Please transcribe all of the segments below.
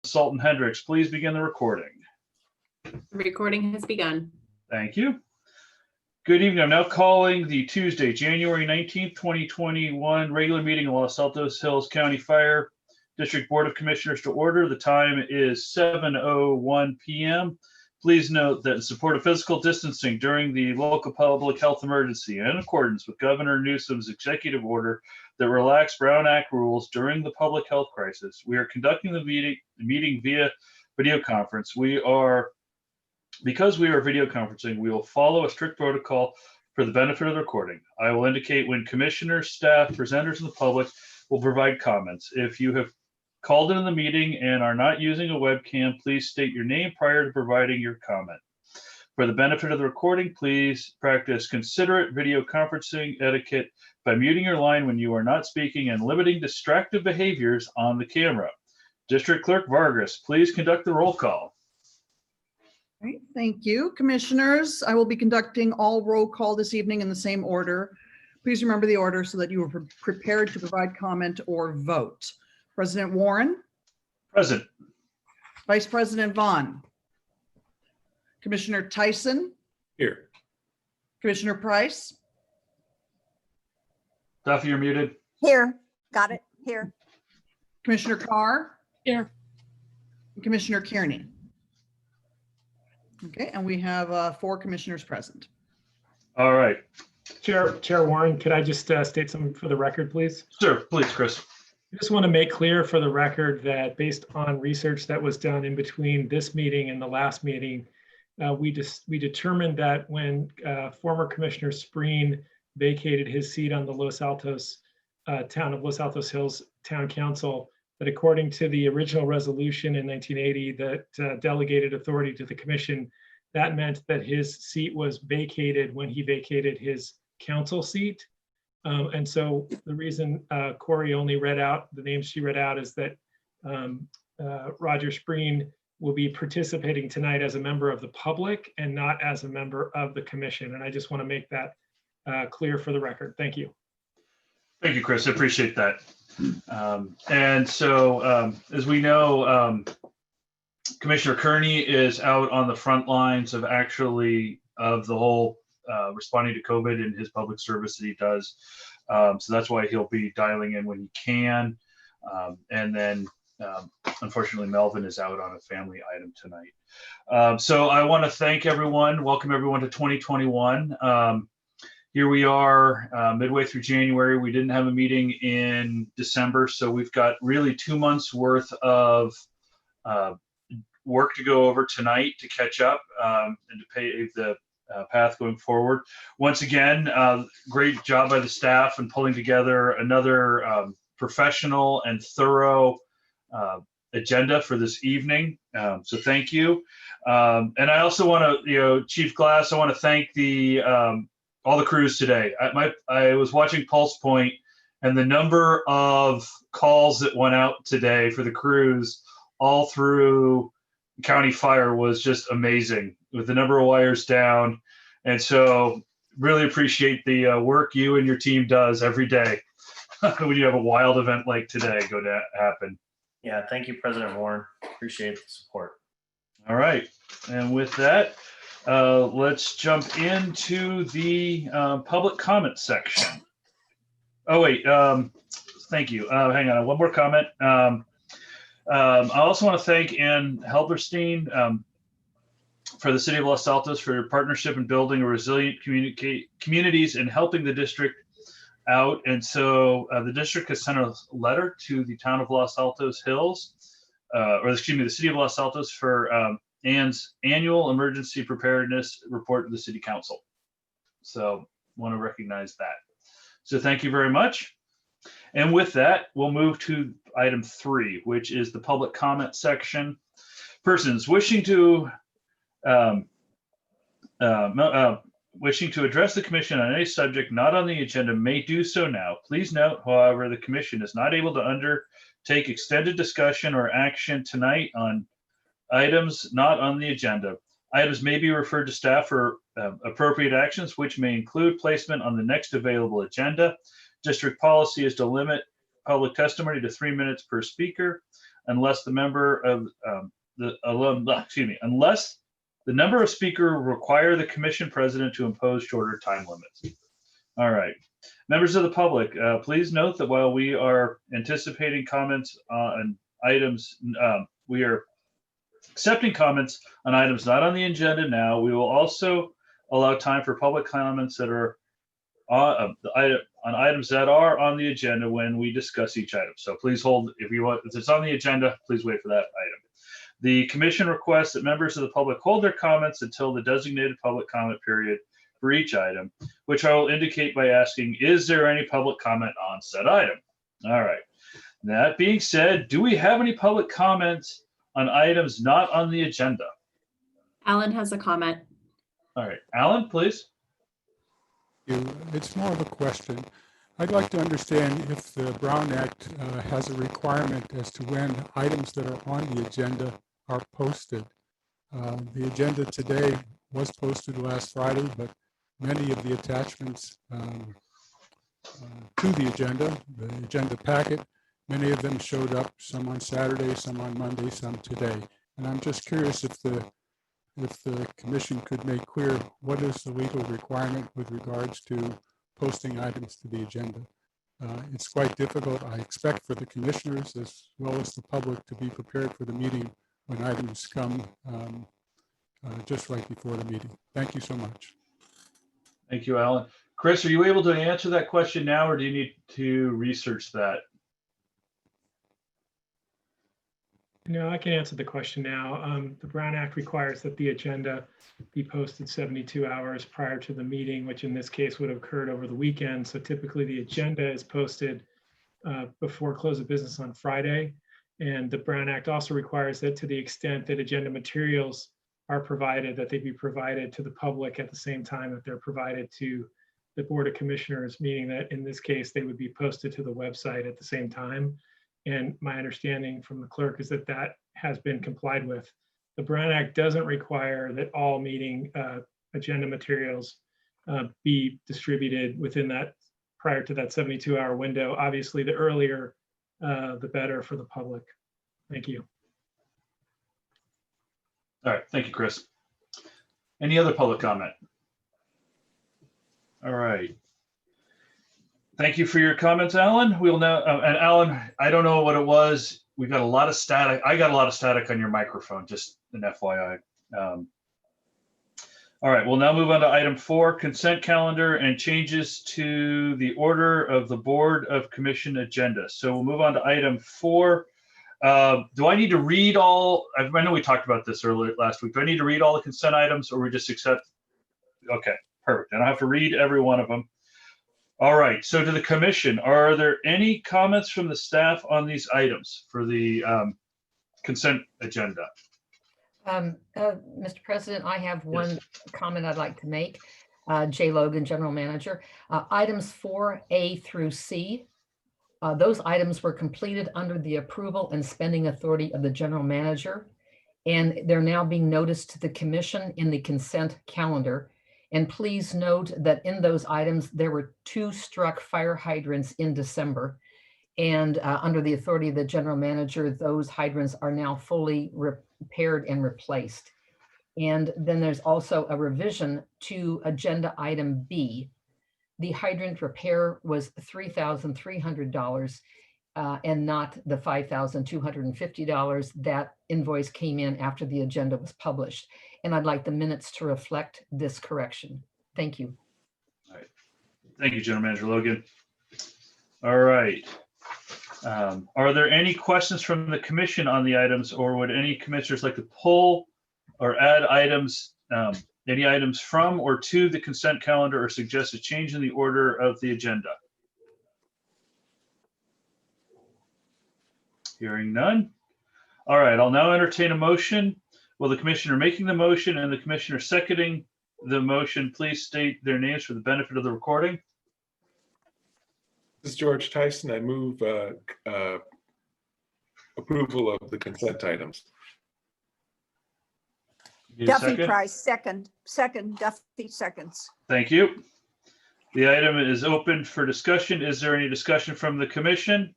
Sultan Hendricks, please begin the recording. Recording has begun. Thank you. Good evening. I'm now calling the Tuesday, January 19th, 2021 regular meeting of Los Altos Hills County Fire District Board of Commissioners to order. The time is 7:01 p.m. Please note that in support of physical distancing during the local public health emergency and in accordance with Governor Newsom's executive order that relaxed Brown Act rules during the public health crisis, we are conducting the meeting via video conference. Because we are video conferencing, we will follow a strict protocol for the benefit of the recording. I will indicate when commissioners, staff, presenters, and the public will provide comments. If you have called into the meeting and are not using a webcam, please state your name prior to providing your comment. For the benefit of the recording, please practice considerate video conferencing etiquette by muting your line when you are not speaking and limiting distractive behaviors on the camera. District Clerk Vargas, please conduct the roll call. All right, thank you. Commissioners, I will be conducting all roll call this evening in the same order. Please remember the order so that you are prepared to provide comment or vote. President Warren. Present. Vice President Vaughn. Commissioner Tyson. Here. Commissioner Price. Duffy, you're muted. Here, got it, here. Commissioner Carr. Here. And Commissioner Kearney. Okay, and we have 4 commissioners present. All right. Chair Warren, could I just state something for the record, please? Sure, please, Chris. I just want to make clear for the record that based on research that was done in between this meeting and the last meeting, we determined that when former Commissioner Spreen vacated his seat on the Los Altos town of Los Altos Hills Town Council, that according to the original resolution in 1980 that delegated authority to the commission, that meant that his seat was vacated when he vacated his council seat. And so the reason Corey only read out the names she read out is that Roger Spreen will be participating tonight as a member of the public and not as a member of the commission. And I just want to make that clear for the record. Thank you. Thank you, Chris. I appreciate that. And so, as we know, Commissioner Kearney is out on the front lines of the whole responding to COVID in his public service that he does. So that's why he'll be dialing in when he can. And then, unfortunately, Melvin is out on a family item tonight. So I want to thank everyone, welcome everyone to 2021. Here we are midway through January. We didn't have a meeting in December, so we've got really 2 months worth of work to go over tonight to catch up and to pave the path going forward. Once again, great job by the staff in pulling together another professional and thorough agenda for this evening. So thank you. And I also want to, Chief Glass, I want to thank all the crews today. I was watching Pulse Point, and the number of calls that went out today for the crews all through County Fire was just amazing with the number of wires down. And so really appreciate the work you and your team does every day when you have a wild event like today go to happen. Yeah, thank you, President Warren. Appreciate the support. All right. And with that, let's jump into the public comment section. Oh, wait. Thank you. Hang on. One more comment. I also want to thank Ann Helberstein for the City of Los Altos for your partnership in building a resilient communities and helping the district out. And so the district has sent a letter to the town of Los Altos Hills, the City of Los Altos for Ann's annual emergency preparedness report to the City Council. So want to recognize that. So thank you very much. And with that, we'll move to item 3, which is the public comment section. Persons wishing to address the commission on any subject not on the agenda may do so now. Please note, however, the commission is not able to undertake extended discussion or action tonight on items not on the agenda. Items may be referred to staff for appropriate actions, which may include placement on the next available agenda. District policy is to limit public testimony to 3 minutes per speaker. unless the member of unless the number of speakers require the commission president to impose shorter time limits. All right. Members of the public, please note that while we are anticipating comments on items, we are accepting comments on items not on the agenda now. We will also allow time for public comments that are on items that are on the agenda when we discuss each item. So please hold, if it's on the agenda, please wait for that item. The commission requests that members of the public hold their comments until the designated public comment period for each item, which I will indicate by asking, is there any public comment on said item? All right. That being said, do we have any public comments on items not on the agenda? Alan has a comment. All right, Alan, please. It's more of a question. I'd like to understand if the Brown Act has a requirement as to when items that are on the agenda are posted. The agenda today was posted last Friday, but many of the attachments to the agenda packet, many of them showed up, some on Saturday, some on Monday, some today. And I'm just curious if the commission could make clear what is the legal requirement with regards to posting items to the agenda. It's quite difficult, I expect, for the commissioners as well as the public to be prepared for the meeting when items come just right before the meeting. Thank you so much. Thank you, Alan. Chris, are you able to answer that question now, or do you need to research that? No, I can answer the question now. The Brown Act requires that the agenda be posted 72 hours prior to the meeting, which in this case would have occurred over the weekend. So typically the agenda is posted before close of business on Friday. And the Brown Act also requires that to the extent that agenda materials are provided, that they be provided to the public at the same time that they're provided to the Board of Commissioners, meaning that in this case, they would be posted to the website at the same time. And my understanding from the clerk is that that has been complied with. The Brown Act doesn't require that all meeting agenda materials be distributed within that, prior to that 72-hour window. Obviously, the earlier, the better for the public. Thank you. All right, thank you, Chris. Any other public comment? All right. Thank you for your comments, Alan. We'll now, and Alan, I don't know what it was. We got a lot of static. I got a lot of static on your microphone, just an FYI. All right, we'll now move on to item 4, consent calendar and changes to the order of the Board of Commission agenda. So we'll move on to item 4. Do I need to read all, I know we talked about this earlier last week. Do I need to read all the consent items, or we just accept? Okay, perfect. I don't have to read every one of them. All right, so to the commission, are there any comments from the staff on these items for the consent agenda? Mr. President, I have one comment I'd like to make. Jay Logan, General Manager. Items 4A through C, those items were completed under the approval and spending authority of the General Manager, and they're now being noticed to the commission in the consent calendar. And please note that in those items, there were 2 struck fire hydrants in December. And under the authority of the General Manager, those hydrants are now fully repaired and replaced. And then there's also a revision to agenda item B. The hydrant repair was $3,300 and not the $5,250. That invoice came in after the agenda was published. And I'd like the minutes to reflect this correction. Thank you. All right. Thank you, General Manager Logan. All right. Are there any questions from the commission on the items, or would any commissioners like to pull or add items, any items from or to the consent calendar, or suggest a change in the order of the agenda? Hearing none. All right, I'll now entertain a motion. Will the commissioner making the motion and the commissioner seconding the motion please state their names for the benefit of the recording? This is George Tyson. I move approval of the consent items. Need a Duffy second? Price, second, Duffy seconds. Thank you. The item is open for discussion. Is there any discussion from the commission?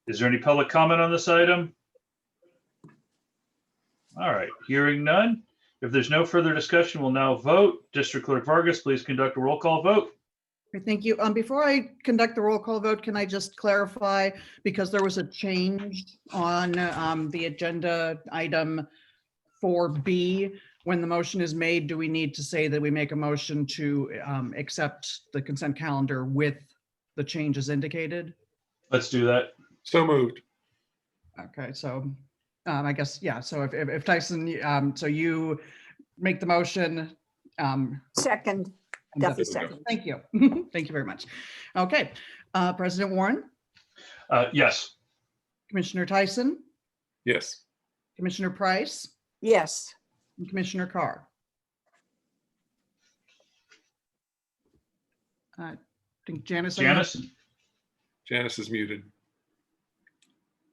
Is there any public comment on this item? All right, hearing none. If there's no further discussion, we'll now vote. District Clerk Vargas, please conduct a roll call vote. Okay, thank you. Before I conduct the roll call vote, can I just clarify, because there was a change on the agenda item 4B. When the motion is made, do we need to say that we make a motion to accept the consent calendar with the changes indicated? Let's do that. So moved. Okay, so I guess, yeah, so if Tyson, so you make the motion. Second, and Duffy Duffy second. Thank you. Thank you very much. Okay, President Warren, Yes. Commissioner Tyson, Yes. Commissioner Price, Yes, and Commissioner Carr. I think Janice. are you- Janice? Janice is muted.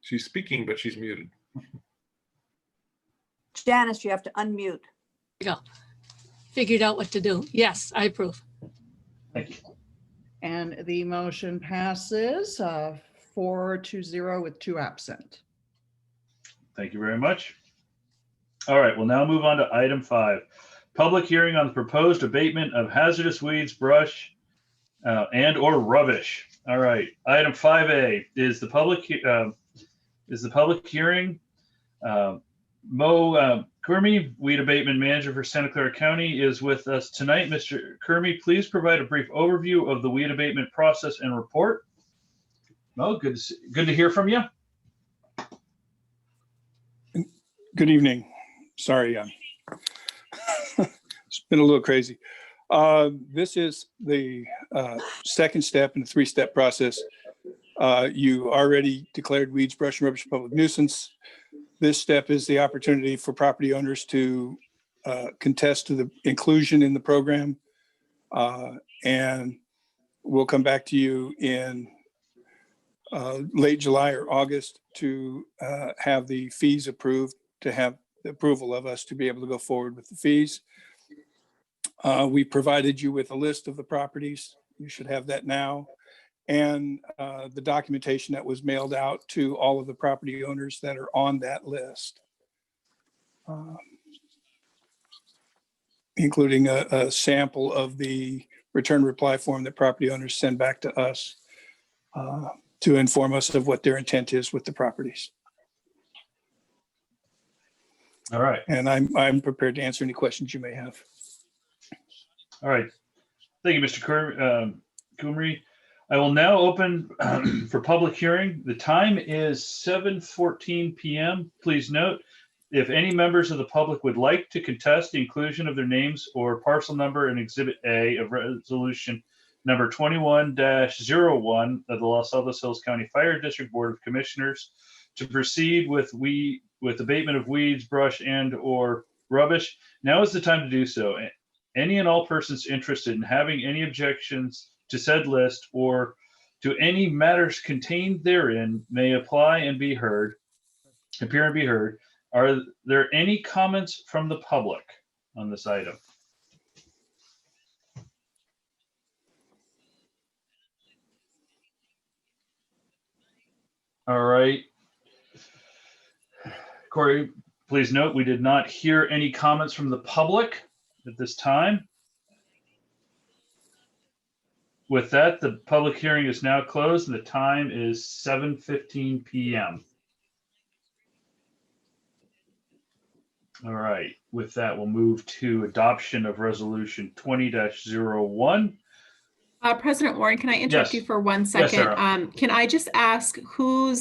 She's speaking, but she's muted. Janice, you have to unmute. Go. Figured out what to do. Yes, I approve. Thank you. And the motion passes 4-0 with 2 absent. Thank you very much. All right, we'll now move on to item 5. Public hearing on the proposed abatement of hazardous weeds, brush, and or rubbish. All right, item 5A is the public hearing. Mo Kermy, Weed Abatement Manager for Santa Clara County, is with us tonight. Mr. Kermy, please provide a brief overview of the weed abatement process and report. Mo, good to hear from you. Good evening. Sorry, it's been a little crazy. This is the second step in the 3-step process. You already declared weeds, brush, and rubbish a public nuisance. This step is the opportunity for property owners to contest to the inclusion in the program. And we'll come back to you in late July or August to have the fees approved, to have the approval of us to be able to go forward with the fees. We provided you with a list of the properties. You should have that now. And the documentation that was mailed out to all of the property owners that are on that list, including a sample of the return reply form that property owners send back to us to inform us of what their intent is with the properties. All right. And I'm prepared to answer any questions you may have. All right. Thank you, Mr. Kumri. I will now open for public hearing. The time is 7:14 p.m. Please note, if any members of the public would like to contest the inclusion of their names or parcel number in Exhibit A of Resolution number 21-01 of the Los Altos Hills County Fire District Board of Commissioners to proceed with abatement of weeds, brush, and or rubbish, now is the time to do so. Any and all persons interested in having any objections to said list or to any matters contained therein may appear and be heard. Are there any comments from the public on this item? All right. Corey, please note, we did not hear any comments from the public at this time. With that, the public hearing is now closed and the time is 7:15 p.m. All right, with that, we'll move to adoption of resolution 20-01. President Warren, can I interrupt Yes. you for 1 Yes, second? Sarah. Can I just ask who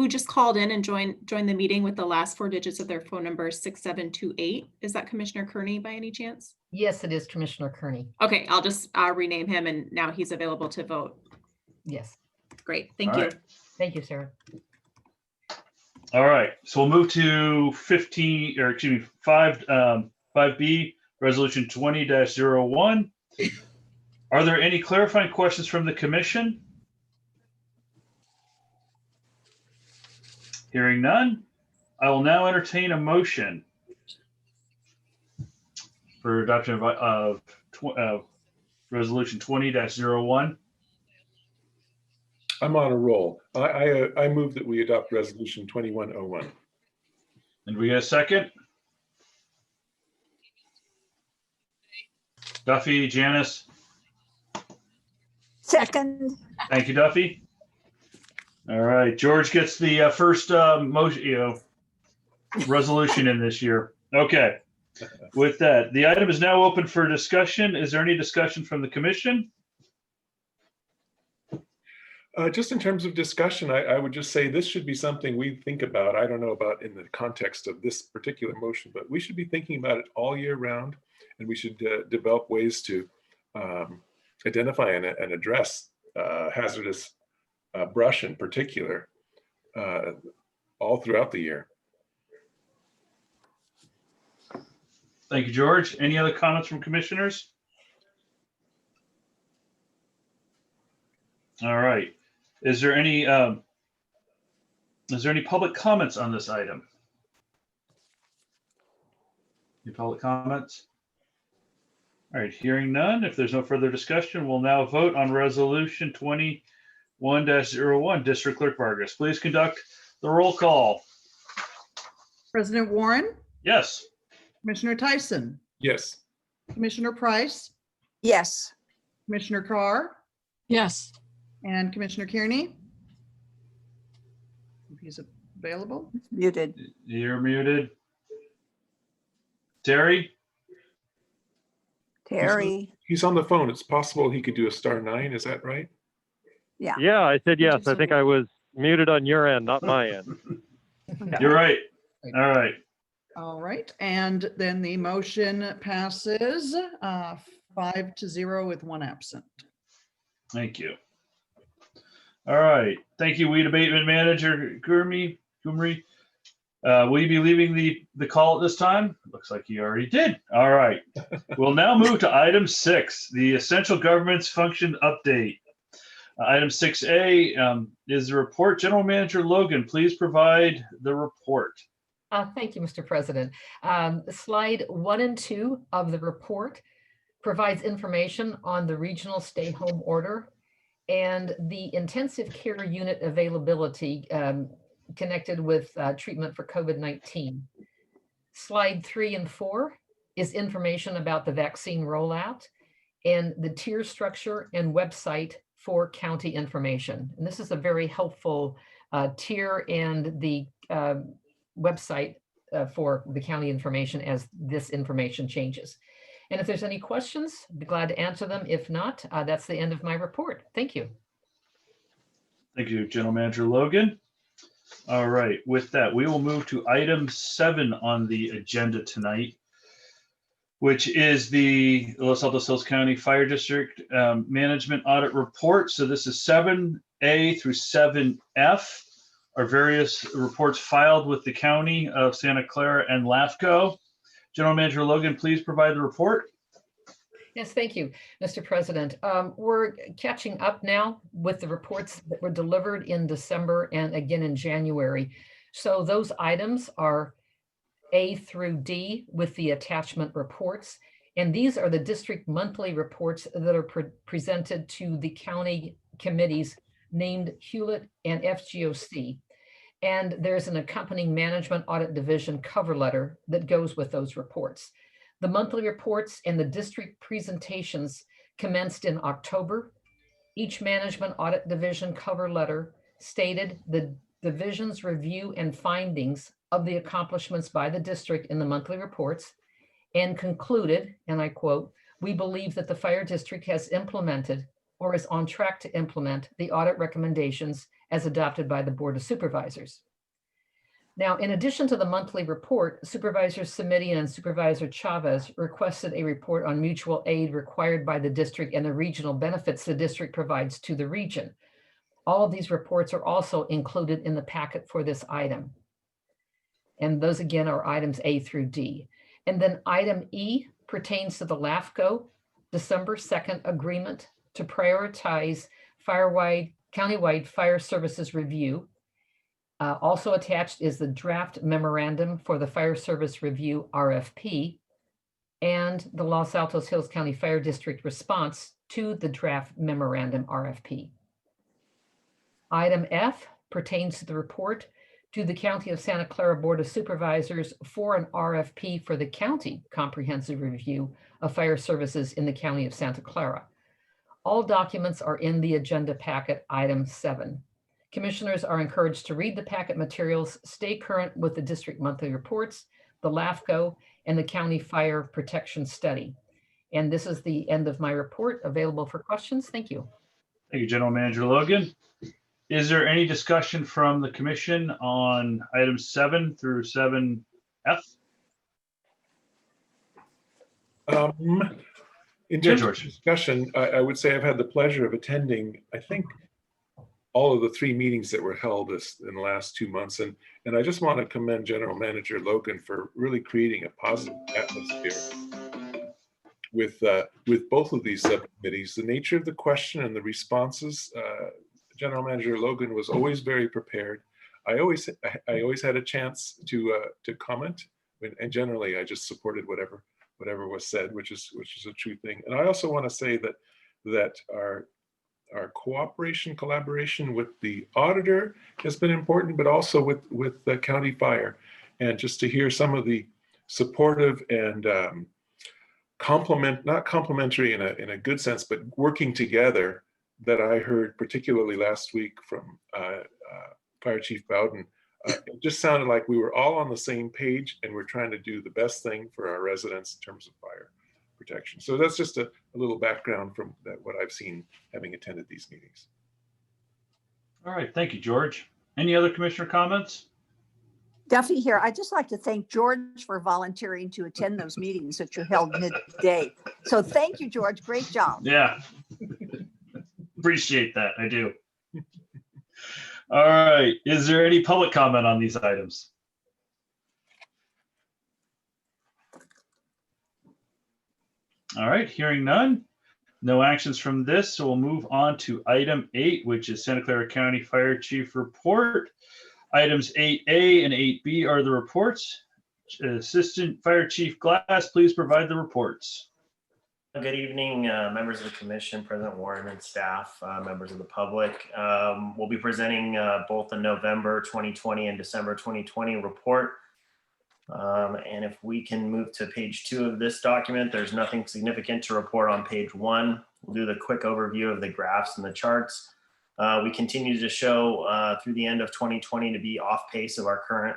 just called in and joined the meeting with the last 4 digits of their phone number 6728? Is that Commissioner Kearney by any chance? Yes, it is Commissioner Kearney. Okay, I'll just rename him and now he's available to vote. Yes. Great, thank All you. right. Thank you, Sarah. All right, so we'll move to 5B, resolution 20-01. Are there any clarifying questions from the commission? Hearing none, I will now entertain a motion for adoption of resolution 20-01. I'm on a roll. I move that we adopt resolution 2101. And we get a second? Duffy, Janice? Second. Thank you, Duffy. All right, George gets the first motion, resolution in this year. Okay. With that, the item is now open for discussion. Is there any discussion from the commission? Just in terms of discussion, I would just say this should be something we think about. I don't know about in the context of this particular motion, but we should be thinking about it all year round, and we should develop ways to identify and address hazardous brush in particular all throughout the year. Thank you, George. Any other comments from commissioners? All right. Is there any public comments on this item? Any public comments? All right, hearing none. If there's no further discussion, we'll now vote on resolution 21-01. District Clerk Vargas, please conduct the roll call. President Warren, Yes. Commissioner Tyson, Yes. Commissioner Price, Yes. Commissioner Carr, Yes. and Commissioner Kearney. If he's available. Muted. You're muted. Terry? Terry. He's on the phone. It's possible he could do a *9. Is that right? Yeah. Yeah, I said yes. I think I was muted on your end, not my end. You're right. All right. All right, and then the motion passes 5-0 with one absent. Thank you. All right. Thank you, Weed Abatement Manager Gurmi. Will you be leaving the call at this time? Looks like you already did. All right. We'll now move to item 6, the Essential Government's Function Update. Item 6A is the report. General Manager Logan, please provide the report. Thank you, Mr. President. Slide 1 and 2 of the report provides information on the regional stay-home order and the intensive care unit availability connected with treatment for COVID-19. Slide 3 and 4 is information about the vaccine rollout and the tier structure and website for county information. And this is a very helpful tier and the website for the county information as this information changes. And if there's any questions, I'd be glad to answer them. If not, that's the end of my report. Thank you. Thank you, General Manager Logan. All right, with that, we will move to item 7 on the agenda tonight, which is the Los Altos Hills County Fire District Management Audit Report. So this is 7A through 7F. Are various reports filed with the County of Santa Clara and LAHCO. General Manager Logan, please provide the report. Yes, thank you, Mr. President. We're catching up now with the reports that were delivered in December and again in January. So those items are A through D with the attachment reports. And these are the district monthly reports that are presented to the county committees named Hewlett and FGOC. And there's an accompanying management audit division cover letter that goes with those reports. The monthly reports and the district presentations commenced in October. Each management audit division cover letter stated the division's review and findings of the accomplishments by the district in the monthly reports and concluded, and I quote, "We believe that the fire district has implemented or is on track to implement the audit recommendations as adopted by the Board of Supervisors." Now, in addition to the monthly report, Supervisor Simitian and Supervisor Chavez requested a report on mutual aid required by the district and the regional benefits the district provides to the region. All of these reports are also included in the packet for this item. And those again are items A through D. And then item E pertains to the LAHCO December 2nd agreement to prioritize countywide fire services review. Also attached is the draft memorandum for the fire service review RFP and the Los Altos Hills County Fire District response to the draft memorandum RFP. Item F pertains to the report to the County of Santa Clara Board of Supervisors for an RFP for the county comprehensive review of fire services in the County of Santa Clara. All documents are in the agenda packet, item 7. Commissioners are encouraged to read the packet materials, stay current with the district monthly reports, the LAHCFD, and the county fire protection study. And this is the end of my report, available for questions. Thank you. Thank you, General Manager Logan. Is there any discussion from the commission on items 7 through 7F? In terms of discussion, I would say I've had the pleasure of attending, I think, all of the 3 meetings that were held in the last 2 months. And I just want to commend General Manager Logan for really creating a positive atmosphere with both of these subcommittees. The nature of the question and the responses, General Manager Logan was always very prepared. I always had a chance to comment, and generally I just supported whatever was said, which is a true thing. And I also want to say that our collaboration with the auditor has been important, but also with the county fire. And just to hear some of the supportive and not complimentary in a good sense, but working together that I heard particularly last week from Fire Chief Bowden, it just sounded like we were all on the same page and we're trying to do the best thing for our residents in terms of fire protection. So that's just a little background from what I've seen having attended these meetings. All right, thank you, George. Any other commissioner comments? Duffy here. I'd just like to thank George for volunteering to attend those meetings that you held midday. So thank you, George. Great job. Yeah. Appreciate that. I do. All right. Is there any public comment on these items? All right. Hearing none. No actions from this. So we'll move on to item 8, which is Santa Clara County Fire Chief Report. Items 8A and 8B are the reports. Assistant Fire Chief Glass, please provide the reports. Good evening, members of the commission, President Warren and staff, members of the public. We'll be presenting both the November 2020 and December 2020 report. And if we can move to page 2 of this document, there's nothing significant to report on page 1. We'll do the quick overview of the graphs and the charts. We continue to show through the end of 2020 to be off pace of our current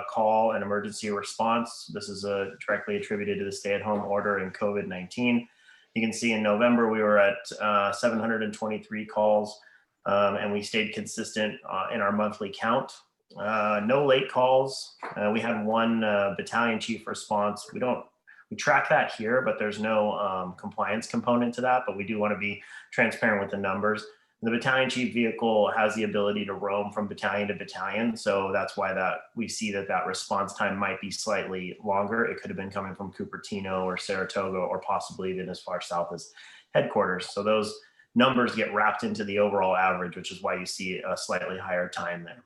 call and emergency response. This is directly attributed to the stay-at-home order and COVID-19. You can see in November we were at 723 calls, and we stayed consistent in our monthly count. No late calls. We had 1 battalion chief response. We track that here, but there's no compliance component to that, but we do want to be transparent with the numbers. The battalion chief vehicle has the ability to roam from battalion to battalion. So that's why we see that response time might be slightly longer. It could have been coming from Cupertino or Saratoga or possibly even as far south as headquarters. So those numbers get wrapped into the overall average, which is why you see a slightly higher time there.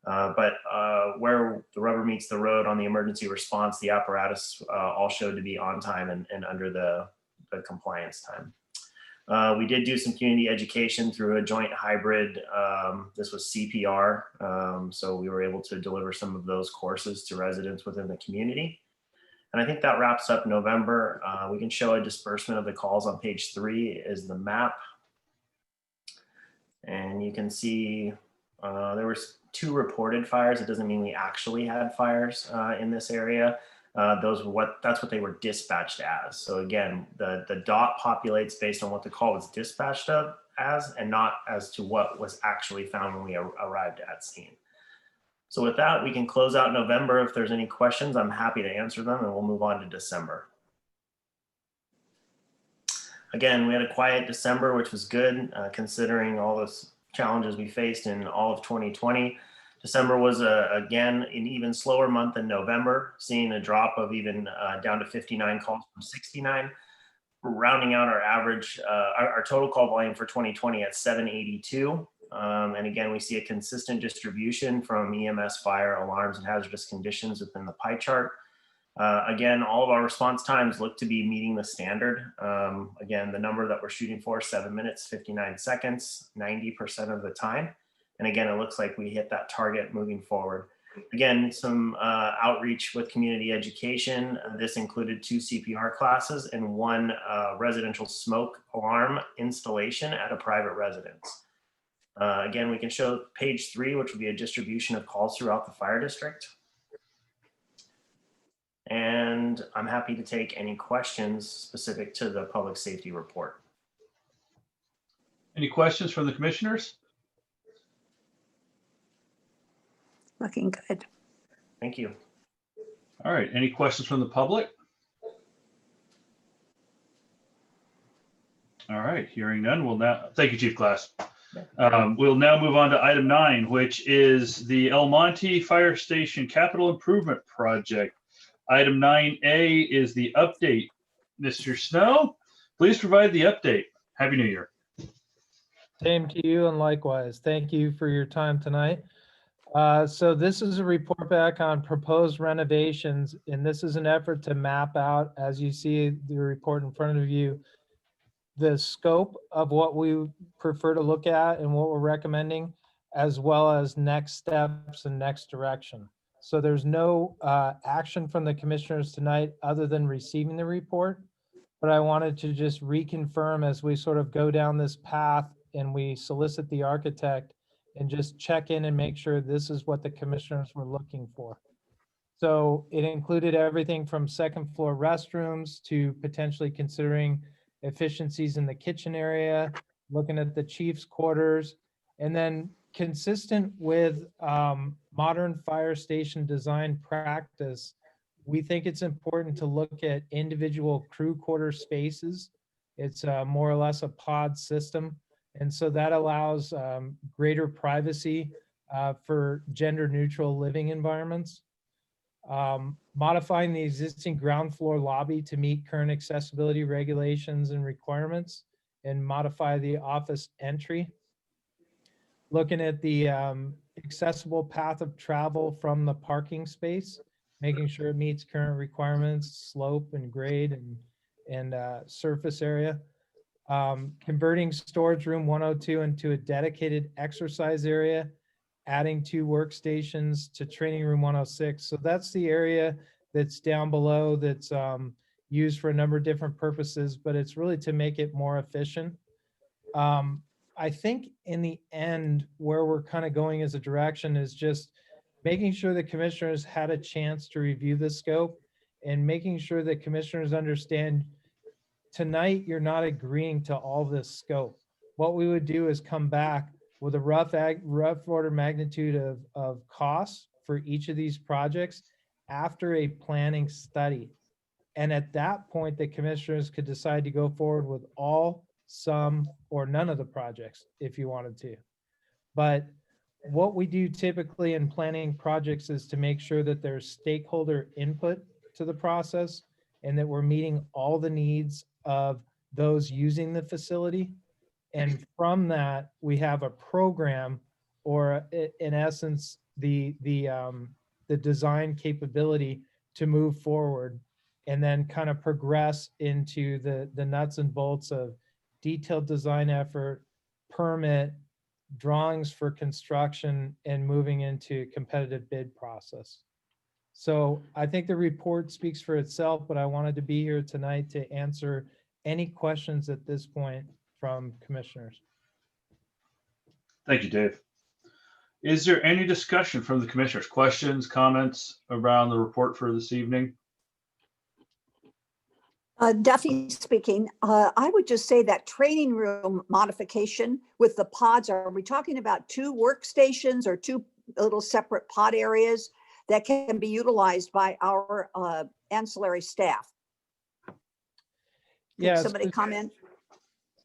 But where the rubber meets the road on the emergency response, the apparatus all showed to be on time and under the compliance time. We did do some community education through a joint hybrid. This was CPR. So we were able to deliver some of those courses to residents within the community. And I think that wraps up November. We can show a disbursement of the calls on page 3 is the map. And you can see there was 2 reported fires. It doesn't mean we actually had fires in this area. That's what they were dispatched as. So again, the dot populates based on what the call was dispatched as and not as to what was actually found when we arrived at scene. So with that, we can close out November. If there's any questions, I'm happy to answer them, and we'll move on to December. Again, we had a quiet December, which was good considering all those challenges we faced in all of 2020. December was, again, an even slower month than November, seeing a drop of even down to 59 calls from 69, rounding out our average, our total call volume for 2020 at 782. And again, we see a consistent distribution from EMS, fire, alarms, and hazardous conditions within the pie chart. Again, all of our response times look to be meeting the standard. Again, the number that we're shooting for, 7 minutes, 59 seconds, 90% of the time. And again, it looks like we hit that target moving forward. Again, some outreach with community education. This included 2 CPR classes and 1 residential smoke alarm installation at a private residence. Again, we can show page 3, which would be a distribution of calls throughout the fire district. And I'm happy to take any questions specific to the public safety report. Any questions from the commissioners? Looking good. Thank you. All right, any questions from the public? All right, hearing none, we'll now, thank you, Chief Glass. We'll now move on to item 9, which is the El Monte Fire Station Capital Improvement Project. Item 9A is the update. Mr. Snow, please provide the update. Happy New Year. Same to you, and likewise. Thank you for your time tonight. So this is a report back on proposed renovations, and this is an effort to map out, as you see the report in front of you, the scope of what we prefer to look at and what we're recommending, as well as next steps and next direction. So there's no action from the commissioners tonight other than receiving the report, but I wanted to just reconfirm as we sort of go down this path and we solicit the architect and just check in and make sure this is what the commissioners were looking for. So it included everything from second floor restrooms to potentially considering efficiencies in the kitchen area, looking at the chief's quarters, and then consistent with modern fire station design practice, we think it's important to look at individual crew quarter spaces. It's more or less a pod system. And so that allows greater privacy for gender neutral living environments. Modifying the existing ground floor lobby to meet current accessibility regulations and requirements, and modify the office entry. Looking at the accessible path of travel from the parking space, making sure it meets current requirements, slope and grade and surface area. Converting storage room 102 into a dedicated exercise area, adding 2 workstations to training room 106. So that's the area that's down below that's used for a number of different purposes, but it's really to make it more efficient. I think in the end, where we're kind of going as a direction is just making sure the commissioners had a chance to review the scope and making sure that commissioners understand tonight you're not agreeing to all this scope. What we would do is come back with a rough order magnitude of costs for each of these projects after a planning study. And at that point, the commissioners could decide to go forward with all, some, or none of the projects if you wanted to. But what we do typically in planning projects is to make sure that there's stakeholder input to the process and that we're meeting all the needs of those using the facility. And from that, we have a program, or in essence, the design capability to move forward and then kind of progress into the nuts and bolts of detailed design effort, permit, drawings for construction, and moving into competitive bid process. So I think the report speaks for itself, but I wanted to be here tonight to answer any questions at this point from commissioners. Thank you, Dave. Is there any discussion from the commissioners? Questions, comments around the report for this evening? Duffy speaking. I would just say that training room modification with the pods, are we talking about 2 workstations or 2 little separate pod areas that can be utilized by our ancillary staff? Yeah. Can somebody comment?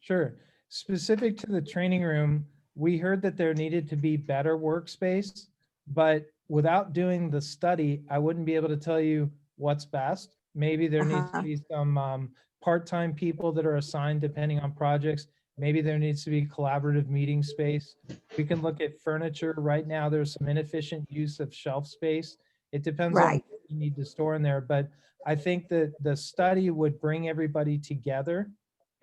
Sure. Specific to the training room, we heard that there needed to be better workspace, but without doing the study, I wouldn't be able to tell you what's best. Maybe there needs to be some part-time people that are assigned depending on projects. Maybe there needs to be collaborative meeting space. We can look at furniture. Right now, there's some inefficient use of shelf space. It depends on what you need to store in there. But I think that the study would bring everybody together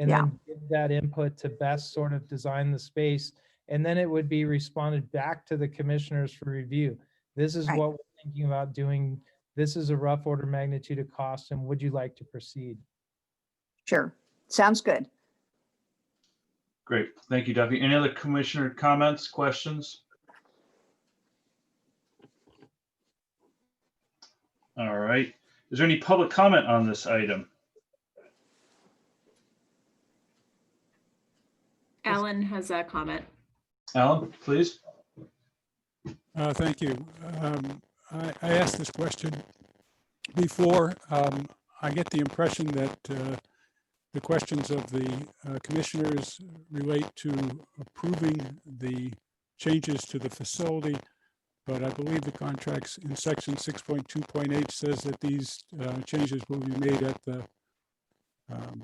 and then give that input to best sort of design the space. and then it would be responded back to the commissioners for review. This is Right. what we're thinking about doing. This is a rough order magnitude of cost, and would you like to proceed? Sure. Sounds good. Great. Thank you, Duffy. Any other commissioner comments, questions? All right. Is there any public comment on this item? Alan has a comment. Alan, please. Thank you. I asked this question before. I get the impression that the questions of the commissioners relate to approving the changes to the facility, but I believe the contracts in section 6.2.8 says that these changes will be made at the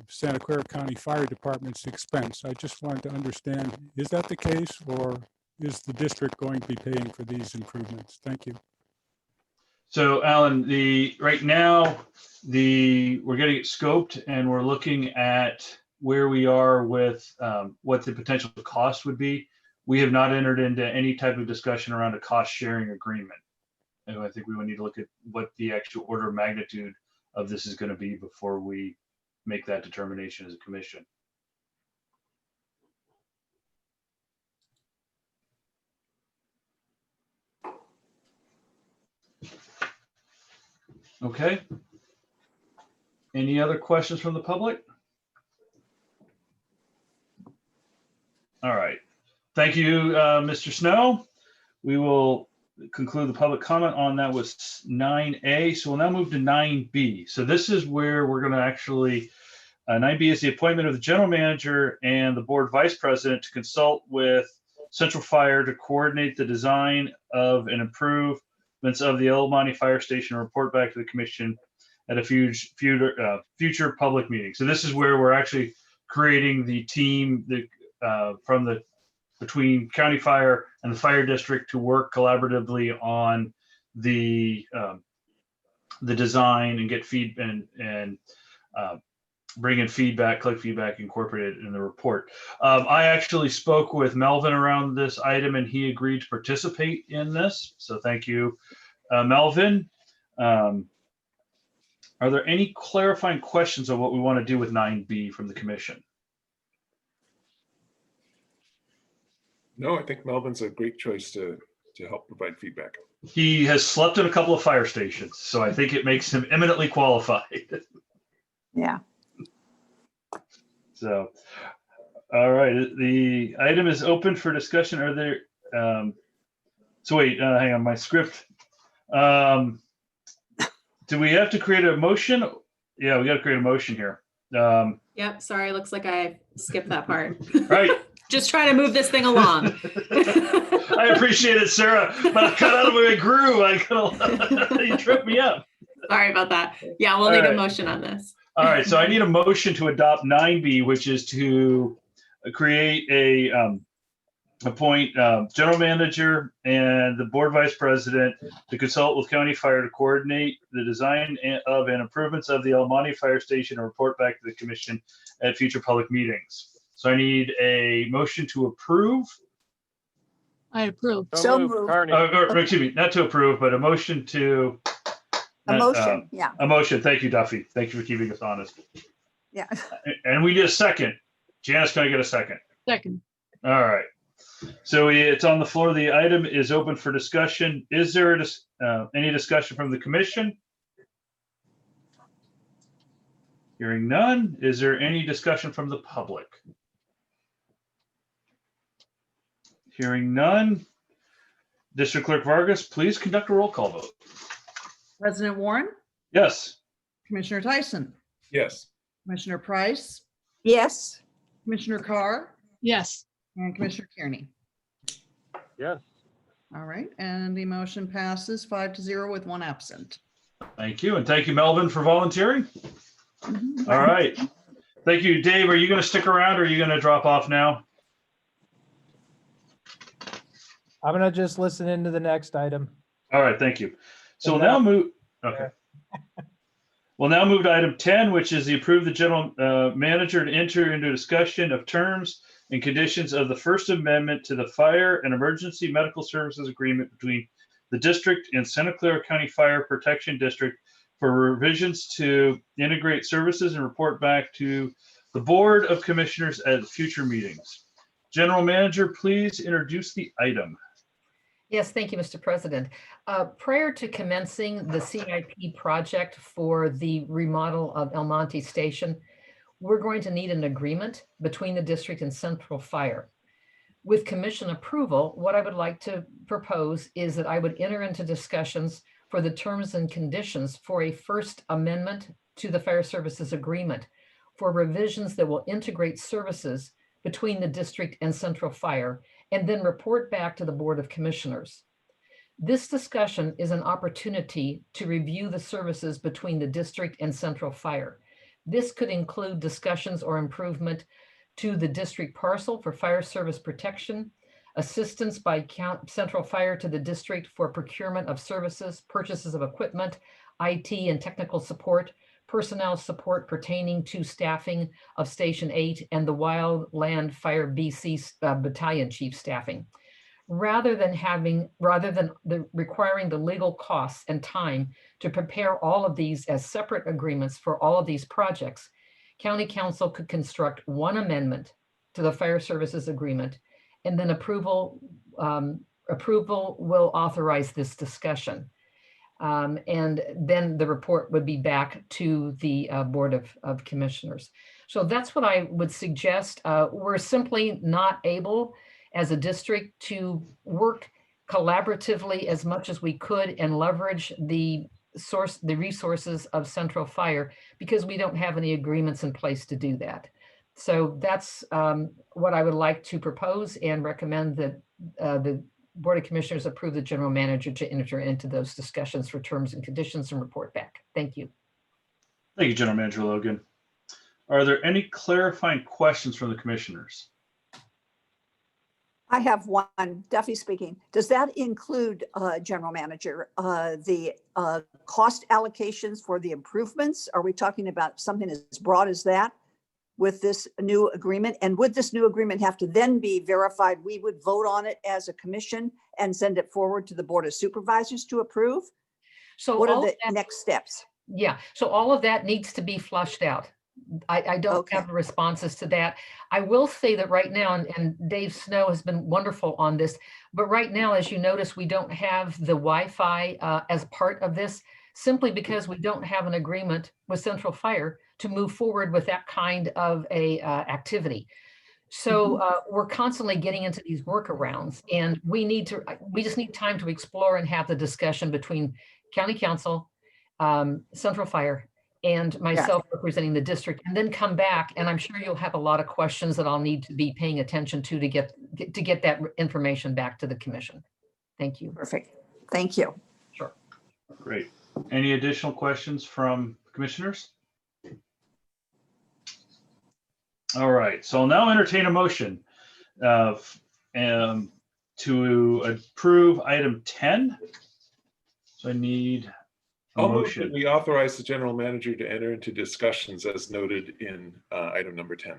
Santa Clara County Fire Department's expense. I just wanted to understand, is that the case, or is the district going to be paying for these improvements? Thank you. So Alan, right now, we're getting it scoped and we're looking at where we are with what the potential cost would be. We have not entered into any type of discussion around a cost sharing agreement. And I think we would need to look at what the actual order of magnitude of this is going to be before we make that determination as a commission. Okay. Any other questions from the public? All right. Thank you, Mr. Snow. We will conclude the public comment on that was 9A. So we'll now move to 9B. So this is where we're going to actually, 9B is the appointment of the general manager and the board vice president to consult with Central Fire to coordinate the design of and improvements of the El Monte Fire Station and report back to the commission at a future public meeting. So this is where we're actually creating the team between County Fire and the Fire District to work collaboratively on the design and get feedback and bring in feedback, collect feedback, incorporate it in the report. I actually spoke with Melvin around this item and he agreed to participate in this. So thank you, Melvin. Are there any clarifying questions on what we want to do with 9B from the commission? No, I think Melvin's a great choice to help provide feedback. He has slept in a couple of fire stations, so I think it makes him eminently qualified. Yeah. So, all right, the item is open for discussion. Are there, so wait, hang on, my script. Do we have to create a motion? Yeah, we got to create a motion here. Yep, sorry, looks like I skipped that part. Right. Just trying to move this thing along. I appreciate it, Sarah, but I cut out of my groove. You tripped me up. Sorry about that. Yeah, we'll need a motion on this. All right, so I need a motion to adopt 9B, which is to create appoint general manager and the board vice president to consult with county fire to coordinate the design of and improvements of the El Monte Fire Station and report back to the commission at future public meetings. So I need a motion to approve. I approve. So moved. Carney. Or, excuse me, not to approve, but a motion to. A motion, yeah. A motion. Thank you, Duffy. Thank you for keeping us honest. Yeah. And we need a second. Janice, can I get a second? Second. All right. So it's on the floor. The item is open for discussion. Is there any discussion from the commission? Hearing none. Is there any discussion from the public? Hearing none. District Clerk Vargas, please conduct a roll call vote. President Warren, Yes. Commissioner Tyson, Yes. Commissioner Price, Yes. Commissioner Carr, Yes. and Commissioner Kearney. Yes. All right, and the motion passes 5-0 with 1 absent. Thank you. And thank you, Melvin, for volunteering. All right. Thank you. Dave, are you going to stick around or are you going to drop off now? I'm gonna just listen into the next item. All right. Thank you. So we'll now move. Okay. We'll now move to item 10, which is the approve the general manager to enter into a discussion of terms and conditions of the First Amendment to the Fire and Emergency Medical Services Agreement between the district and Santa Clara County Fire Protection District for revisions to integrate services and report back to the Board of Commissioners at future meetings. General Manager, please introduce the item. Yes, thank you, Mr. President. Prior to commencing the CIP project for the remodel of El Monte Station, we're going to need an agreement between the district and Central Fire. With commission approval, what I would like to propose is that I would enter into discussions for the terms and conditions for a first amendment to the Fire Services Agreement for revisions that will integrate services between the district and Central Fire, and then report back to the Board of Commissioners. This discussion is an opportunity to review the services between the district and Central Fire. This could include discussions or improvement to the district parcel for fire service protection, assistance by Central Fire to the district for procurement of services, purchases of equipment, IT and technical support, personnel support pertaining to staffing of Station 8 and the Wildland Fire BC Battalion Chief staffing. Rather than requiring the legal costs and time to prepare all of these as separate agreements for all of these projects, County Council could construct one amendment to the Fire Services Agreement, and then approval will authorize this discussion. And then the report would be back to the Board of Commissioners. So that's what I would suggest. We're simply not able as a district to work collaboratively as much as we could and leverage the resources of Central Fire because we don't have any agreements in place to do that. So that's what I would like to propose and recommend that the Board of Commissioners approve the general manager to enter into those discussions for terms and conditions and report back. Thank you. Thank you, General Manager Logan. Are there any clarifying questions from the commissioners? I have one. Duffy speaking. Does that include, General Manager, the cost allocations for the improvements? Are we talking about something as broad as that with this new agreement? And would this new agreement have to then be verified? We would vote on it as a commission and send it forward to the Board of Supervisors to approve? So what are the next steps? Yeah, so all of that needs to be flushed out. I don't have responses to that. I will say that right now, and Dave Snow has been wonderful on this, but right now, as you notice, we don't have the Wi-Fi as part of this, simply because we don't have an agreement with Central Fire to move forward with that kind of a activity. So we're constantly getting into these workarounds, and we just need time to explore and have the discussion between County Council, Central Fire, and myself representing the district, and then come back. And I'm sure you'll have a lot of questions that I'll need to be paying attention to get that information back to the commission. Thank you. Perfect. Thank you. Sure. Great. Any additional questions from commissioners? All right, so I'll now entertain a motion to approve item 10. So I need a I'll move motion. that we authorize the general manager to enter into discussions as noted in item number 10.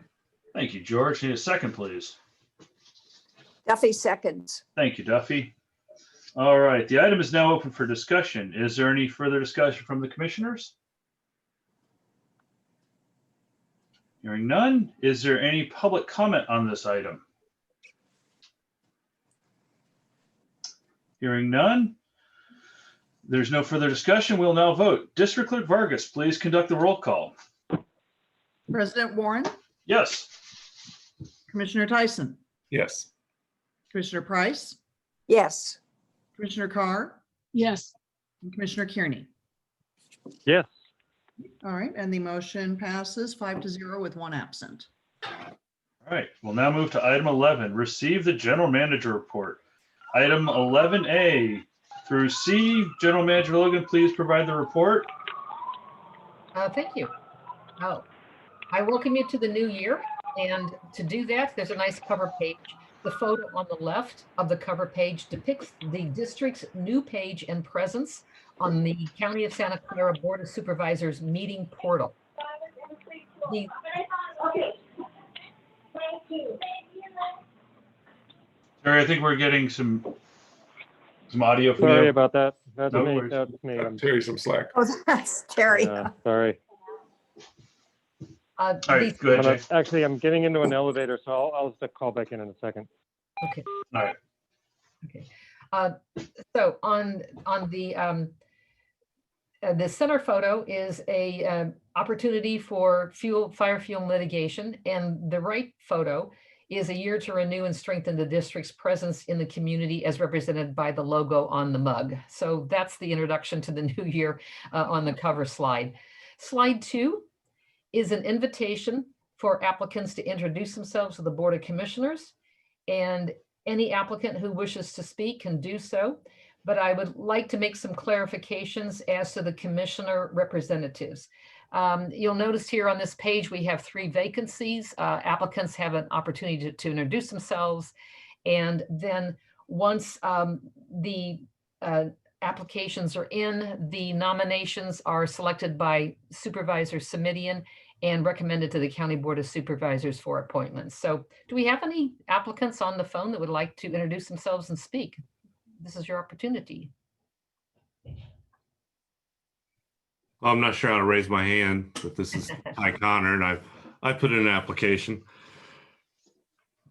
Thank you, George. Need a second, please. Duffy seconds. Thank you, Duffy. All right, the item is now open for discussion. Is there any further discussion from the commissioners? Hearing none, is there any public comment on this item? Hearing none, there's no further discussion. We'll now vote. District Clerk Vargas, please conduct the roll call. President Warren, Yes. Commissioner Tyson, Yes. Commissioner Price, Yes. Commissioner Carr, Yes. and Commissioner Kearney. Yes. All right, and the motion passes 5-0 with one absent. All right, we'll now move to item 11, receive the general manager report. Item 11A through C, General Manager Logan, please provide the report. Thank you. I welcome you to the new year. And to do that, there's a nice cover page. The photo on the left of the cover page depicts the district's new page and presence on the County of Santa Clara Board of Supervisors meeting portal. Terry, I think we're getting some audio from Sorry you. about that. That's No me. worries. That's me. Terry some slack. Oh, that's Terry. Sorry. All right, go ahead, Jay. Actually, I'm getting into an elevator, so I'll just call back in a second. Okay. All right. Okay. So on the center photo is a opportunity for fire fuel litigation, and the right photo is a year to renew and strengthen the district's presence in the community as represented by the logo on the mug. So that's the introduction to the new year on the cover slide. Slide 2 is an invitation for applicants to introduce themselves to the Board of Commissioners, and any applicant who wishes to speak can do so. But I would like to make some clarifications as to the commissioner representatives. You'll notice here on this page, we have 3 vacancies. Applicants have an opportunity to introduce themselves. And then once the applications are in, the nominations are selected by Supervisor Simidian and recommended to the County Board of Supervisors for appointments. So do we have any applicants on the phone that would like to introduce themselves and speak? This is your opportunity. I'm not sure how to raise my hand, but this is Ty Connor, and I put in an application.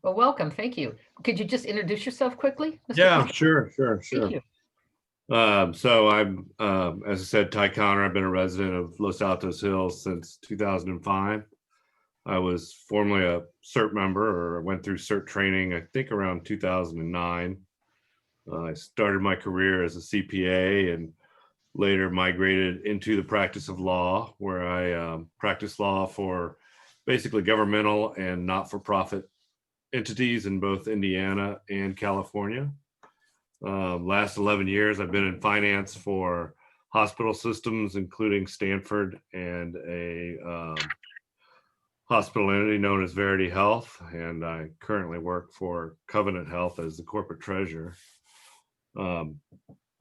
Well, welcome. Thank you. Could you just introduce yourself quickly, Mr. Yeah, Connor? sure. Thank you. So I'm, as I said, Ty Connor. I've been a resident of Los Altos Hills since 2005. I was formerly a CERT member, or went through CERT training, I think around 2009. I started my career as a CPA and later migrated into the practice of law, where I practiced law for basically governmental and not-for-profit entities in both Indiana and California. Last 11 years, I've been in finance for hospital systems, including Stanford and a hospital entity known as Verity Health. And I currently work for Covenant Health as the corporate treasurer.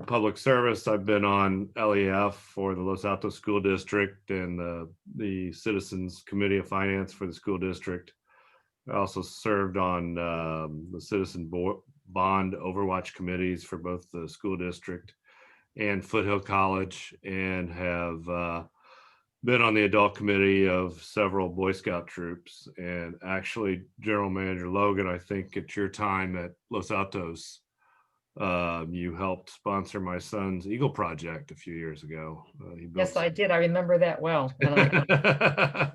Public service, I've been on LEF for the Los Altos School District and the Citizens Committee of Finance for the school district. I also served on the Citizen Bond Overwatch committees for both the school district and Foothill College, and have been on the adult committee of several Boy Scout troops. And actually, General Manager Logan, I think at your time at Los Altos, you helped sponsor my son's Eagle Project a few years ago. Yes, I did. I remember that well. And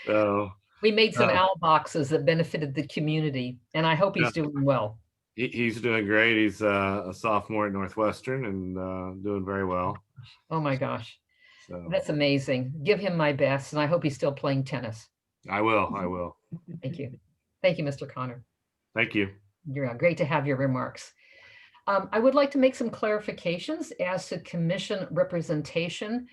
So we made some owl boxes that benefited the community, and I hope he's doing well. He's doing great. He's a sophomore at Northwestern and doing very well. Oh my gosh, So that's amazing. Give him my best, and I hope he's still playing tennis. I will. Thank you. Thank you, Mr. Connor. Thank you. You're great to have your remarks. I would like to make some clarifications as to commission representation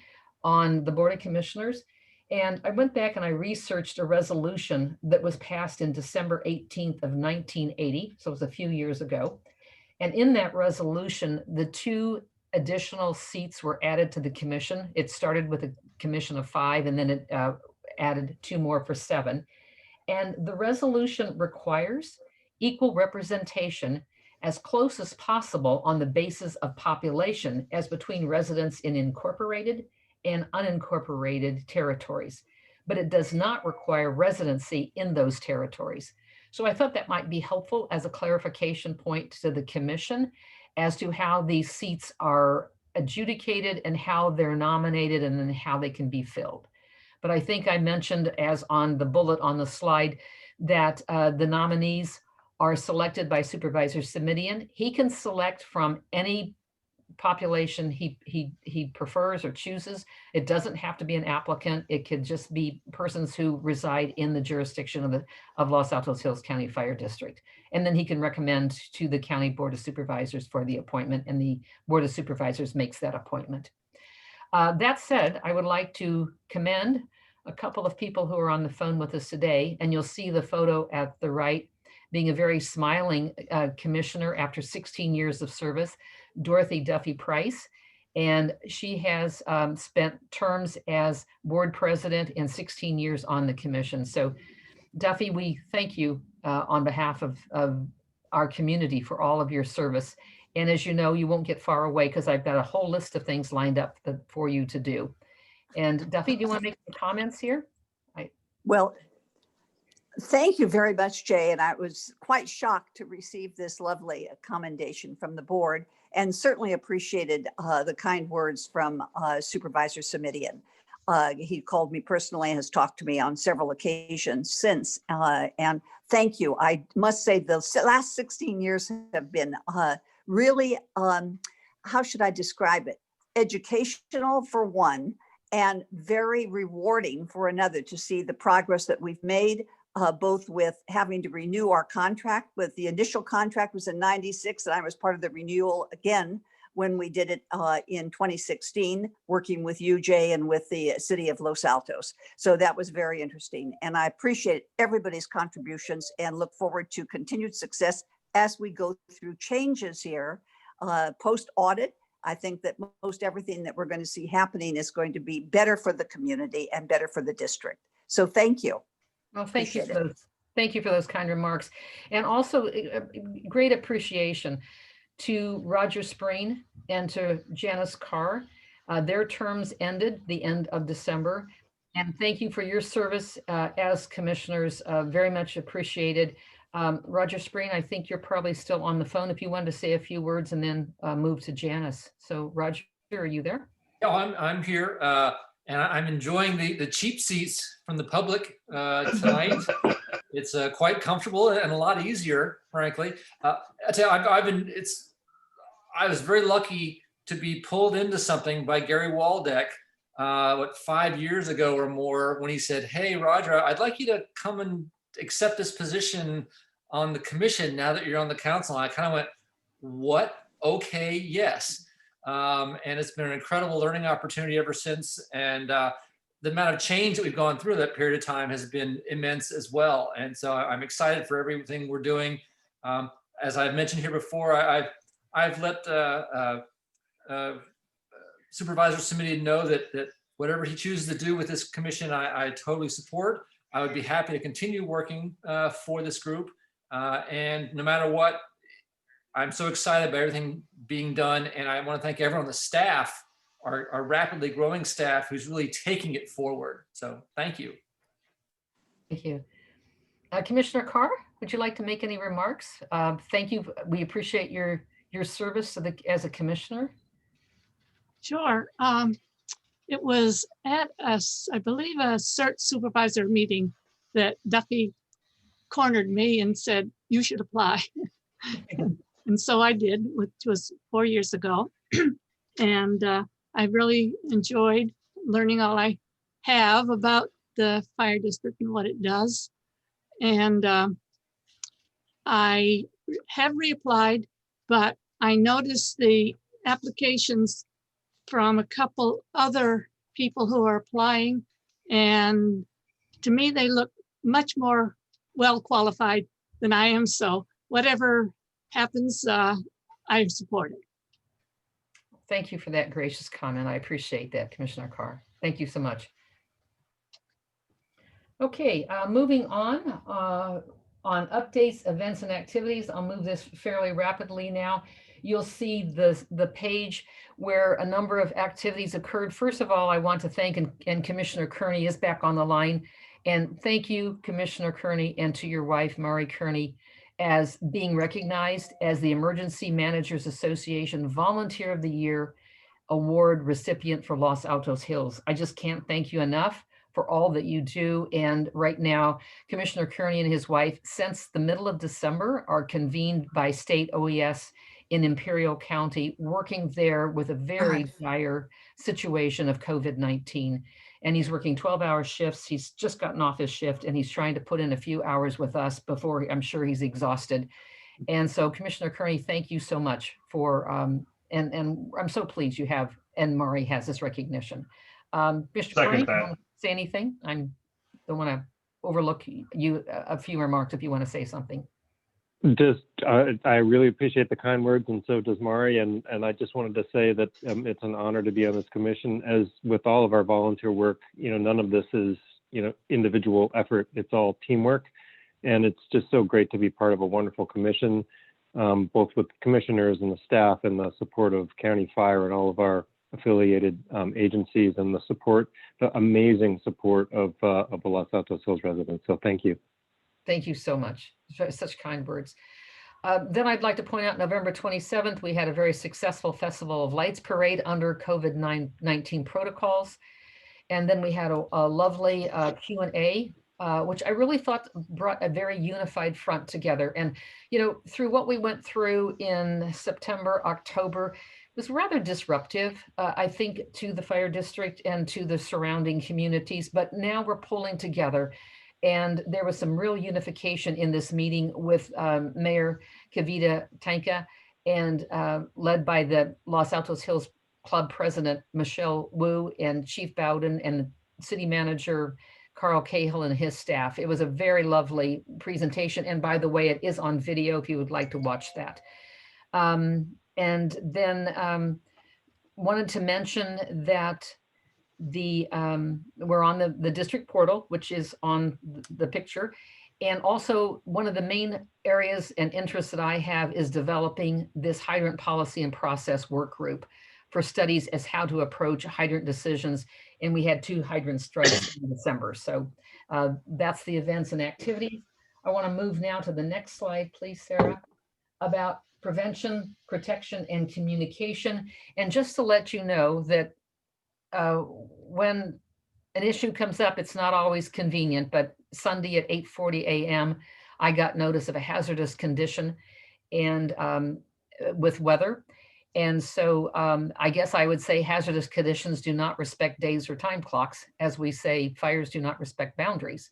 on the Board of Commissioners. And I went back and I researched a resolution that was passed in December 18th of 1980. So it was a few years ago. And in that resolution, the 2 additional seats were added to the commission. It started with a commission of 5, and then it added 2 more for 7. And the resolution requires equal representation as close as possible on the basis of population as between residents in incorporated and unincorporated territories, but it does not require residency in those territories. So I thought that might be helpful as a clarification point to the commission as to how these seats are adjudicated and how they're nominated and then how they can be filled. But I think I mentioned, as on the bullet on the slide, that the nominees are selected by Supervisor Simidian. He can select from any population he prefers or chooses. It doesn't have to be an applicant. It could just be persons who reside in the jurisdiction of Los Altos Hills County Fire District. And then he can recommend to the County Board of Supervisors for the appointment, and the Board of Supervisors makes that appointment. That said, I would like to commend a couple of people who are on the phone with us today, and you'll see the photo at the right, being a very smiling commissioner after 16 years of service, Dorothy Duffy Price. And she has spent terms as board president and 16 years on the commission. So Duffy, we thank you on behalf of our community for all of your service. And as you know, you won't get far away because I've got a whole list of things lined up for you to do. And Duffy, do you want to make some comments here? Well, thank you very much, Jay. And I was quite shocked to receive this lovely commendation from the board, and certainly appreciated the kind words from Supervisor Simidian. He called me personally and has talked to me on several occasions since. And thank you. I must say the last 16 years have been really, how should I describe it? Educational for one, and very rewarding for another, to see the progress that we've made, both with having to renew our contract. With the initial contract was in '96, and I was part of the renewal again when we did it in 2016, working with you, Jay, and with the city of Los Altos. So that was very interesting. And I appreciate everybody's contributions and look forward to continued success as we go through changes here. Post-audit, I think that most everything that we're going to see happening is going to be better for the community and better for the district. So thank you. Well, thank you for those. Thank you for those kind remarks. And also great appreciation to Roger Spreen and to Janice Carr. Their terms ended the end of December. And thank you for your service as commissioners, very much appreciated. Roger Spreen, I think you're probably still on the phone if you wanted to say a few words and then move to Janice. So Roger, are you there? Yeah, I'm here. And I'm enjoying the cheap seats from the public tonight. It's quite comfortable and a lot easier, frankly. I tell you, I was very lucky to be pulled into something by Gary Waldeck, 5 years ago or more, when he said, "Hey, Roger, I'd like you to come and accept this position on the commission now that you're on the council." And I kind of went, "What? Okay, yes." And it's been an incredible learning opportunity ever since. And the amount of change that we've gone through that period of time has been immense as well. And so I'm excited for everything we're doing. As I've mentioned here before, I've let Supervisor Simidian know that whatever he chooses to do with this commission, I totally support. I would be happy to continue working for this group. And no matter what, I'm so excited about everything being done. And I want to thank everyone on the staff, our rapidly growing staff, who's really taking it forward. So thank you. Thank you. Commissioner Carr, would you like to make any remarks? Thank you. We appreciate your service as a commissioner. Sure. It was at I believe, a CERT supervisor meeting that Duffy cornered me and said, "You should apply." And so I did, which was 4 years ago. And I really enjoyed learning all I have about the fire district and what it does. And I have reapplied, but I noticed the applications from a couple other people who are applying. And to me, they look much more well qualified than I am. So whatever happens, I support it. Thank you for that gracious comment. I appreciate that, Commissioner Carr. Thank you so much. Okay, moving on updates, events, and activities. I'll move this fairly rapidly now. You'll see the page where a number of activities occurred. First of all, I want to thank, and Commissioner Kearney is back on the line. And thank you, Commissioner Kearney, and to your wife, Mari Kearney, as being recognized as the Emergency Managers Association Volunteer of the Year Award recipient for Los Altos Hills. I just can't thank you enough for all that you do. And right now, Commissioner Kearney and his wife, since the middle of December, are convened by state OES in Imperial County, working there with a very dire situation of COVID-19. And he's working 12-hour shifts. He's just gotten off his shift and he's trying to put in a few hours with us before I'm sure he's exhausted. And so Commissioner Kearney, thank you so much for, and I'm so pleased you have, and Mari has this recognition. Mr. Kearney, you want to say anything? I don't want to overlook you, a few remarks if you want to say something. Just, I really appreciate the kind words, and so does Mari. And I just wanted to say that it's an honor to be on this commission. As with all of our volunteer work, none of this is, individual effort. It's all teamwork, and it's just so great to be part of a wonderful commission. both with commissioners and the staff and the support of County Fire and all of our affiliated agencies and the amazing support of the Los Altos Hills residents. So thank you. Thank you so much. Such kind words. Then I'd like to point out November 27th, we had a very successful Festival of Lights parade under COVID-19 protocols. And then we had a lovely Q&A, which I really thought brought a very unified front together. And, you know, through what we went through in September, October, it was rather disruptive, I think, to the fire district and to the surrounding communities. But now we're pulling together. And there was some real unification in this meeting with Mayor Kavita Tanka and led by the Los Altos Hills Club President, Michelle Wu, and Chief Bowden and City Manager Carl Cahill and his staff. It was a very lovely presentation. And by the way, it is on video if you would like to watch that. And then wanted to mention that we're on the district portal, which is on the picture. And also one of the main areas and interests that I have is developing this hydrant policy and process work group for studies as how to approach hydrant decisions. And we had 2 hydrant strikes in December. So that's the events and activities. I want to move now to the next slide, please, Sarah, about prevention, protection, and communication. And just to let you know that when an issue comes up, it's not always convenient, but Sunday at 8:40 a.m., I got notice of a hazardous condition and with weather. And so I guess I would say hazardous conditions do not respect days or time clocks. As we say, fires do not respect boundaries.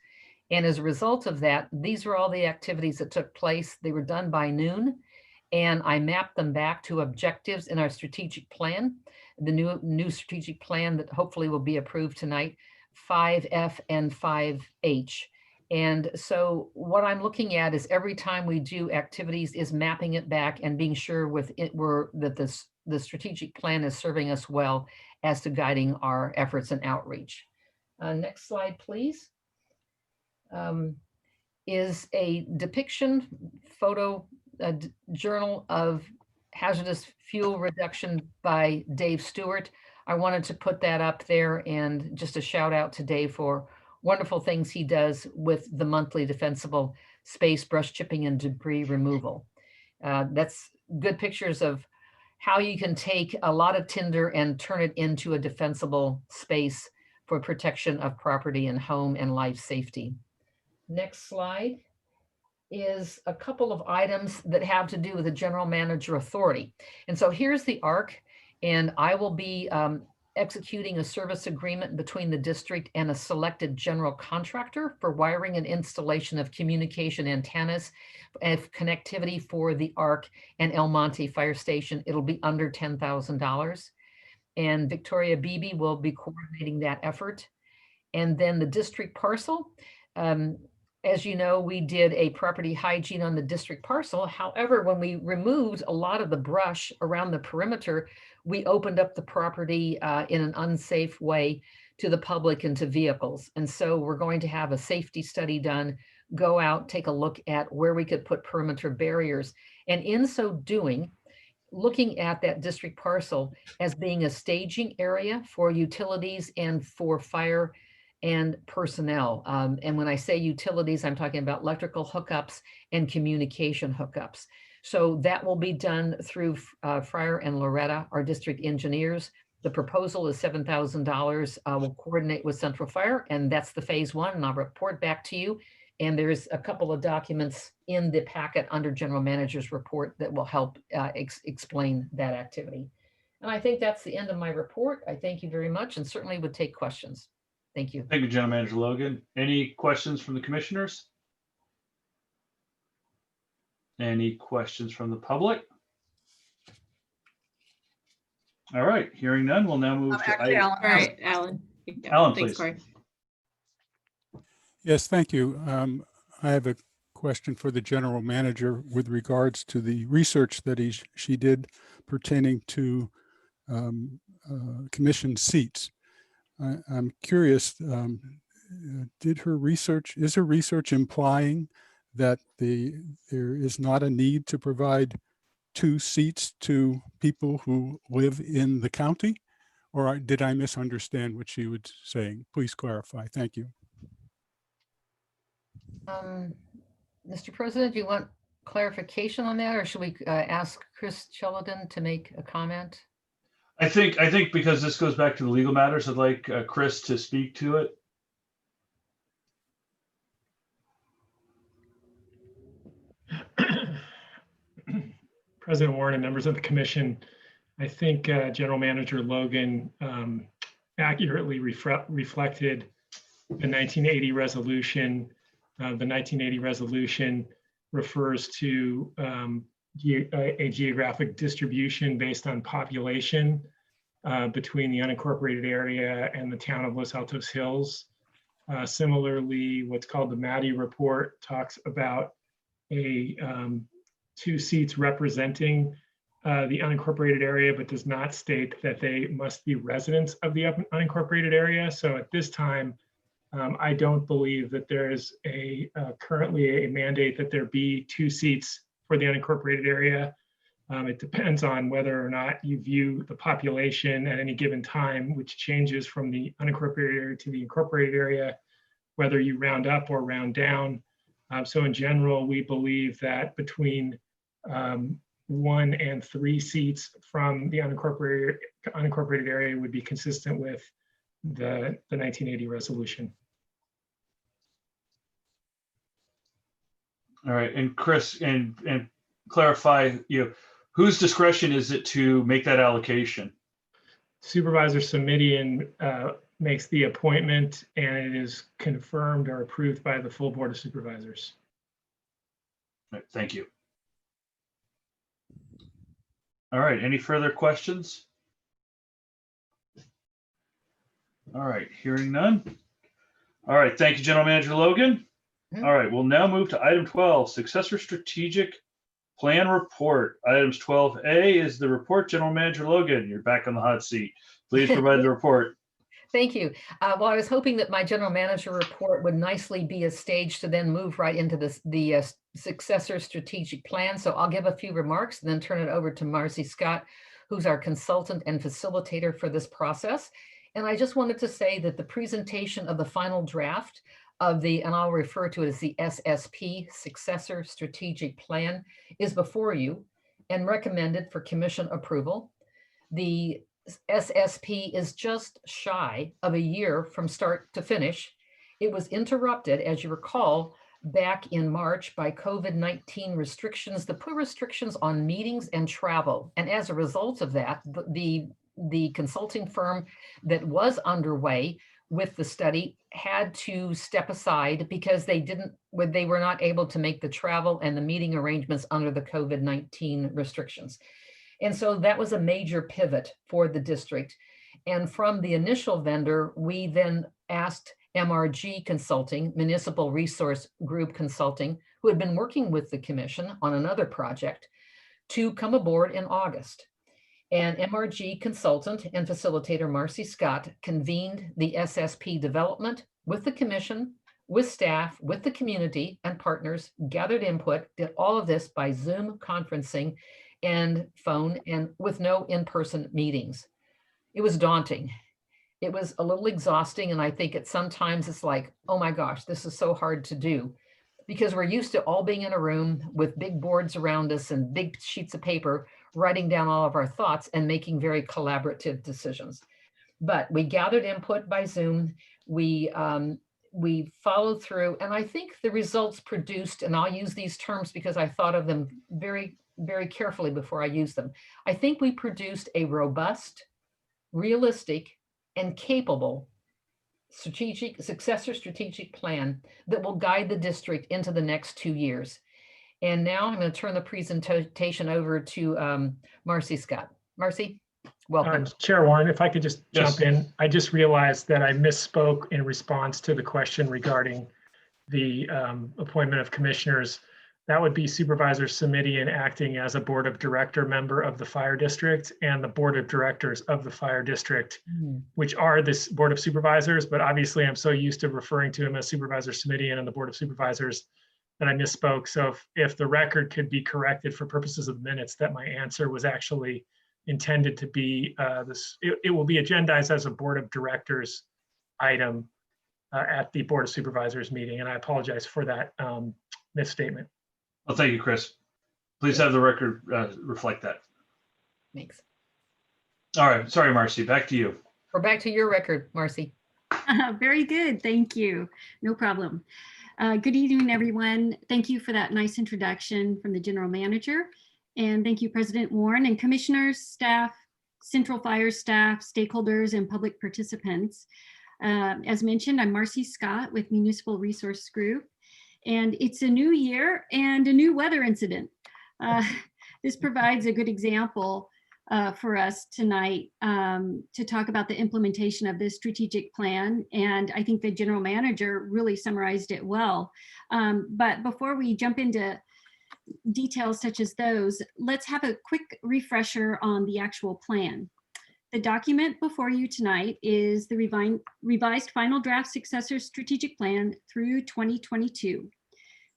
And as a result of that, these are all the activities that took place. They were done by noon, and I mapped them back to objectives in our strategic plan, the new strategic plan that hopefully will be approved tonight, 5F and 5H. And so what I'm looking at is every time we do activities is mapping it back and being sure that the strategic plan is serving us well as to guiding our efforts and outreach. Next slide, please. Is a depiction photo journal of hazardous fuel reduction by Dave Stewart. I wanted to put that up there, and just a shout out to Dave for wonderful things he does with the monthly defensible space brush chipping and debris removal. That's good pictures of how you can take a lot of tinder and turn it into a defensible space for protection of property and home and life safety. Next slide is a couple of items that have to do with the general manager authority. And so here's the ARC, and I will be executing a service agreement between the district and a selected general contractor for wiring and installation of communication antennas and connectivity for the ARC and El Monte Fire Station. It'll be under $10,000. And Victoria Beebe will be coordinating that effort. And then the district parcel, as you know, we did a property hygiene on the district parcel. However, when we removed a lot of the brush around the perimeter, we opened up the property in an unsafe way to the public and to vehicles. And so we're going to have a safety study done, go out, take a look at where we could put perimeter barriers. And in so doing, looking at that district parcel as being a staging area for utilities and for fire and personnel. And when I say utilities, I'm talking about electrical hookups and communication hookups. So that will be done through Fryer and Loretta, our district engineers. The proposal is $7,000. We'll coordinate with Central Fire, and that's the phase 1, and I'll report back to you. And there's a couple of documents in the packet under General Manager's report that will help explain that activity. And I think that's the end of my report. I thank you very much, and certainly would take questions. Thank you. Thank you, General Manager Logan. Any questions from the commissioners? Any questions from the public? All right, hearing none, we'll now move to Actually, item. All right, Alan. Alan, Thanks, please. Corey. Yes, thank you. I have a question for the general manager with regards to the research that she did pertaining to commission seats. I'm curious, is her research implying that there is not a need to provide 2 seats to people who live in the county? Or did I misunderstand what she was saying? Please clarify. Thank you. Mr. President, do you want clarification on that, or should we ask Chris Sheldon to make a comment? I think because this goes back to the legal matters, I'd like Chris to speak to it. President Warren and members of the commission, I think General Manager Logan accurately reflected the 1980 resolution. The 1980 resolution refers to a geographic distribution based on population between the unincorporated area and the town of Los Altos Hills. Similarly, what's called the Maddie report talks about a 2 seats representing the unincorporated area, but does not state that they must be residents of the unincorporated area. So at this time, I don't believe that there is currently a mandate that there be 2 seats for the unincorporated area. It depends on whether or not you view the population at any given time, which changes from the unincorporated area to the incorporated area, whether you round up or round down. So in general, we believe that between 1 and 3 seats from the unincorporated area would be consistent with the 1980 resolution. All right, and Chris, and clarify, whose discretion is it to make that allocation? Supervisor Semidian makes the appointment, and it is confirmed or approved by the full Board of Supervisors. All right, thank you. All right, any further questions? All right, hearing none. All right, thank you, General Manager Logan. All right, we'll now move to item 12, Successor Strategic Plan Report. Items 12A is the report. General Manager Logan, you're back on the hot seat. Please provide the report. Thank you. Well, I was hoping that my general manager report would nicely be a stage to then move right into the successor strategic plan. So I'll give a few remarks and then turn it over to Marcy Scott, who's our consultant and facilitator for this process. And I just wanted to say that the presentation of the final draft of and I'll refer to it as the SSP, Successor Strategic Plan, is before you and recommended for commission approval. The SSP is just shy of a year from start to finish. It was interrupted, as you recall, back in March by COVID-19 restrictions that put restrictions on meetings and travel. And as a result of that, the consulting firm that was underway with the study had to step aside because they were not able to make the travel and the meeting arrangements under the COVID-19 restrictions. And so that was a major pivot for the district. And from the initial vendor, we then asked MRG Consulting, Municipal Resource Group Consulting, who had been working with the commission on another project, to come aboard in August. And MRG consultant and facilitator Marcy Scott convened the SSP development with the commission, with staff, with the community and partners, gathered input, did all of this by Zoom conferencing and phone and with no in-person meetings. It was daunting. It was a little exhausting. And I think sometimes it's like, oh my gosh, this is so hard to do, because we're used to all being in a room with big boards around us and big sheets of paper, writing down all of our thoughts and making very collaborative decisions. But we gathered input by Zoom. We followed through, and I think the results produced, and I'll use these terms because I thought of them very, very carefully before I use them. I think we produced a robust, realistic, and capable successor strategic plan that will guide the district into the next 2 years. And now I'm going to turn the presentation over to Marcy Scott. Marcy, welcome. Chair Warren, if I could just jump in. I just realized that I misspoke in response to the question regarding the appointment of commissioners. That would be Supervisor Semidian acting as a board of director member of the fire district and the board of directors of the fire district, which are this board of supervisors. But obviously I'm so used to referring to him as Supervisor Semidian and the board of supervisors that I misspoke. So if the record could be corrected for purposes of minutes, that my answer was actually intended to be it will be agendized as a Board of Directors item at the Board of Supervisors meeting. And I apologize for that misstatement. Well, thank you, Chris. Please have the record reflect that. Thanks. All right. Sorry, Marcy, back to you. We're back to your record, Marcy. Very good. Thank you. No problem. Good evening, everyone. Thank you for that nice introduction from the General Manager. And thank you, President Warren and commissioners, staff, Central Fire staff, stakeholders, and public participants. As mentioned, I'm Marcy Scott with Municipal Resource Group. And it's a new year and a new weather incident. This provides a good example for us tonight to talk about the implementation of this strategic plan. And I think the General Manager really summarized it well. But before we jump into details such as those, let's have a quick refresher on the actual plan. The document before you tonight is the revised final draft successor strategic plan through 2022.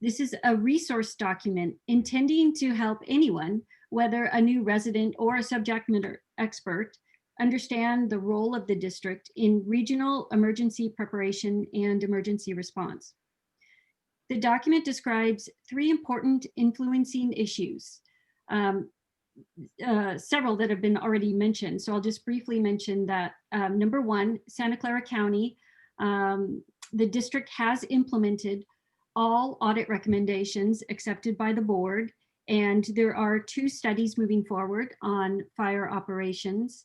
This is a resource document intending to help anyone, whether a new resident or a subject matter expert, understand the role of the district in regional emergency preparation and emergency response. The document describes 3 important influencing issues, several that have been already mentioned. So I'll just briefly mention that number 1, Santa Clara County, the district has implemented all audit recommendations accepted by the board. And there are 2 studies moving forward on fire operations.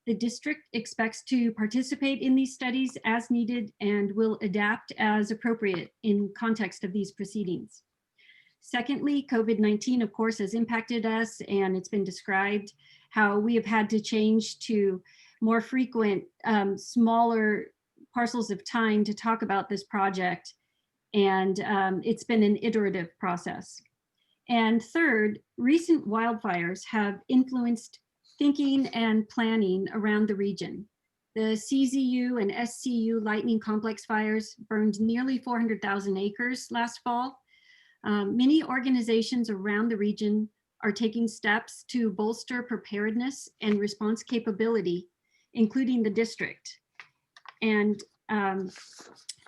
The district expects to participate in these studies as needed and will adapt as appropriate in context of these proceedings. Secondly, COVID-19, of course, has impacted us, and it's been described how we have had to change to more frequent, smaller parcels of time to talk about this project. And it's been an iterative process. And third, recent wildfires have influenced thinking and planning around the region. The CZU and SCU lightning complex fires burned nearly 400,000 acres last fall. Many organizations around the region are taking steps to bolster preparedness and response capability, including the district. And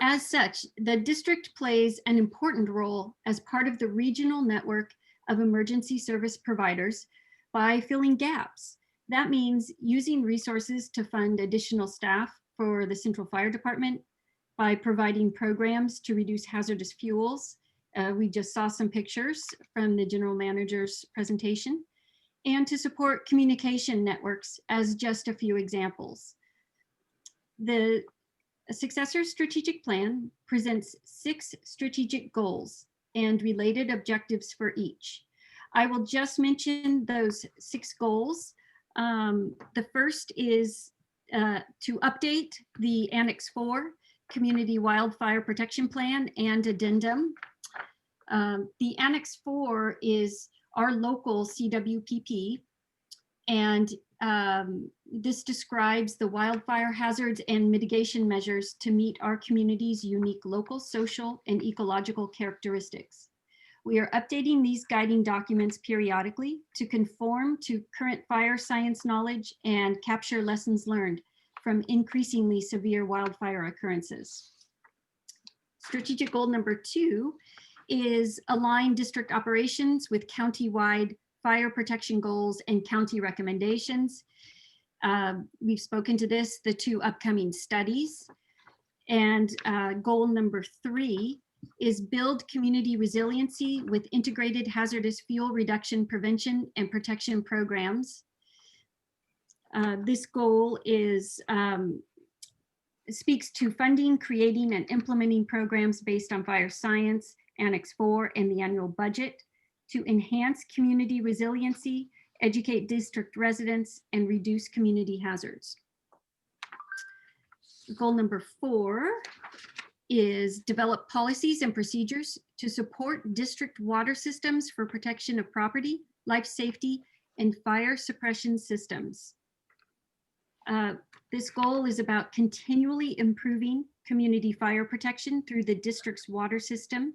as such, the district plays an important role as part of the regional network of emergency service providers by filling gaps. That means using resources to fund additional staff for the Central Fire Department, by providing programs to reduce hazardous fuels. We just saw some pictures from the General Manager's presentation, and to support communication networks as just a few examples. The successor strategic plan presents 6 strategic goals and related objectives for each. I will just mention those 6 goals. The first is to update the Annex 4 Community Wildfire Protection Plan and Addendum. The Annex 4 is our local CWPP, and this describes the wildfire hazards and mitigation measures to meet our community's unique local, social, and ecological characteristics. We are updating these guiding documents periodically to conform to current fire science knowledge and capture lessons learned from increasingly severe wildfire occurrences. Strategic goal number 2 is align district operations with county-wide fire protection goals and county recommendations. We've spoken to this, the 2 upcoming studies. And goal number 3 is build community resiliency with integrated hazardous fuel reduction prevention and protection programs. This goal is speaks to funding, creating, and implementing programs based on fire science, Annex 4, and the annual budget to enhance community resiliency, educate district residents, and reduce community hazards. Goal number 4 is develop policies and procedures to support district water systems for protection of property, life safety, and fire suppression systems. This goal is about continually improving community fire protection through the district's water system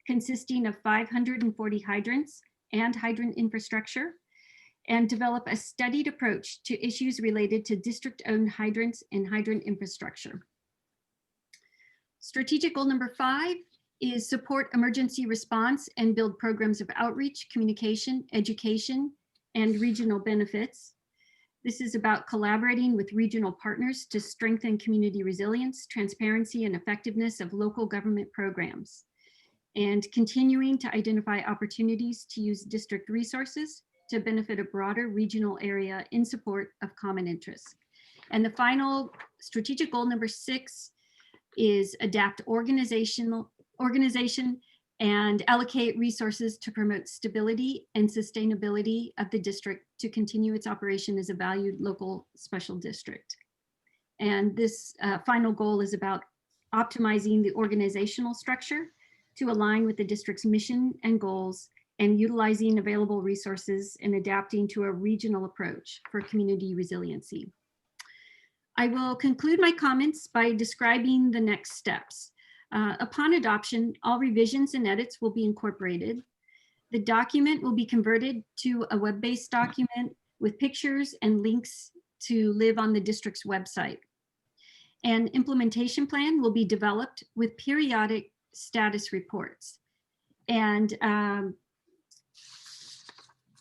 consisting of 540 hydrants and hydrant infrastructure, and develop a studied approach to issues related to district-owned hydrants and hydrant infrastructure. Strategic goal number 5 is support emergency response and build programs of outreach, communication, education, and regional benefits. This is about collaborating with regional partners to strengthen community resilience, transparency, and effectiveness of local government programs, and continuing to identify opportunities to use district resources to benefit a broader regional area in support of common interests. And the final strategic goal number 6 is adapt organization and allocate resources to promote stability and sustainability of the district to continue its operation as a valued local special district. And this final goal is about optimizing the organizational structure to align with the district's mission and goals, and utilizing available resources and adapting to a regional approach for community resiliency. I will conclude my comments by describing the next steps. Upon adoption, all revisions and edits will be incorporated. The document will be converted to a web-based document with pictures and links to live on the district's website. An implementation plan will be developed with periodic status reports. And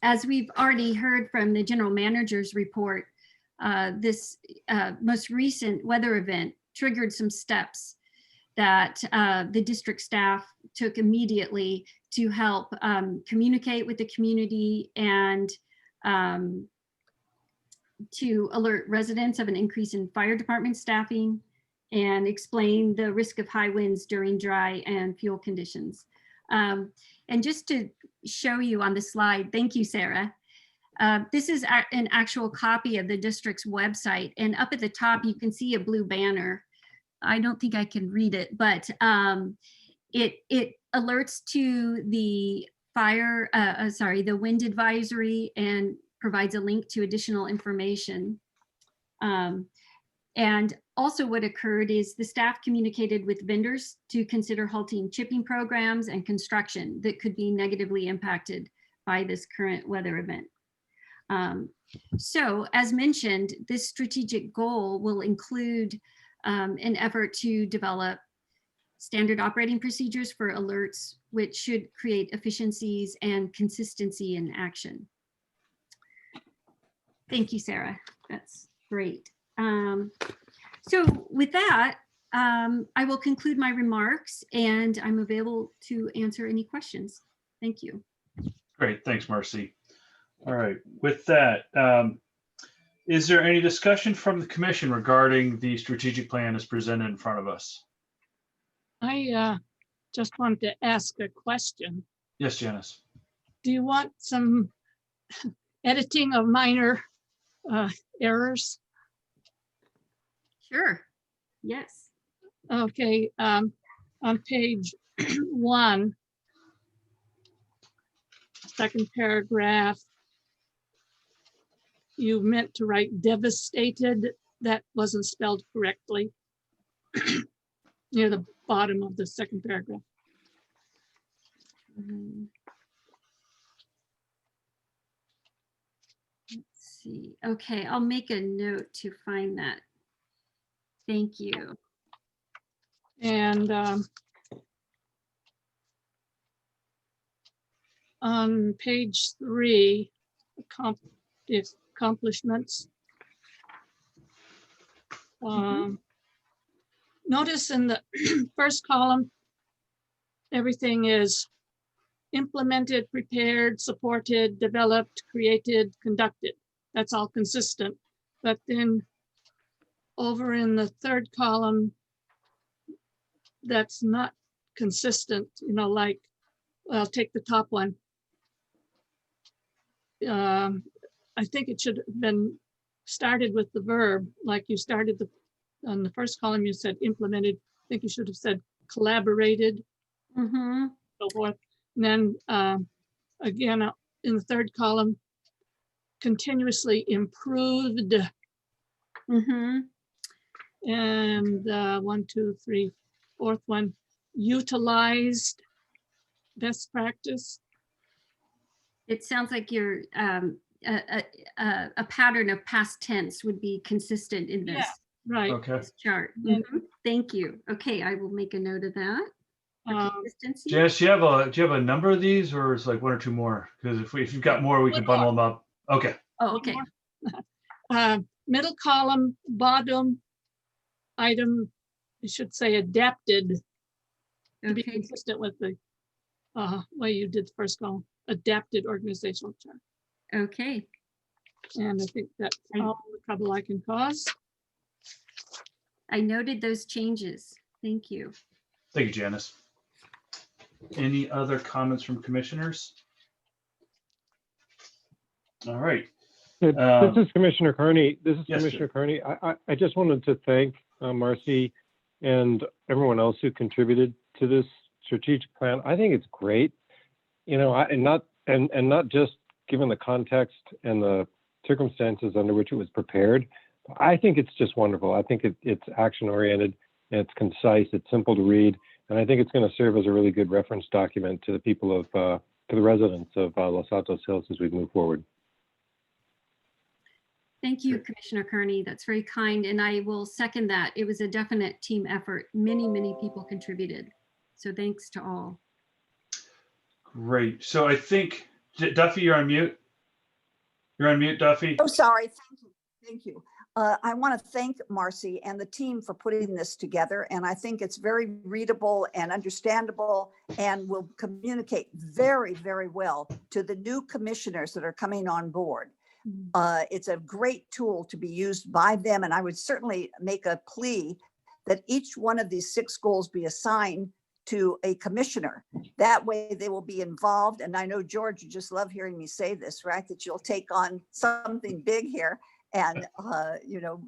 as we've already heard from the general manager's report, this most recent weather event triggered some steps that the district staff took immediately to help communicate with the community and to alert residents of an increase in fire department staffing and explain the risk of high winds during dry and fuel conditions. And just to show you on the slide, thank you, Sarah. This is an actual copy of the district's website, and up at the top you can see a blue banner. I don't think I can read it, but it alerts to the the wind advisory and provides a link to additional information. And also what occurred is the staff communicated with vendors to consider halting chipping programs and construction that could be negatively impacted by this current weather event. So as mentioned, this strategic goal will include an effort to develop standard operating procedures for alerts, which should create efficiencies and consistency in action. Thank you, Sarah. That's great. So with that, I will conclude my remarks and I'm available to answer any questions. Thank you. Great, thanks, Marcy. All right, with that, is there any discussion from the commission regarding the strategic plan as presented in front of us? I just wanted to ask a question. Yes, Janice. Do you want some editing of minor errors? Sure. Yes. Okay. On page 1, second paragraph, you meant to write devastated. That wasn't spelled correctly. Near the bottom of the second paragraph. Let's see. Okay, I'll make a note to find that. Thank you. And on page 3, accomplishments. Notice in the first column, everything is implemented, prepared, supported, developed, created, conducted. That's all consistent. But then over in the third column, that's not consistent, you know, like, I'll take the top one. I think it should have been started with the verb, like you started on the first column, you said implemented. I think you should have said collaborated, so forth. And then again, in the third column, continuously improved. And 1, 2, 3, fourth one, utilized. best practice? It sounds like you're a pattern of past tense would be consistent in this. Yeah, right. Okay. This chart. Yeah. Thank you. Okay, I will make a note of that. For consistency. Janice, do you have a number of these, or is like one or two more? Because if you've got more, we can bundle them up. Okay. Oh, okay. Middle column, bottom item, I should say adapted to be consistent with the way you did the first column, adapted organizational chart. Okay. And I think that's all the trouble I can cause. I noted those changes. Thank you. Thank you, Janice. Any other comments from commissioners? All right. This is Commissioner Carney. This is yes, Commissioner Carney. I just wanted to thank Marcy and everyone else who contributed to this strategic plan. I think it's great, you know, and not just given the context and the circumstances under which it was prepared. I think it's just wonderful. I think it's action oriented, and it's concise, it's simple to read, and I think it's going to serve as a really good reference document to the people of, to the residents of Los Altos Hills as we move forward. Thank you, Commissioner Kearney. That's very kind. And I will second that. It was a definite team effort. Many, many people contributed. So thanks to all. Great. So I think, Duffy, you're on mute. You're on mute, Duffy. Oh, sorry. Thank you. Thank you. I want to thank Marcy and the team for putting this together. And I think it's very readable and understandable and will communicate very, very well to the new commissioners that are coming on board. It's a great tool to be used by them. And I would certainly make a plea that each one of these 6 goals be assigned to a commissioner. That way they will be involved. And I know, George, you just love hearing me say this, right? That you'll take on something big here. And, you know,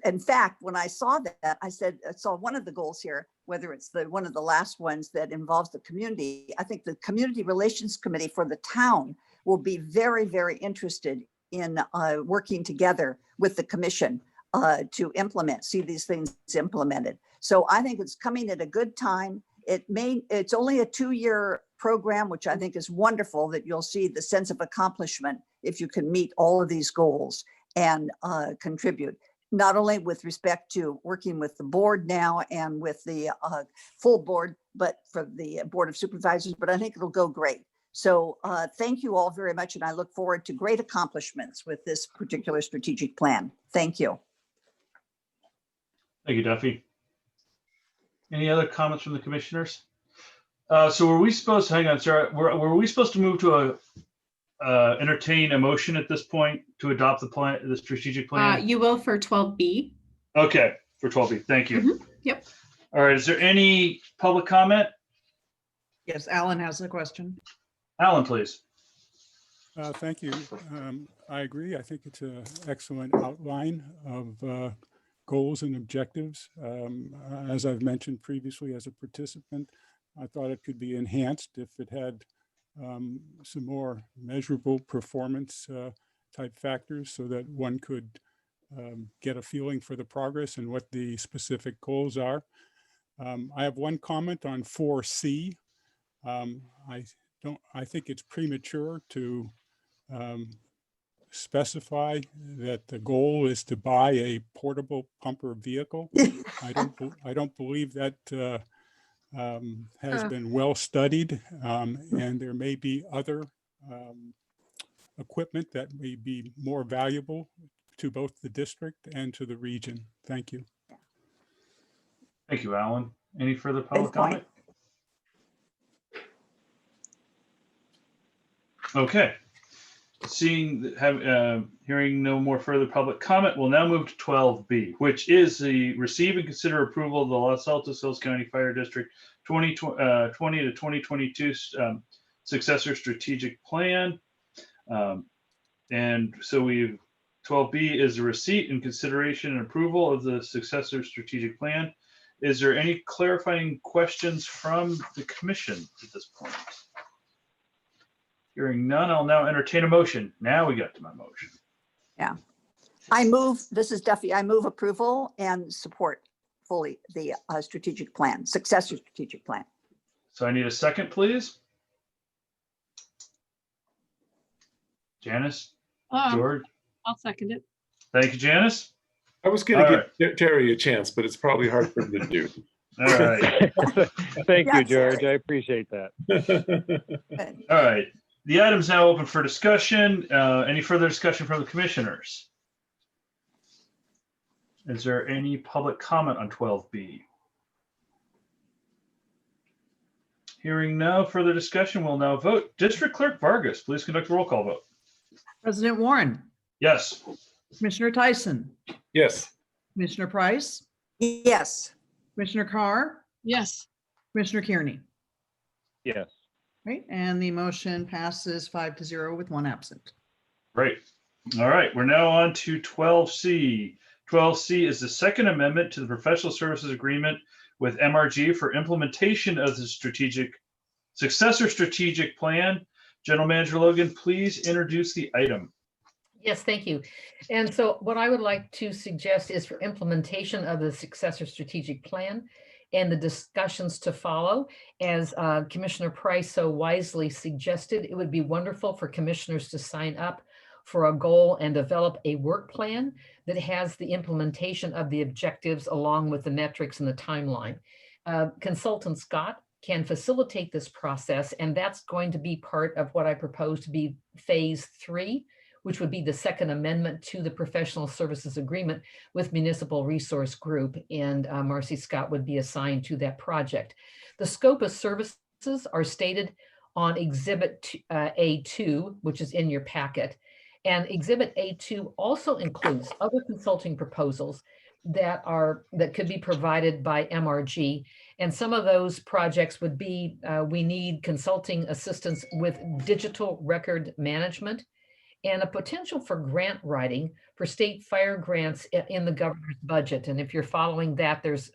in fact, when I saw that, I saw one of the goals here, whether it's one of the last ones that involves the community. I think the Community Relations Committee for the town will be very, very interested in working together with the commission to see these things implemented. So I think it's coming at a good time. It's only a 2-year program, which I think is wonderful, that you'll see the sense of accomplishment if you can meet all of these goals and contribute, not only with respect to working with the board now and with the full board, but for the Board of Supervisors, but I think it'll go great. So thank you all very much. And I look forward to great accomplishments with this particular strategic plan. Thank you. Thank you, Duffy. Any other comments from the commissioners? So were we supposed to, hang on, Sarah, were we supposed to move to entertain a motion at this point to adopt the plan, the strategic plan? You will for 12B. Okay, for 12B. Thank you. Yep. All right. Is there any public comment? Yes, Alan has a question. Alan, please. Thank you. I agree. I think it's an excellent outline of goals and objectives. As I've mentioned previously as a participant, I thought it could be enhanced if it had some more measurable performance type factors so that one could get a feeling for the progress and what the specific goals are. I have one comment on 4C. I think it's premature to specify that the goal is to buy a portable pumper vehicle. I don't believe that has been well studied, and there may be other equipment that may be more valuable to both the district and to the region. Thank you. Thank you, Alan. Any further public comment? Okay. Hearing no more further public comment, we'll now move to 12B, which is the receive and consider approval of the Los Altos Hills County Fire District 2020 to 2022 successor strategic plan. And so 12B is the receipt and consideration and approval of the successor strategic plan. Is there any clarifying questions from the commission at this point? Hearing none, I'll now entertain a motion. Now we got to my motion. Yeah. This is Duffy, I move approval and support fully the strategic plan, successor strategic plan. So I need a second, please. Janice, George. I'll second it. Thank you, Janice. I was going All to give Terry a chance, but it's probably hard for him to do. All right. Thank Yeah, you, George. sorry. I appreciate that. All right. The item's now open for discussion. Any further discussion from the commissioners? Is there any public comment on 12B? Hearing no further discussion, we'll now vote. District Clerk Vargas, please conduct a roll call vote. President Warren, Yes. Commissioner Tyson, Yes. Commissioner Price, Yes. Commissioner Carr, Yes. Commissioner Kearney. Yes. Right, and the motion passes 5-0 with one absent. Great. All right, we're now on to 12C. 12C is the second amendment to the professional services agreement with MRG for implementation of the successor strategic plan. General Manager Logan, please introduce the item. Yes, thank you. And so what I would like to suggest is for implementation of the successor strategic plan and the discussions to follow, as Commissioner Price so wisely suggested, it would be wonderful for commissioners to sign up for a goal and develop a work plan that has the implementation of the objectives along with the metrics and the timeline. Consultant Scott can facilitate this process, and that's going to be part of what I propose to be phase 3, which would be the second amendment to the professional services agreement with Municipal Resource Group, and Marcy Scott would be assigned to that project. The scope of services are stated on Exhibit A2, which is in your packet. And Exhibit A2 also includes other consulting proposals that could be provided by MRG. And some of those projects would be, we need consulting assistance with digital record management and a potential for grant writing for state fire grants in the governor's budget. And if you're following that, there's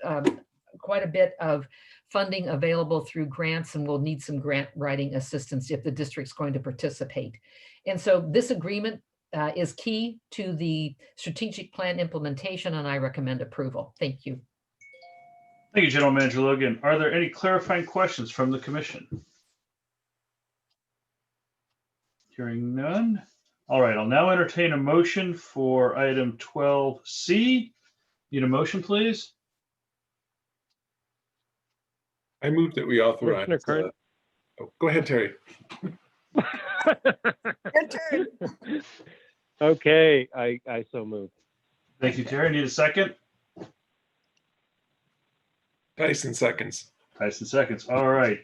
quite a bit of funding available through grants, and we'll need some grant writing assistance if the district's going to participate. And so this agreement is key to the strategic plan implementation, and I recommend approval. Thank you. Thank you, General Manager Logan. Are there any clarifying questions from the commission? Hearing none. All right, I'll now entertain a motion for item 12C. Need a motion, please? I move that we authorize. Oh, go ahead, Terry. Your turn. Okay, I so move. Thank you, Terry. Need a second? Tyson seconds. Tyson seconds. All right.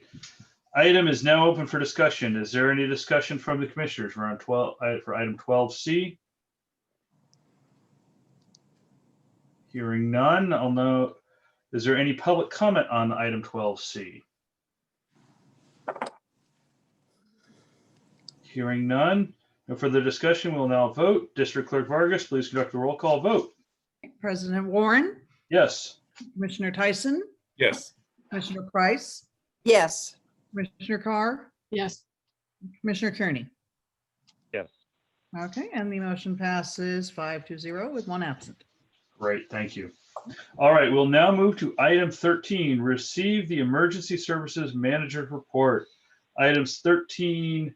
Item is now open for discussion. Is there any discussion from the commissioners? We're on for item 12C. Hearing none, I'll know. Is there any public comment on item 12C? Hearing none. No further discussion. We'll now vote. District Clerk Vargas, please conduct a roll call vote. President Warren, Yes. Commissioner Tyson, Yes. Commissioner Price, Yes. Commissioner Carr, Yes. Commissioner Kearney. Yes. Okay, and the motion passes 5-0 with one absent. Great, thank you. All right, we'll now move to item 13, receive the Emergency Services Manager's Report. Items 13A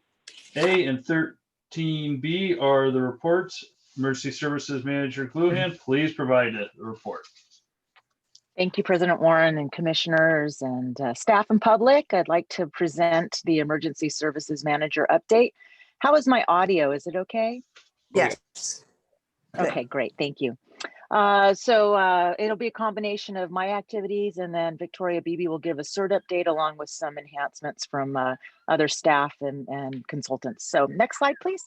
and 13B are the reports. Emergency Services Manager Gluhan, please provide the report. Thank you, President Warren and commissioners and staff and public. I'd like to present the Emergency Services Manager update. How is my audio? Is it okay? Yes. Okay, great. Thank you. So it'll be a combination of my activities, and then Victoria Beebe will give a CERT update along with some enhancements from other staff and consultants. So next slide, please.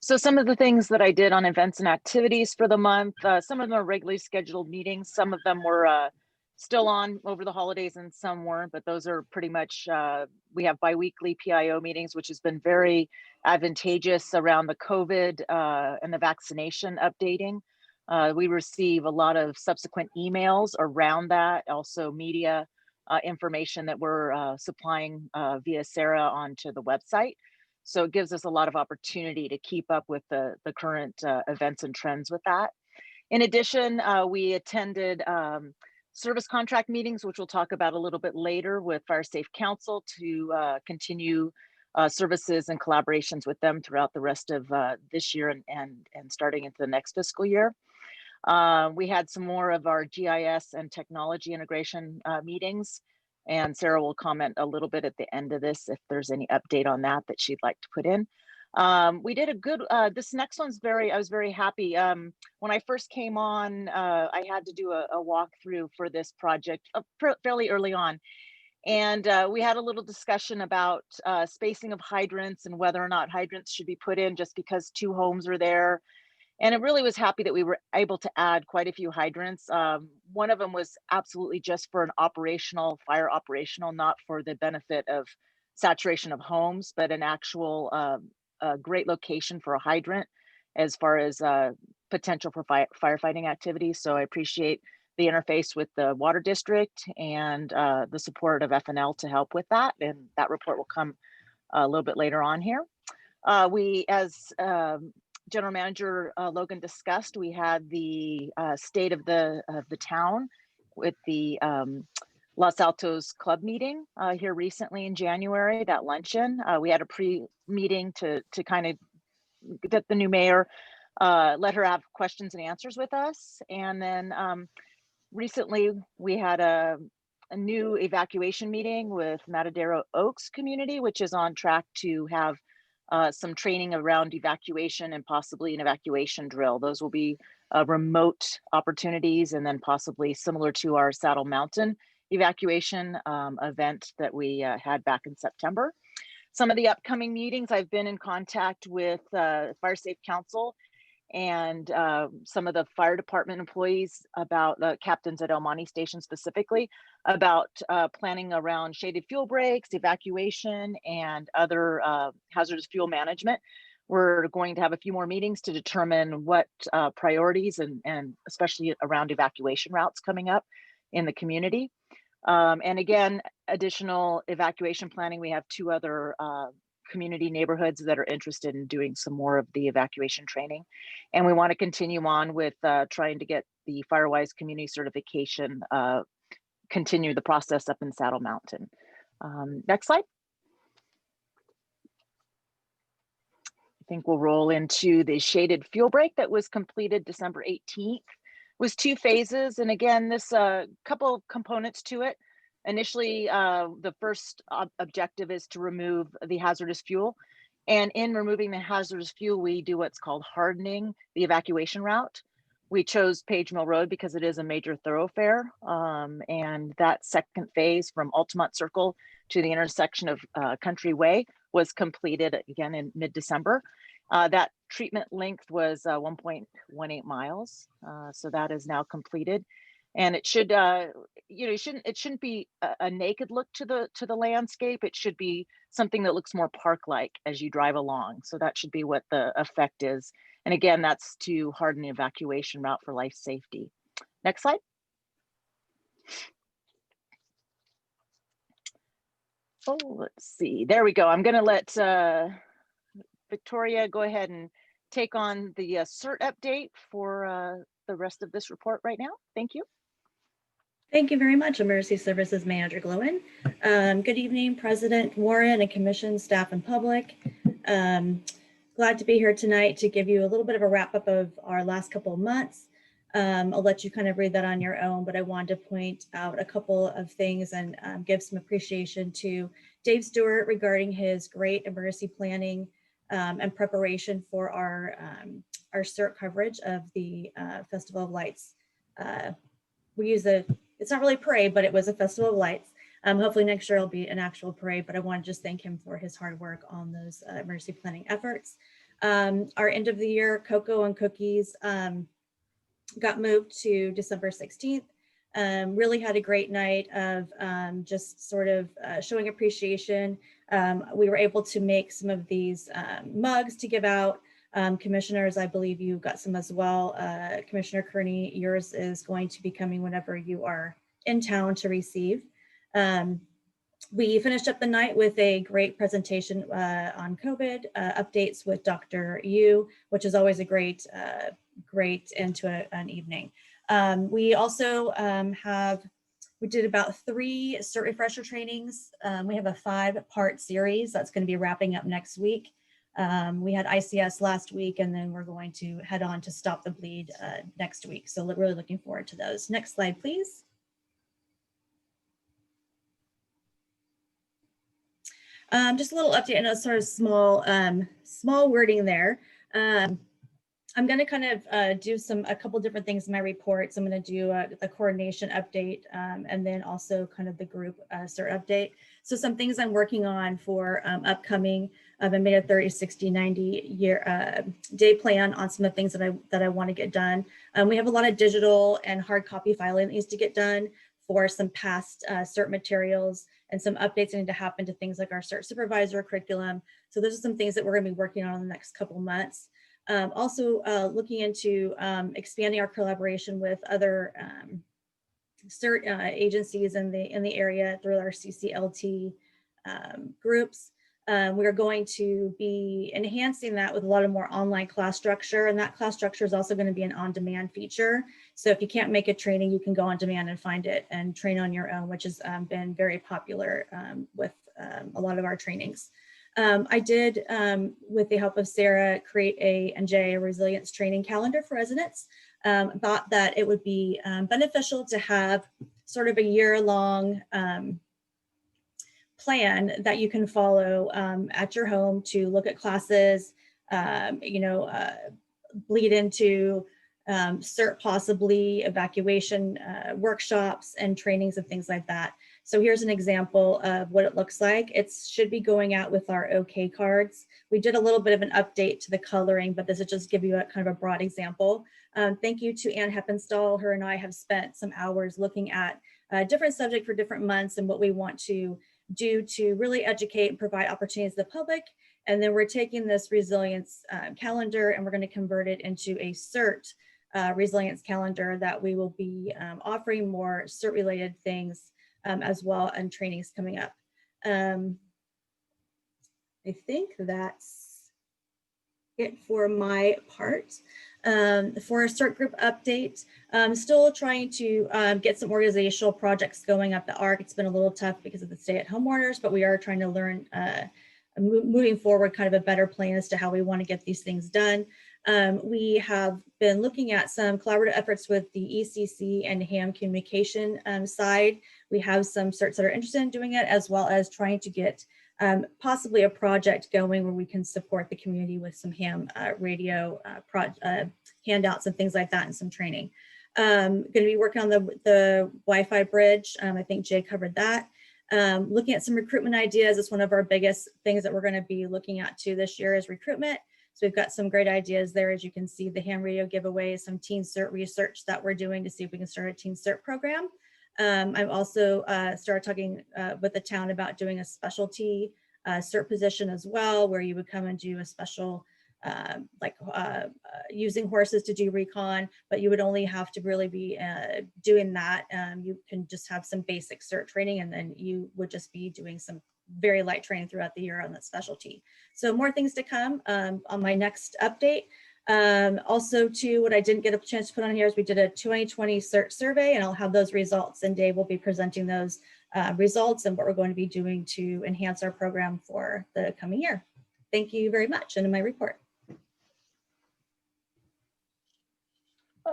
So some of the things that I did on events and activities for the month, some of them are regularly scheduled meetings. Some of them were still on over the holidays and some weren't, but those are pretty much, we have biweekly PIO meetings, which has been very advantageous around the COVID and the vaccination updating. We receive a lot of subsequent emails around that, also media information that we're supplying via Sarah onto the website. So it gives us a lot of opportunity to keep up with the current events and trends with that. In addition, we attended service contract meetings, which we'll talk about a little bit later with Fire Safe Council to continue services and collaborations with them throughout the rest of this year and starting into the next fiscal year. We had some more of our GIS and technology integration meetings, and Sarah will comment a little bit at the end of this if there's any update on that she'd like to put in. We did a good, this next one's I was very happy. When I first came on, I had to do a walkthrough for this project fairly early on. And we had a little discussion about spacing of hydrants and whether or not hydrants should be put in just because 2 homes are there. And it really was happy that we were able to add quite a few hydrants. One of them was absolutely just for an fire operational, not for the benefit of saturation of homes, but an actual great location for a hydrant as far as potential for firefighting activities. So I appreciate the interface with the water district and the support of FNL to help with that. And that report will come a little bit later on here. We, as General Manager Logan discussed, we had the state of the town with the Los Altos club meeting here recently in January, that luncheon. We had a pre-meeting to kind of get the new mayor, let her have questions and answers with us. And then recently we had a new evacuation meeting with Matadero Oaks community, which is on track to have some training around evacuation and possibly an evacuation drill. Those will be remote opportunities and then possibly similar to our Saddle Mountain evacuation event that we had back in September. Some of the upcoming meetings, I've been in contact with Fire Safe Council and some of the fire department employees about captains at El Monte Station specifically about planning around shaded fuel breaks, evacuation, and other hazardous fuel management. We're going to have a few more meetings to determine what priorities and especially around evacuation routes coming up in the community. And again, additional evacuation planning. We have 2 other community neighborhoods that are interested in doing some more of the evacuation training. And we want to continue on with trying to get the FireWise community certification, continue the process up in Saddle Mountain. Next slide. I think we'll roll into the shaded fuel break that was completed December 18th. Was 2 phases. And again, this couple of components to it. Initially, the first objective is to remove the hazardous fuel. And in removing the hazardous fuel, we do what's called hardening the evacuation route. We chose Page Mill Road because it is a major thoroughfare. And that second phase from Altamont Circle to the intersection of Country Way was completed again in mid-December. That treatment length was 1.18 miles. So that is now completed. And it should, it shouldn't be a naked look to the landscape. It should be something that looks more park-like as you drive along. So that should be what the effect is. And again, that's to harden the evacuation route for life safety. Next slide. Oh, let's see. There we go. I'm going to let Victoria go ahead and take on the CERT update for the rest of this report right now. Thank you. Thank you very much, Emergency Services Manager Glowin. Good evening, President Warren and Commission staff and public. Glad to be here tonight to give you a little bit of a wrap up of our last couple of months. I'll let you kind of read that on your own, but I wanted to point out a couple of things and give some appreciation to Dave Stewart regarding his great emergency planning and preparation for our CERT coverage of the Festival of Lights. We use it's not really a parade, but it was a Festival of Lights. Hopefully next year it'll be an actual parade, but I want to just thank him for his hard work on those emergency planning efforts. Our end of the year cocoa and cookies got moved to December 16th. Really had a great night of just sort of showing appreciation. We were able to make some of these mugs to give out. Commissioners, I believe you got some as well. Commissioner Kearney, yours is going to be coming whenever you are in town to receive. We finished up the night with a great presentation on COVID updates with Dr. Yu, which is always a great end to an evening. We also we did about 3 cert refresher trainings. We have a 5-part series that's going to be wrapping up next week. We had ICS last week, and then we're going to head on to Stop the Bleed next week. So really looking forward to those. Next slide, please. Just a little update. I know it's sort of small wording there. I'm going to kind of do a couple different things in my reports. I'm going to do the coordination update and then also kind of the group cert update. So some things I'm working on for upcoming. I made a 30, 60, 90 day plan on some of the things that I want to get done. We have a lot of digital and hard copy filing that needs to get done for some past cert materials and some updates that need to happen to things like our cert supervisor curriculum. So those are some things that we're going to be working on in the next couple months. Also looking into expanding our collaboration with other cert agencies in the area through our CCLT groups. We are going to be enhancing that with a lot of more online class structure, and that class structure is also going to be an on-demand feature. So if you can't make a training, you can go on demand and find it and train on your own, which has been very popular with a lot of our trainings. I did, with the help of Sarah, create a resilience training calendar for residents. Thought that it would be beneficial to have sort of a year-long plan that you can follow at your home to look at classes, bleed into cert, possibly evacuation workshops and trainings and things like that. So here's an example of what it looks like. It should be going out with our OK cards. We did a little bit of an update to the coloring, but this will just give you a kind of a broad example. Thank you to Ann Heppenstall. Her and I have spent some hours looking at a different subject for different months and what we want to do to really educate and provide opportunities to the public. And then we're taking this resilience calendar and we're going to convert it into a CERT resilience calendar that we will be offering more CERT related things as well, and trainings coming up. I think that's it for my part. For a CERT group update, I'm still trying to get some organizational projects going up the ARC. It's been a little tough because of the stay-at-home orders, but we are trying to learn, moving forward, kind of a better plan as to how we want to get these things done. We have been looking at some collaborative efforts with the ECC and ham communication side. We have some certs that are interested in doing it, as well as trying to get possibly a project going where we can support the community with some ham radio handouts and things like that, and some training. Going to be working on the Wi-Fi bridge. I think Jay covered that. Looking at some recruitment ideas is one of our biggest things that we're going to be looking at too this year is recruitment. So we've got some great ideas there. As you can see, the ham radio giveaway, some teen cert research that we're doing to see if we can start a teen cert program. I've also started talking with the town about doing a specialty cert position as well, where you would come and do a special, using horses to do recon, but you would only have to really be doing that. You can just have some basic cert training, and then you would just be doing some very light training throughout the year on that specialty. So more things to come on my next update. Also too, what I didn't get a chance to put on here is we did a 2020 cert survey, and I'll have those results, and Dave will be presenting those results and what we're going to be doing to enhance our program for the coming year. Thank you very much. And in my report.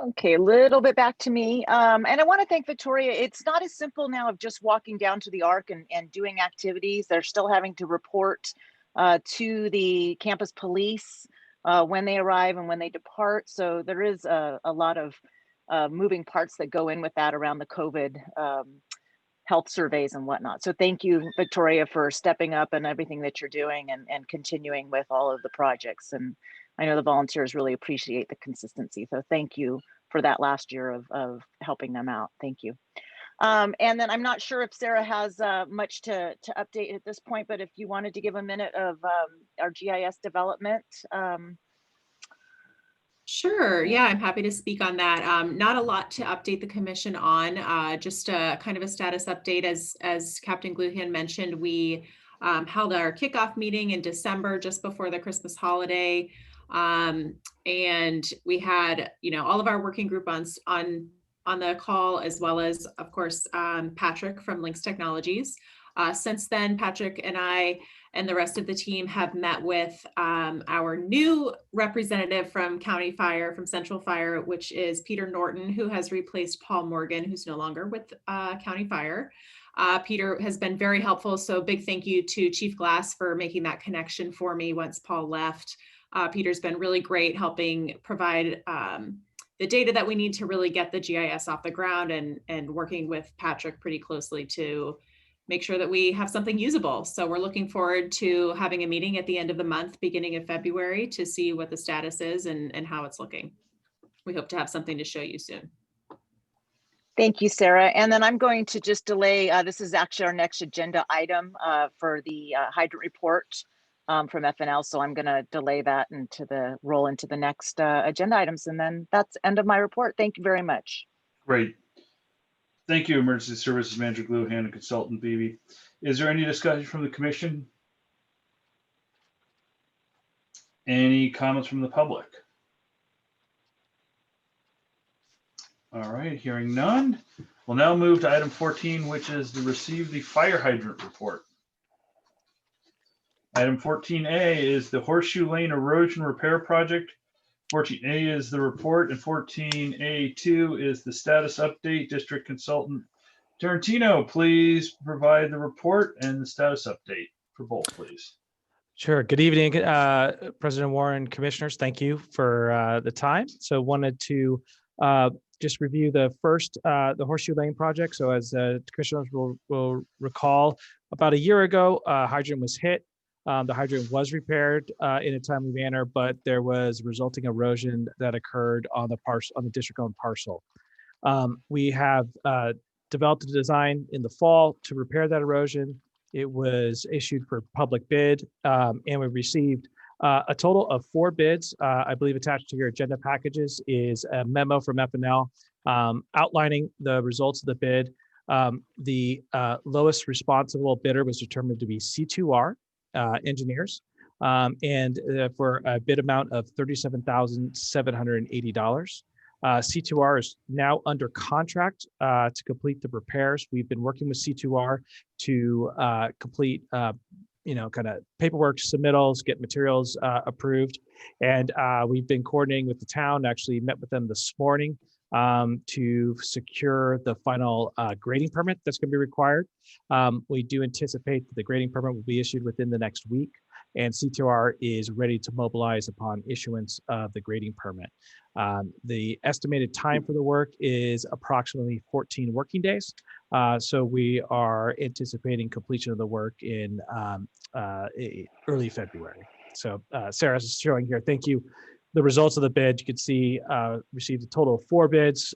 Okay, a little bit back to me. And I want to thank Victoria. It's not as simple now of just walking down to the ARC and doing activities. They're still having to report to the campus police when they arrive and when they depart. So there is a lot of moving parts that go in with that around the COVID health surveys and whatnot. So thank you, Victoria, for stepping up and everything that you're doing and continuing with all of the projects. And I know the volunteers really appreciate the consistency. So thank you for that last year of helping them out. Thank you. And then I'm not sure if Sarah has much to update at this point, but if you wanted to give a minute of our GIS development. Sure. Yeah, I'm happy to speak on that. Not a lot to update the commission on, just a kind of a status update. As Captain Gluhan mentioned, we held our kickoff meeting in December, just before the Christmas holiday. And we had, all of our working group on on the call, as well as, of course, Patrick from Links Technologies. Since then, Patrick and I and the rest of the team have met with our new representative from County Fire, from Central Fire, which is Peter Norton, who has replaced Paul Morgan, who's no longer with County Fire. Peter has been very helpful, so big thank you to Chief Glass for making that connection for me once Paul left. Peter's been really great helping provide the data that we need to really get the GIS off the ground, and working with Patrick pretty closely to make sure that we have something usable. So we're looking forward to having a meeting at the end of the month, beginning of February, to see what the status is and how it's looking. We hope to have something to show you soon. Thank you, Sarah. And then I'm going to just delay, this is actually our next agenda item for the hydrant report from FNL. So I'm going to delay that roll into the next agenda items. And then that's end of my report. Thank you very much. Great. Thank you, Emergency Services Manager Gluhan and Consultant Beebe. Is there any discussion from the commission? Any comments from the public? All right, hearing none. We'll now move to item 14, which is to receive the fire hydrant report. Item 14A is the Horseshoe Lane Erosion Repair Project. 14A is the report, and 14A2 is the status update. District Consultant Tarantino, please provide the report and the status update for both, please. Sure. Good evening, President Warren, commissioners. Thank you for the time. So wanted to just review the first, the Horseshoe Lane project. So as commissioners will recall, about a year ago, hydrant was hit. The hydrant was repaired in a timely manner, but there was resulting erosion that occurred on the district-owned parcel. We have developed a design in the fall to repair that erosion. It was issued for public bid, and we received a total of 4 bids. I believe attached to your agenda packages is a memo from FNL outlining the results of the bid. The lowest responsible bidder was determined to be C2R Engineers, and for a bid amount of $37,780. C2R is now under contract to complete the repairs. We've been working with C2R to complete kind of paperwork, submittals, get materials approved. And we've been coordinating with the town, actually met with them this morning to secure the final grading permit that's going to be required. We do anticipate that the grading permit will be issued within the next week, and C2R is ready to mobilize upon issuance of the grading permit. The estimated time for the work is approximately 14 working days. So we are anticipating completion of the work in early February. So Sarah is showing here, thank you. The results of the bid, you can see received a total of 4 bids.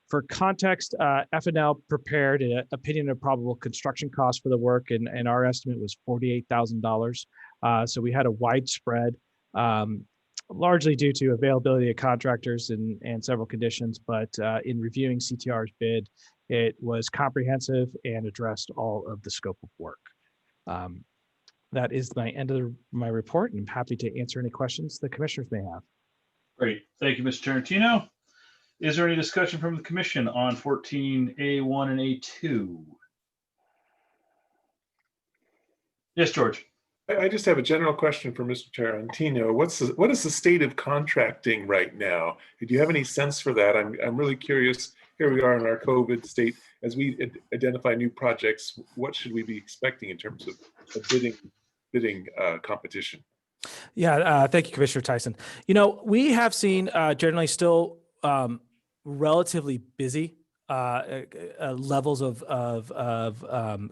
For context, FNL prepared an opinion of probable construction costs for the work, and our estimate was $48,000. So we had a widespread, largely due to availability of contractors and several conditions, but in reviewing CTR's bid, it was comprehensive and addressed all of the scope of work. That is my end of my report, and I'm happy to answer any questions the commissioners may have. Great. Thank you, Mr. Tarantino. Is there any discussion from the commission on 14A1 and A2? Yes, George. I just have a general question for Mr. Tarantino. What is the state of contracting right now? Do you have any sense for that? I'm really curious. Here we are in our COVID state. As we identify new projects, what should we be expecting in terms of a bidding competition? Yeah, thank you, Commissioner Tyson. We have seen generally still relatively busy levels of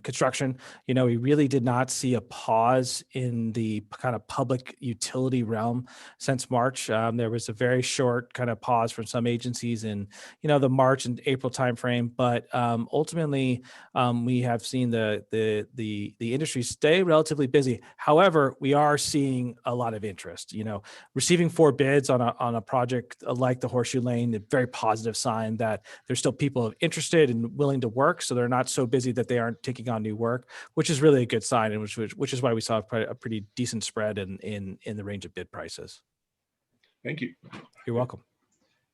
construction. We really did not see a pause in the kind of public utility realm since March. There was a very short kind of pause from some agencies in, the March and April timeframe. But ultimately, we have seen the industry stay relatively busy. However, we are seeing a lot of interest. Receiving 4 bids on a project like the Horseshoe Lane, a very positive sign that there's still people interested and willing to work, so they're not so busy that they aren't taking on new work, which is really a good sign, and which is why we saw a pretty decent spread in the range of bid prices. Thank you. You're welcome.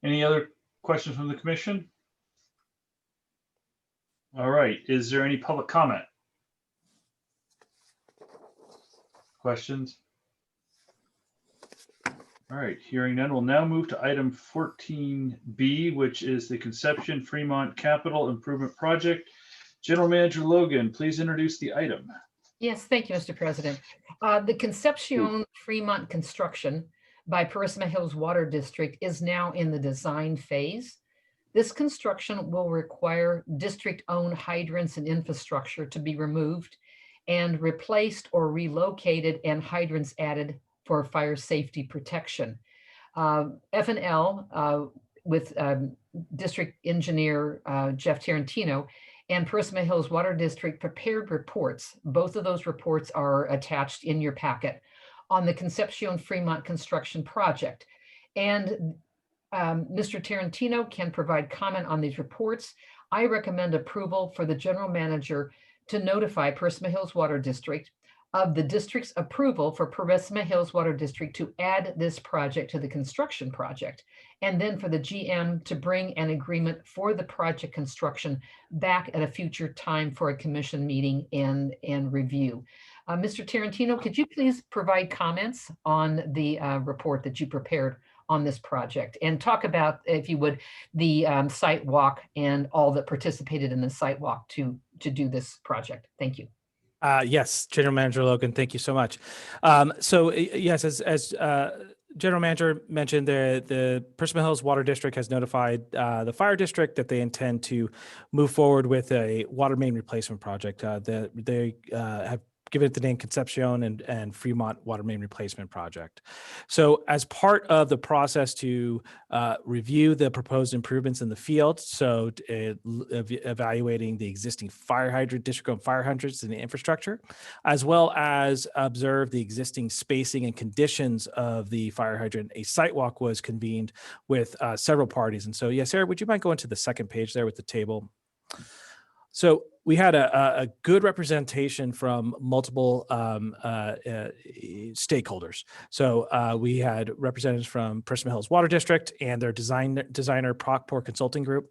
Any other questions from the commission? All right, is there any public comment? Questions? All right, hearing none, we'll now move to item 14B, which is the Conception Fremont Capital Improvement Project. General Manager Logan, please introduce the item. Yes, thank you, Mr. President. The Concepcion Fremont construction by Parisima Hills Water District is now in the design phase. This construction will require district-owned hydrants and infrastructure to be removed and replaced or relocated, and hydrants added for fire safety protection. F&L with District Engineer Jeff Tarantino and Parisima Hills Water District prepared reports. Both of those reports are attached in your packet on the Concepcion Fremont construction project. And Mr. Tarantino can provide comment on these reports. I recommend approval for the general manager to notify Parisima Hills Water District of the district's approval for Parisima Hills Water District to add this project to the construction project, and then for the GM to bring an agreement for the project construction back at a future time for a commission meeting and review. Mr. Tarantino, could you please provide comments on the report that you prepared on this project, and talk about, if you would, the site walk and all that participated in the site walk to do this project? Thank you. Yes, General Manager Logan, thank you so much. Yes, as General Manager mentioned, the Parisima Hills Water District has notified the fire district that they intend to move forward with a water main replacement project. They have given it the name Concepcion and Fremont Water Main Replacement Project. So as part of the process to review the proposed improvements in the field, so evaluating the existing fire hydrant, district-owned fire hydrants and the infrastructure, as well as observe the existing spacing and conditions of the fire hydrant, a site walk was convened with several parties. And so, yes, Sarah, would you mind going to the second page there with the table? So we had a good representation from multiple stakeholders. So we had representatives from Parisima Hills Water District and their designer Proctor Consulting Group.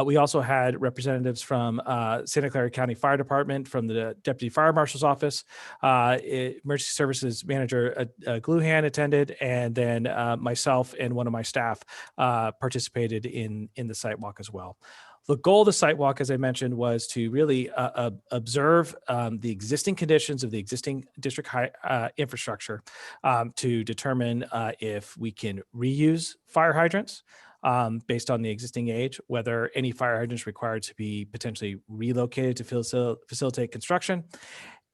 We also had representatives from Santa Clara County Fire Department, from the Deputy Fire Marshal's Office, Emergency Services Manager Gluhan attended, and then myself and one of my staff participated in the site walk as well. The goal of the site walk, as I mentioned, was to really observe the existing conditions of the existing district infrastructure to determine if we can reuse fire hydrants based on the existing age, whether any fire hydrants required to be potentially relocated to facilitate construction,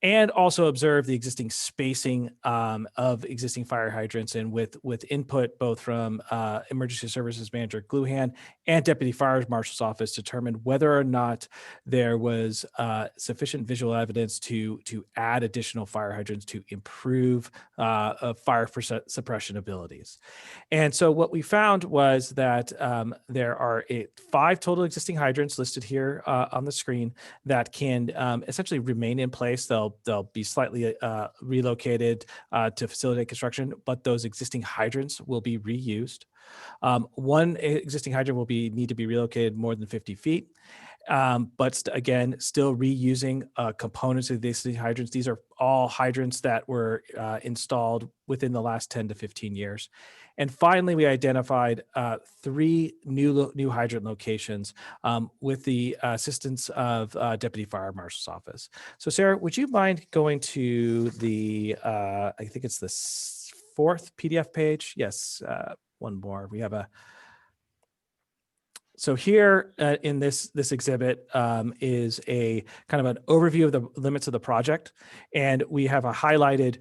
and also observe the existing spacing of existing fire hydrants, and with input both from Emergency Services Manager Gluhan and Deputy Fire Marshal's Office, determined whether or not there was sufficient visual evidence to add additional fire hydrants to improve fire suppression abilities. And so what we found was that there are 5 total existing hydrants listed here on the screen that can essentially remain in place. They'll be slightly relocated to facilitate construction, but those existing hydrants will be reused. One existing hydrant will need to be relocated more than 50 feet. But again, still reusing components of the existing hydrants. These are all hydrants that were installed within the last 10 to 15 years. And finally, we identified 3 new hydrant locations with the assistance of Deputy Fire Marshal's Office. So Sarah, would you mind going to the, I think it's the 4th PDF page? Yes, one more. We have so here in this exhibit is a kind of an overview of the limits of the project. And we have highlighted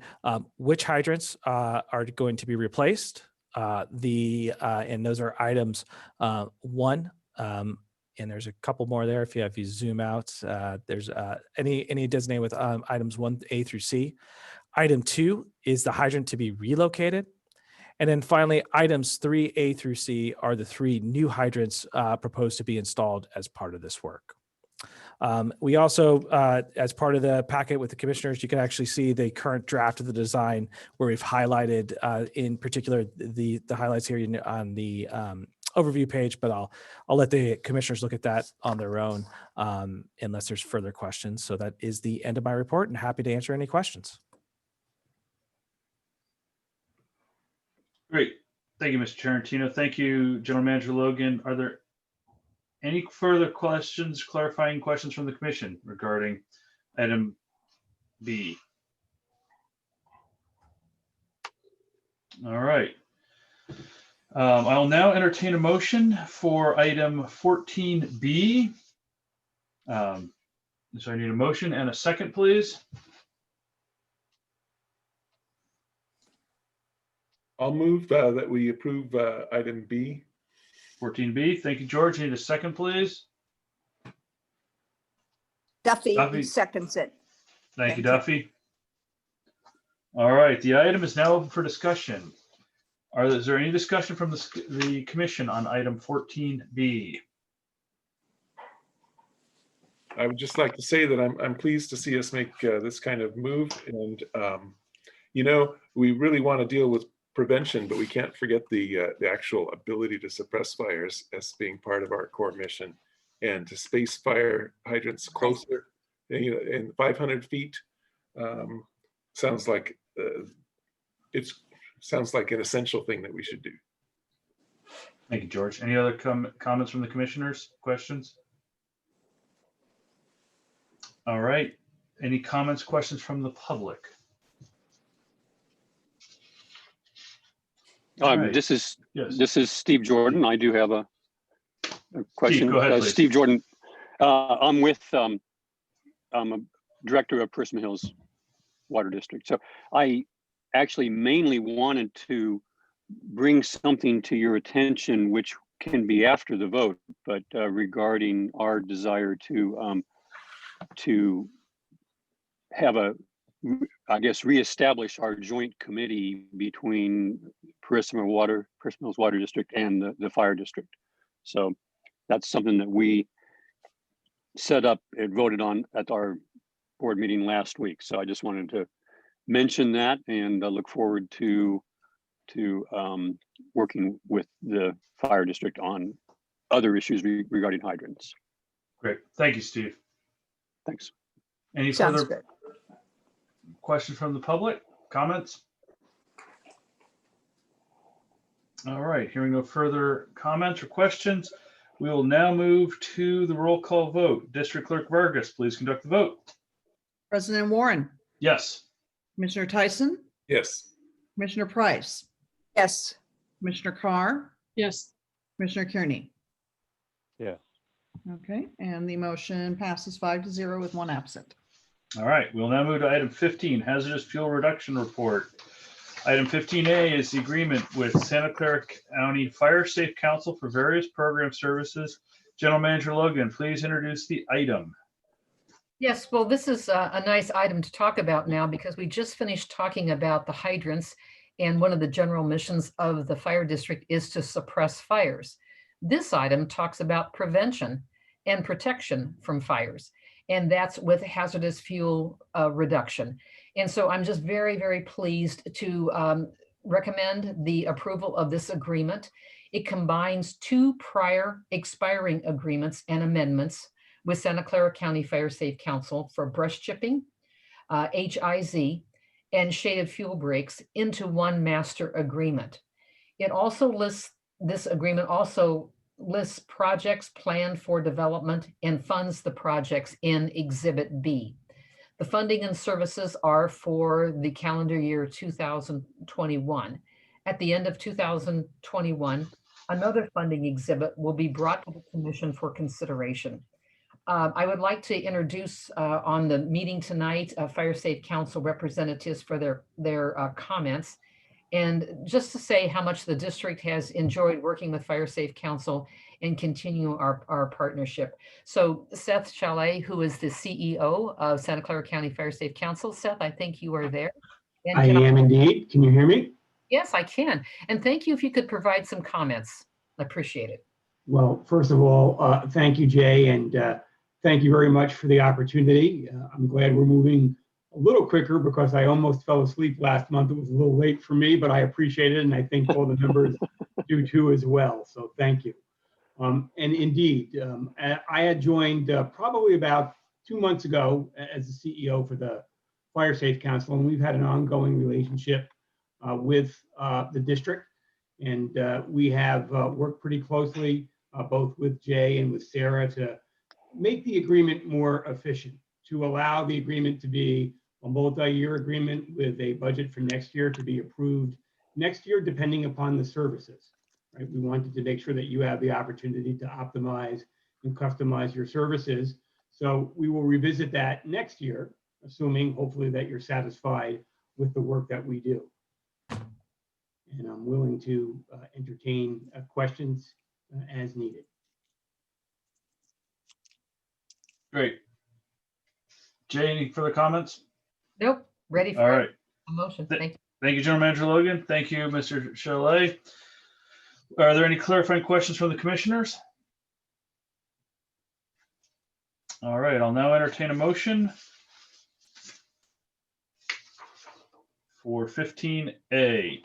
which hydrants are going to be replaced. And those are items 1, and there's a couple more there. If you zoom out, there's any designated with items 1A through C. Item 2 is the hydrant to be relocated. And then finally, items 3A through C are the 3 new hydrants proposed to be installed as part of this work. We also, as part of the packet with the commissioners, you can actually see the current draft of the design, where we've highlighted in particular the highlights here on the overview page, but I'll let the commissioners look at that on their own unless there's further questions. So that is the end of my report, and happy to answer any questions. Great. Thank you, Mr. Tarantino. Thank you, General Manager Logan. Are there any further questions, clarifying questions from the commission regarding item B? All right. I'll now entertain a motion for item 14B. So I need a motion and a second, please. I'll move that we approve item B. 14B. Thank you, George. I need a second, please. Duffy seconds it. Thank you, Duffy. All right, the item is now open for discussion. Is there any discussion from the commission on item 14B? I would just like to say that I'm pleased to see us make this kind of move. And, you know, we really want to deal with prevention, but we can't forget the actual ability to suppress fires as being part of our core mission, and to space fire hydrants closer, you know, in 500 feet sounds like sounds like an essential thing that we should do. Thank you, George. Any other comments from the commissioners? Questions? All right. Any comments, questions from the public? Right. This is Steve Jordan. I do have a question. Steve, go ahead, please. Steve Jordan. I'm a director of Prisma Hills Water District. So I actually mainly wanted to bring something to your attention, which can be after the vote, but regarding our desire to have reestablish our joint committee between Prisma Hills Water District and the fire district. So that's something that we set up and voted on at our board meeting last week. So I just wanted to mention that, and I look forward to working with the fire district on other issues regarding hydrants. Great. Thank you, Steve. Thanks. Any Sounds further good. questions from the public? Comments? All right. Hearing no further comments or questions, we will now move to the roll call vote. District Clerk Vargas, please conduct the vote. President Warren, Yes. Commissioner Tyson, Yes. Commissioner Price, Yes. Commissioner Carr, Yes. Commissioner Kearney. Yes. Okay, and the motion passes 5-0 with one absent. All right. We'll now move to item 15, hazardous fuel reduction report. Item 15A is the agreement with Santa Clara County Fire Safe Council for various program services. General Manager Logan, please introduce the item. Yes, well, this is a nice item to talk about now because we just finished talking about the hydrants, and one of the general missions of the fire district is to suppress fires. This item talks about prevention and protection from fires, and that's with hazardous fuel reduction. And so I'm just very, very pleased to recommend the approval of this agreement. It combines two prior expiring agreements and amendments with Santa Clara County Fire Safe Council for brush chipping, HIZ, and shaded fuel breaks into one master agreement. It also this agreement also lists projects planned for development and funds the projects in Exhibit B. The funding and services are for the calendar year 2021. At the end of 2021, another funding exhibit will be brought to the Commission for consideration. I would like to introduce on the meeting tonight, Fire Safe Council representatives for their comments. And just to say how much the district has enjoyed working with Fire Safe Council and continue our partnership. So Seth Chalet, who is the CEO of Santa Clara County Fire Safe Council. Seth, I think you are there. And I am indeed. Can you hear me? Yes, I can. And thank you if you could provide some comments. I appreciate it. Well, first of all, thank you, Jay, and thank you very much for the opportunity. I'm glad we're moving a little quicker because I almost fell asleep last month. It was a little late for me, but I appreciate it, and I think all the members do too as well. So thank you. And indeed, I had joined probably about 2 months ago as the CEO for the Fire Safe Council, and we've had an ongoing relationship with the district. And we have worked pretty closely both with Jay and with Sarah to make the agreement more efficient, to allow the agreement to be a multi-year agreement with a budget for next year to be approved next year, depending upon the services. Right? We wanted to make sure that you have the opportunity to optimize and customize your services. So we will revisit that next year, assuming hopefully that you're satisfied with the work that we do. And I'm willing to entertain questions as needed. Great. Jay, any further comments? Nope, ready All for right. a motion. Thank you. Thank you, General Manager Logan. Thank you, Mr. Chalet. Are there any clarifying questions from the commissioners? All right, I'll now entertain a motion for 15A.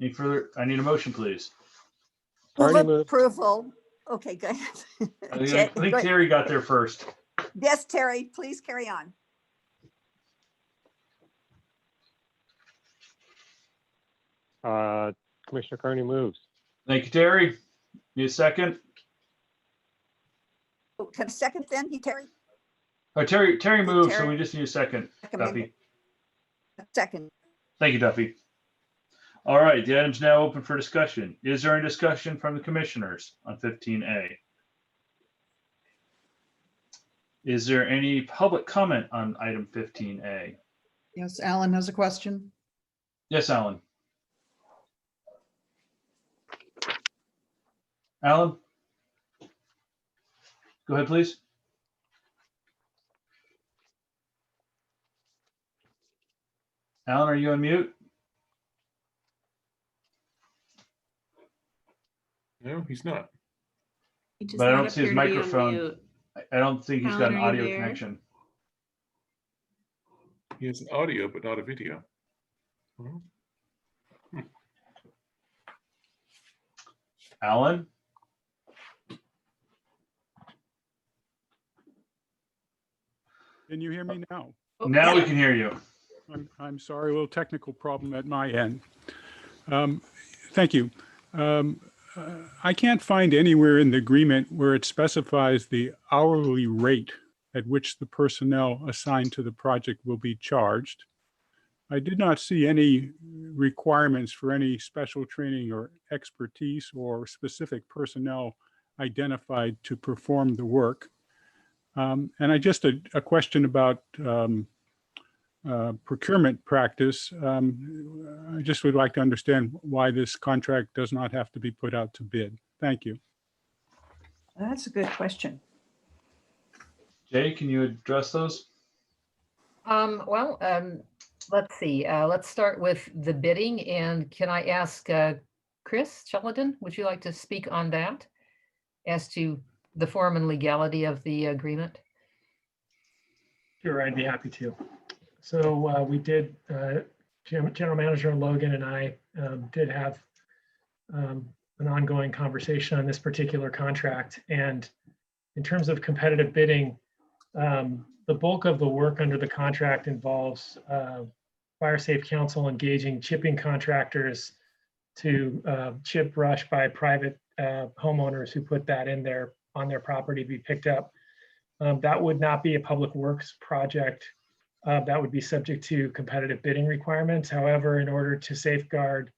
Any further? I need a motion, please. Move approval. Okay, go ahead. I think Terry got there first. Yes, Terry, please carry on. Commissioner Kearney moves. Thank you, Terry. Need a second? Oh, can I second then, Terry? Oh, Terry moved, so Terry. we just need a second. Duffy. Second. Thank you, Duffy. All right, the item's now open for discussion. Is there any discussion from the commissioners on 15A? Is there any public comment on item 15A? Yes, Alan has a question. Yes, Alan. Alan? Go ahead, please. Alan, are you on mute? No, he's not. But I don't see his microphone. I don't think he's got an audio connection. He has an audio, but not a video. Alan? Can you hear me now? Now we can hear you. I'm sorry, a little technical problem at my end. Thank you. I can't find anywhere in the agreement where it specifies the hourly rate at which the personnel assigned to the project will be charged. I did not see any requirements for any special training or expertise or specific personnel identified to perform the work. And I just a question about procurement practice. I just would like to understand why this contract does not have to be put out to bid. Thank you. That's a good question. Jay, can you address those? Let's see. Let's start with the bidding. And can I ask Chris Sheldon, would you like to speak on that as to the form and legality of the agreement? Sure, I'd be happy to. So we did, General Manager Logan and I did have an ongoing conversation on this particular contract. And in terms of competitive bidding, the bulk of the work under the contract involves Fire Safe Council engaging chipping contractors to chip brush by private homeowners who put that in on their property to be picked up. That would not be a public works project. That would be subject to competitive bidding requirements. However, in order to safeguard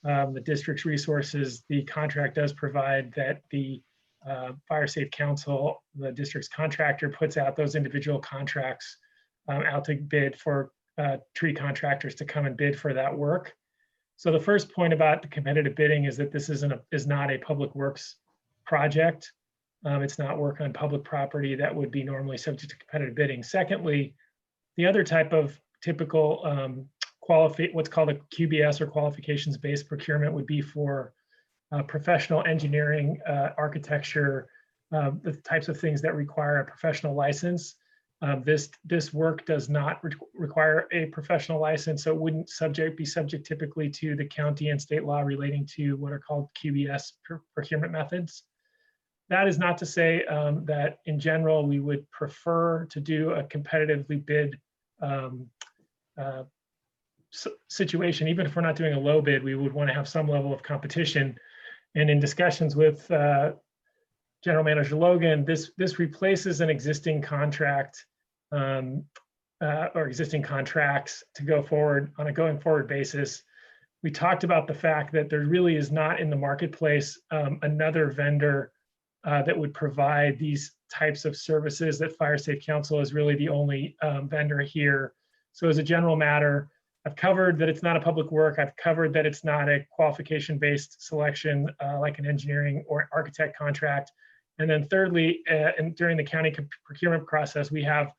the district's resources, the contract does provide that the Fire Safe Council, the district's contractor, puts out those individual contracts out to bid for tree contractors to come and bid for that work. So the first point about the competitive bidding is that this is not a public works project. It's not work on public property that would be normally subject to competitive bidding. Secondly, the other type of typical what's called a QBS or qualifications-based procurement would be for professional engineering, architecture, the types of things that require a professional license. This work does not require a professional license, so it wouldn't be subject typically to the county and state law relating to what are called QBS procurement methods. That is not to say that in general, we would prefer to do a competitively bid situation. Even if we're not doing a low bid, we would want to have some level of competition. And in discussions with General Manager Logan, this replaces an existing contract or existing contracts to go forward on a going forward basis. We talked about the fact that there really is not in the marketplace another vendor that would provide these types of services, that Fire Safe Council is really the only vendor here. So as a general matter, I've covered that it's not a public work. I've covered that it's not a qualification-based selection like an engineering or architect contract. And then thirdly, and during the county procurement process, we have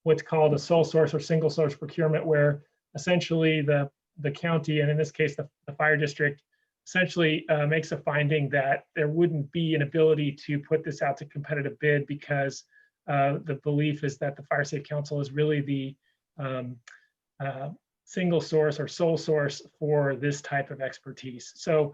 what's called a sole source or single source procurement, where essentially the county, and in this case, the fire district, essentially makes a finding that there wouldn't be an ability to put this out to competitive bid because the belief is that the Fire Safe Council is really the single source or sole source for this type of expertise. So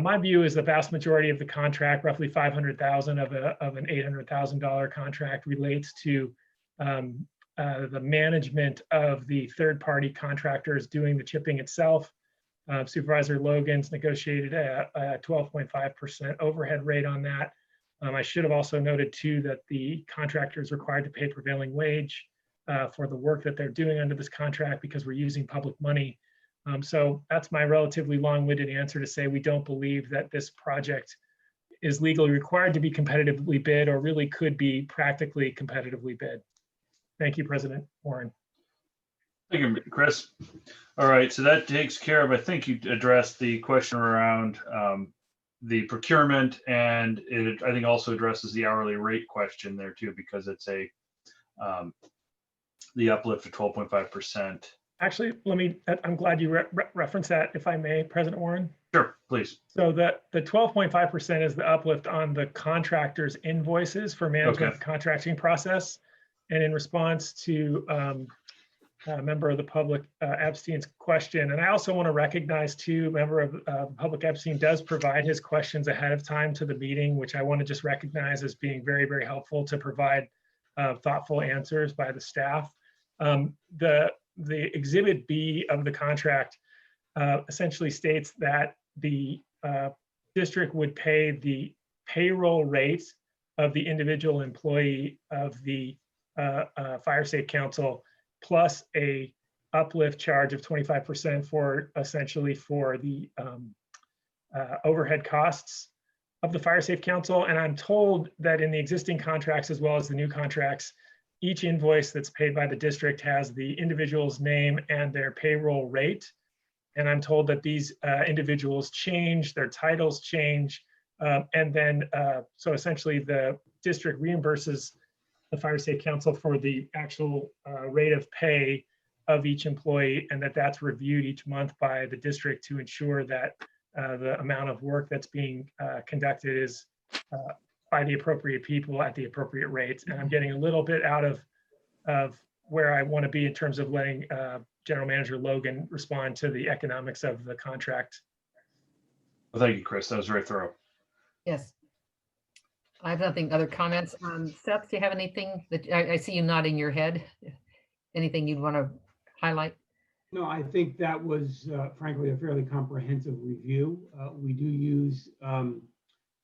my view is the vast majority of the contract, roughly $500,000 of an $800,000 contract, relates to the management of the third-party contractors doing the chipping itself. Supervisor Logan's negotiated a 12.5% overhead rate on that. I should have also noted too that the contractor is required to pay prevailing wage for the work that they're doing under this contract because we're using public money. So that's my relatively long-winded answer to say we don't believe that this project is legally required to be competitively bid or really could be practically competitively bid. Thank you, President Warren. Thank you, Chris. All right, so that takes care of, I think you addressed the question around the procurement, and it, I think, also addresses the hourly rate question there too, because it's a the uplift of 12.5%. Actually, I'm glad you referenced that, if I may, President Warren. Sure, please. So the 12.5% is the uplift on the contractor's invoices for management of the contracting process. And in response to a member of the public, Epstein's question, and I also want to recognize too, member of the public Epstein does provide his questions ahead of time to the meeting, which I want to just recognize as being very, very helpful to provide thoughtful answers by the staff. The Exhibit B of the contract essentially states that the district would pay the payroll rates of the individual employee of the Fire Safe Council plus a uplift charge of 25% for essentially for the overhead costs of the Fire Safe Council. And I'm told that in the existing contracts as well as the new contracts, each invoice that's paid by the district has the individual's name and their payroll rate. And I'm told that these individuals change, their titles change, and then so essentially the district reimburses the Fire Safe Council for the actual rate of pay of each employee, and that's reviewed each month by the district to ensure that the amount of work that's being conducted is by the appropriate people at the appropriate rates. And I'm getting a little bit out of where I want to be in terms of letting General Manager Logan respond to the economics of the contract. Well, thank you, Chris. That was very thorough. Yes. I have nothing, other comments. Seth, do you have anything that I see you nodding your head? Anything you'd want to highlight? No, I think that was frankly a fairly comprehensive review. We do use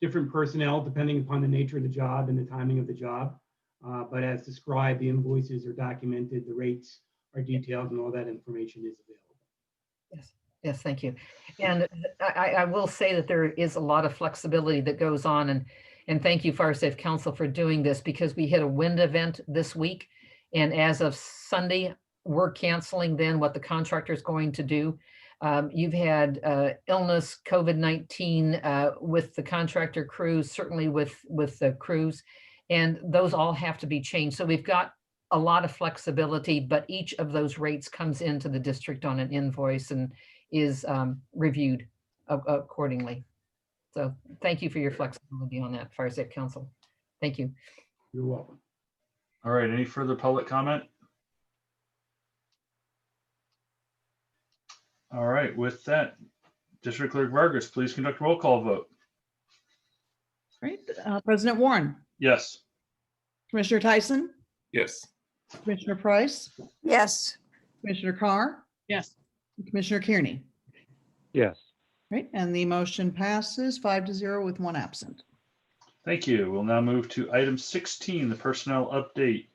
different personnel depending upon the nature of the job and the timing of the job. But as described, the invoices are documented, the rates are detailed, and all that information is available. Yes, yes, thank you. And I will say that there is a lot of flexibility that goes on, and thank you, Fire Safe Council, for doing this, because we hit a wind event this week, and as of Sunday, we're canceling then what the contractor is going to do. You've had illness, COVID-19 with the contractor crews, certainly with the crews, and those all have to be changed. So we've got a lot of flexibility, but each of those rates comes into the district on an invoice and is reviewed accordingly. So thank you for your flexibility on that, Fire Safe Council. Thank you. You're welcome. All right, any further public comment? All right, with that, District Clerk Vargas, please conduct a roll call vote. Great. President Warren, Yes. Commissioner Tyson, Yes. Commissioner Price, Yes. Commissioner Carr, Yes. and Commissioner Kearney. Yes. Right, and the motion passes 5-0 with one absent. Thank you. We'll now move to item 16, the personnel update.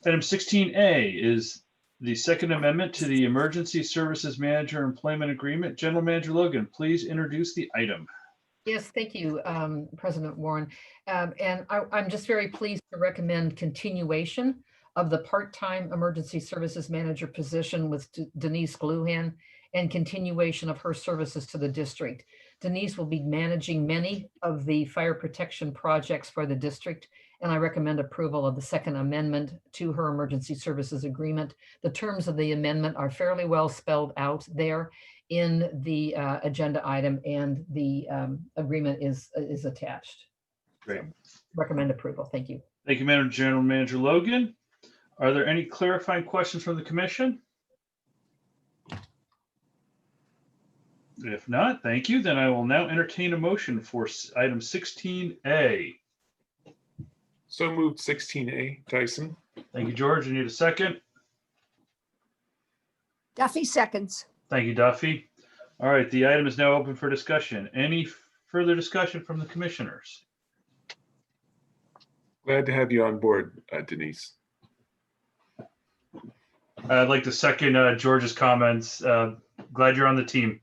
Item 16A is the second amendment to the Emergency Services Manager Employment Agreement. General Manager Logan, please introduce the item. Yes, thank you, President Warren. And I'm just very pleased to recommend continuation of the part-time emergency services manager position with Denise Gluhan and continuation of her services to the district. Denise will be managing many of the fire protection projects for the district, and I recommend approval of the second amendment to her emergency services agreement. The terms of the amendment are fairly well spelled out there in the agenda item, and the agreement is attached. Great. So, recommend approval. Thank you. Thank you, Madam General Manager Logan. Are there any clarifying questions from the commission? If not, thank you. Then I will now entertain a motion for item 16A. So moved. 16A, Tyson. Thank you, George. You need a second? Duffy seconds. Thank you, Duffy. All right, the item is now open for discussion. Any further discussion from the commissioners? Glad to have you on board, Denise. I'd like to second George's comments. Glad you're on the team.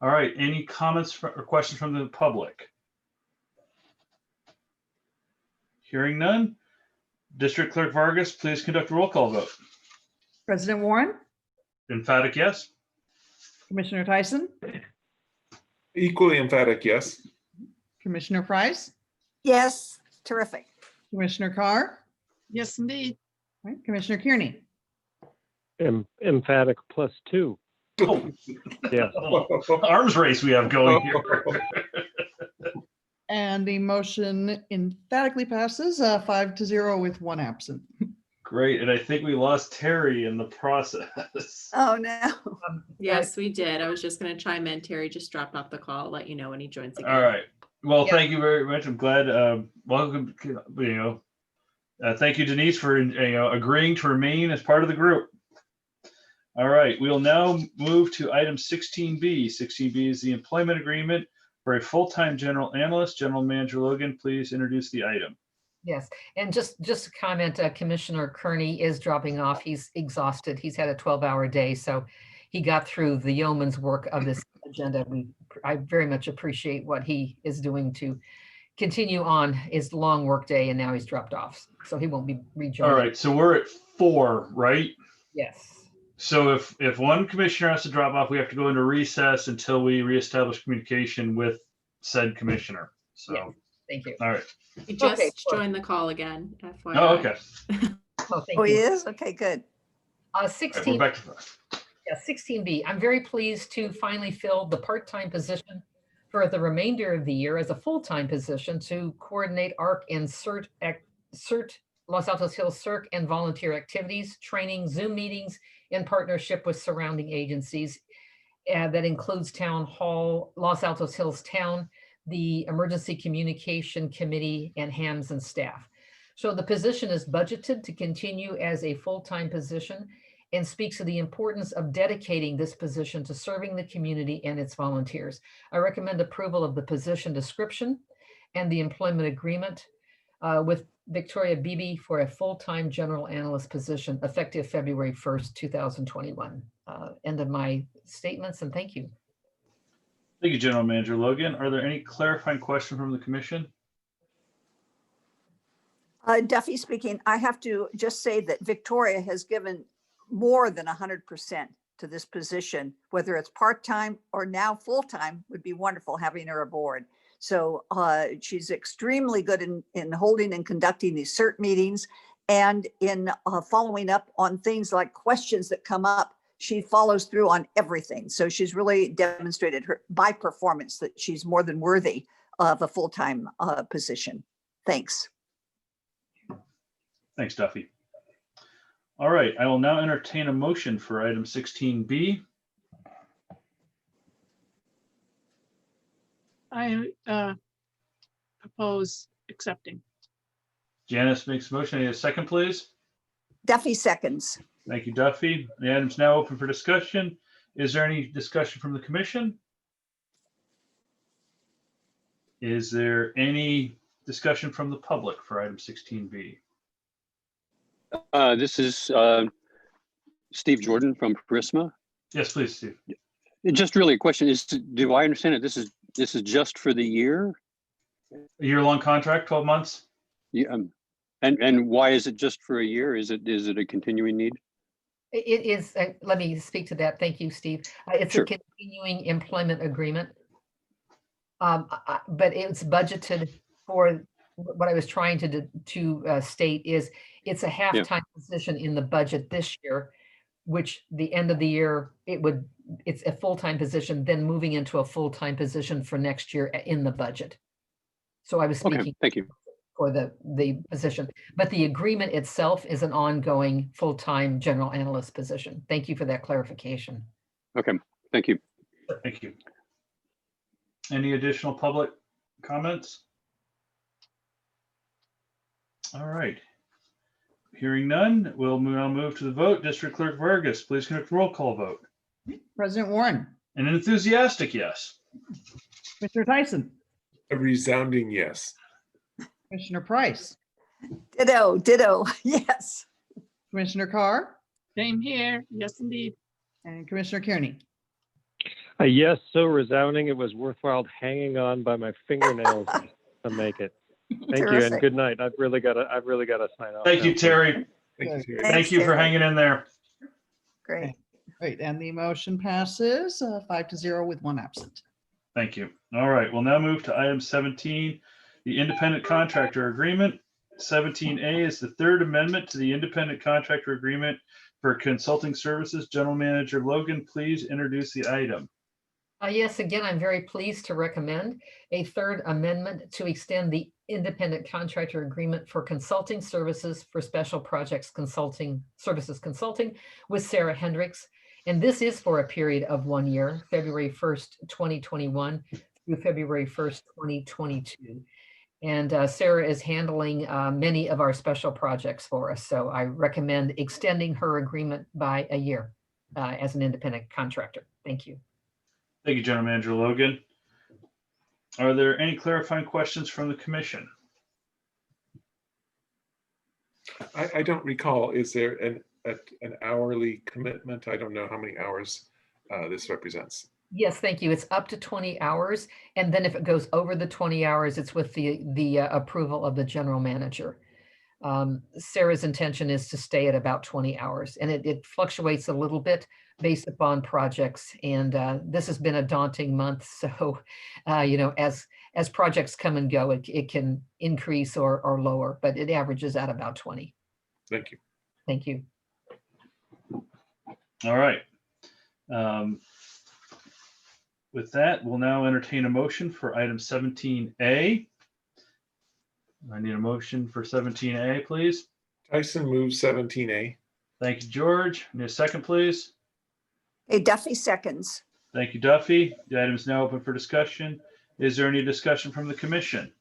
All right, any comments or questions from the public? Hearing none. District Clerk Vargas, please conduct a roll call vote. President Warren, Emphatic yes. Commissioner Tyson, Equally emphatic, yes. Commissioner Price, Yes. Terrific. Commissioner Carr, Yes, indeed. right, Commissioner Kearney. Emphatic +2. Oh, Yes. arms race we have going here. And the motion emphatically passes 5-0 with one absent. Great, and I think we lost Terry in the process. Oh, no. Yes, we did. I was just going to chime in. Terry just dropped off the call. I'll let you know when he joins again. All right. Well, Yeah. thank you very much. I'm glad. Welcome. Thank you, Denise, for agreeing to remain as part of the group. All right. We'll now move to item 16B. 16B is the employment agreement for a full-time general analyst. General Manager Logan, please introduce the item. Yes, and just to comment, Commissioner Kearney is dropping off. He's exhausted. He's had a 12-hour day, so he got through the yeoman's work of this agenda. I very much appreciate what he is doing to continue on his long work day, and now he's dropped off, so he won't be rejoining. All right. So we're at 4, right? Yes. So if one commissioner has to drop off, we have to go into recess until we reestablish communication with said commissioner. So, Yes. Thank you. all right. He just Okay, cool. joined the call again. FYI. Oh, okay. Oh, thank Oh, he you. is? Okay, good. All right, we're 16. back to 5. Yeah, 16B. I'm very pleased to finally fill the part-time position for the remainder of the year as a full-time position to coordinate ARC and CERT, Los Altos Hills CERC and volunteer activities, training, Zoom meetings in partnership with surrounding agencies. That includes Town Hall, Los Altos Hills Town, the Emergency Communication Committee, and HAMS and staff. So the position is budgeted to continue as a full-time position and speaks of the importance of dedicating this position to serving the community and its volunteers. I recommend approval of the position description and the employment agreement with Victoria Beebe for a full-time general analyst position effective February 1st, 2021. End of my statements, and thank you. Thank you, General Manager Logan. Are there any clarifying questions from the commission? Duffy speaking. I have to just say that Victoria has given more than 100% to this position, whether it's part-time or now full-time. Would be wonderful having her aboard. So she's extremely good in holding and conducting these CERT meetings and in following up on things like questions that come up. She follows through on everything. So she's really demonstrated her by performance that she's more than worthy of a full-time position. Thanks. Thanks, Duffy. All right, I will now entertain a motion for item 16B. I propose accepting. Janice makes a motion. I need a second, please. Duffy seconds. Thank you, Duffy. The item's now open for discussion. Is there any discussion from the commission? Is there any discussion from the public for item 16B? This is Steve Jordan from Prisma. Yes, please, Steve. Just really a question is, do I understand it? This is just for the year? A year-long contract, 12 months? Yeah. And why is it just for a year? Is it a continuing need? It is, let me speak to that. Thank you, Steve. It's Sure. a continuing employment agreement. But it's budgeted for, what I was trying to state is it's a half-time position in the budget this year, which the end of the year, it's a full-time position, then moving into a full-time position for next year in the budget. So I was speaking Thank you. for the position, but the agreement itself is an ongoing full-time general analyst position. Thank you for that clarification. Okay, thank you. Thank you. Any additional public comments? All right. Hearing none, we'll now move to the vote. District Clerk Vargas, please conduct a roll call vote. President Warren, An enthusiastic yes. Commissioner Tyson, A resounding yes. Commissioner Price, Ditto, yes. Commissioner Carr, Same here. Yes, indeed. and Commissioner Kearney. A yes, so resounding, it was worthwhile hanging on by my fingernails to make it. Thank you, and good night. I've really got to sign off. Thank you, Terry. Thank you, Terry. Thank you for hanging in there. Great. Great, and the motion passes 5-0 with 1 absent. Thank you. All right, we'll now move to item 17, the independent contractor agreement. 17A is the third amendment to the independent contractor agreement for consulting services. General Manager Logan, please introduce the item. Yes, again, I'm very pleased to recommend a third amendment to extend the independent contractor agreement for consulting services for special projects consulting with Sarah Hendricks. And this is for a period of 1 year, February 1st, 2021 through February 1st, 2022. And Sarah is handling many of our special projects for us. So I recommend extending her agreement by a year as an independent contractor. Thank you. Thank you, General Manager Logan. Are there any clarifying questions from the commission? I don't recall, is there an hourly commitment? I don't know how many hours this represents. Yes, thank you. It's up to 20 hours. And then if it goes over the 20 hours, it's with the approval of the general manager. Sarah's intention is to stay at about 20 hours, and it fluctuates a little bit based upon projects. And this has been a daunting month. So, as projects come and go, it can increase or lower, but it averages at about 20. Thank you. Thank you. All right. With that, we'll now entertain a motion for item 17A. I need a motion for 17A, please. Tyson moves 17A. Thank you, George. Need a second, please. Hey, Duffy seconds. Thank you, Duffy. The item is now open for discussion. Is there any discussion from the commission?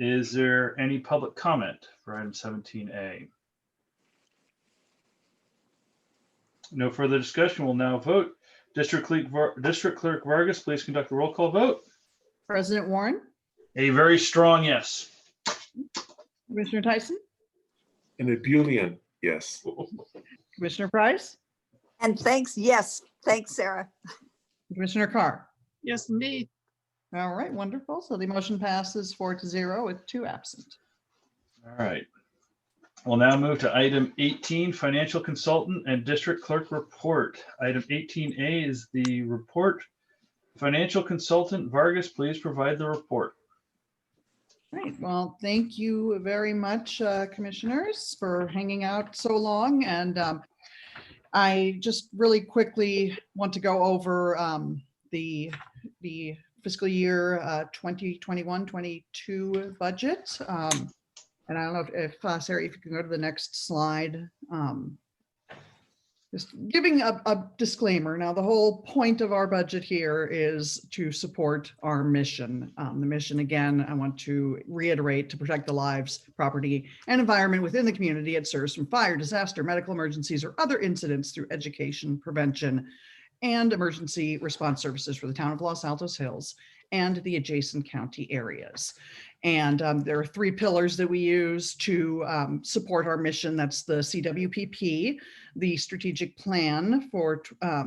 Is there any public comment for item 17A? No further discussion. We'll now vote. District Clerk Vargas, please conduct a roll call vote. President Warren, A very strong yes. Commissioner Tyson, An ebullient yes. Commissioner Price, And thanks, yes. Thanks, Sarah. Commissioner Carr. Yes, indeed. All right, wonderful. So the motion passes 4-0 with 2 absent. All right. We'll now move to item 18, financial consultant and district clerk report. Item 18A is the report. Financial consultant Vargas, please provide the report. Great. Well, thank you very much, commissioners, for hanging out so long. And I just really quickly want to go over the fiscal year 2021-22 budget. And I don't know if Sarah, if you can go to the next slide. Just giving a disclaimer. Now, the whole point of our budget here is to support our mission. The mission, again, I want to reiterate, to protect the lives, property, and environment within the community it serves from fire, disaster, medical emergencies, or other incidents through education, prevention, and emergency response services for the town of Los Altos Hills and the adjacent county areas. And there are 3 pillars that we use to support our mission. That's the CWPP, the strategic plan for, I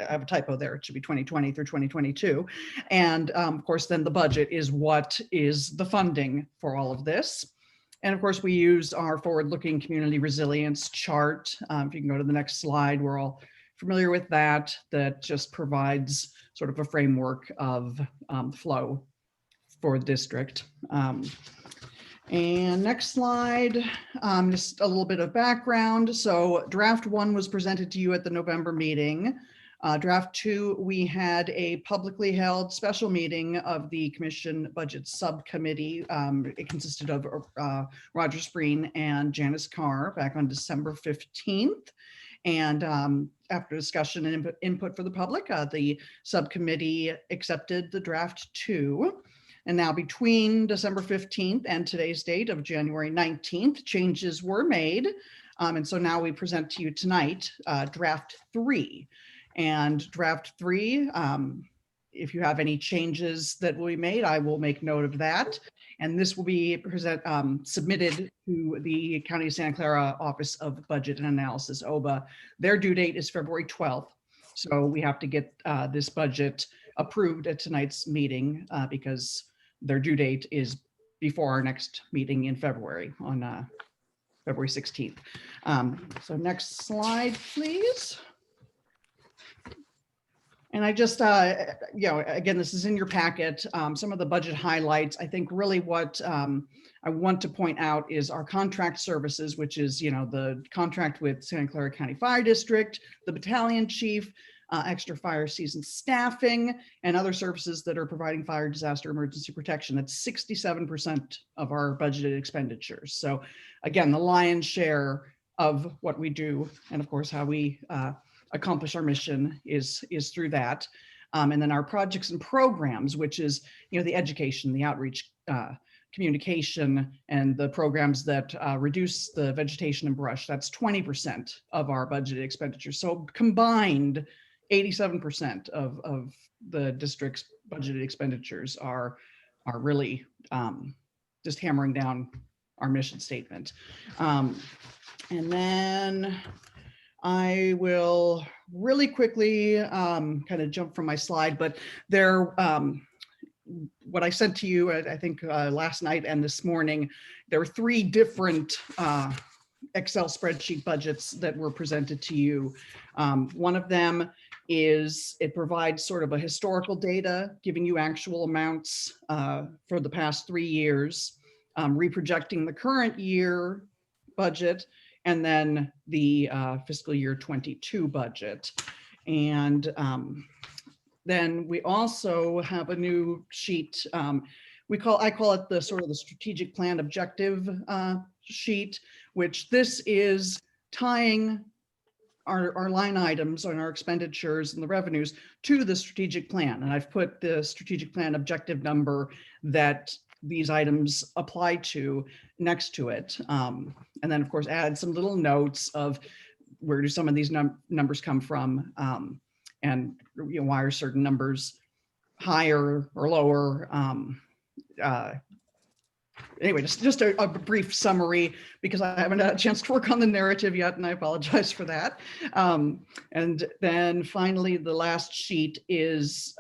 have a typo there, it should be 2020 through 2022. And of course, then the budget is what is the funding for all of this. And of course, we use our forward-looking community resilience chart. If you can go to the next slide, we're all familiar with that. That just provides sort of a framework of flow for the district. And next slide, just a little bit of background. So draft 1 was presented to you at the November meeting. Draft 2, we had a publicly held special meeting of the Commission Budget Subcommittee. It consisted of Roger Spreen and Janice Carr back on December 15th. And after discussion and input for the public, the subcommittee accepted the draft 2. And now between December 15th and today's date of January 19th, changes were made. And so now we present to you tonight draft 3. And draft 3, if you have any changes that will be made, I will make note of that. And this will be submitted to the County of Santa Clara Office of Budget and Analysis, OBA. Their due date is February 12th. So we have to get this budget approved at tonight's meeting because their due date is before our next meeting in February on February 16th. So next slide, please. And I just, again, this is in your packet, some of the budget highlights. I think really what I want to point out is our contract services, which is, the contract with Santa Clara County Fire District, the battalion chief, extra fire season staffing, and other services that are providing fire disaster emergency protection. That's 67% of our budgeted expenditures. So again, the lion's share of what we do, and of course, how we accomplish our mission is through that. And then our projects and programs, which is, the education, the outreach, communication, and the programs that reduce the vegetation and brush. That's 20% of our budgeted expenditures. So combined, 87% of the district's budgeted expenditures are really just hammering down our mission statement. And then I will really quickly kind of jump from my slide, but there, what I sent to you, I think last night and this morning, there were 3 different Excel spreadsheet budgets that were presented to you. One of them is it provides sort of a historical data, giving you actual amounts for the past 3 years, reprojecting the current year budget, and then the fiscal year 22 budget. And then we also have a new sheet. I call it the sort of the strategic plan objective sheet, which this is tying our line items on our expenditures and the revenues to the strategic plan. And I've put the strategic plan objective number that these items apply to next to it. And then of course, add some little notes of where do some of these numbers come from, and why are certain numbers higher or lower. Anyway, just a brief summary, because I haven't had a chance to work on the narrative yet, and I apologize for that. And then finally, the last sheet is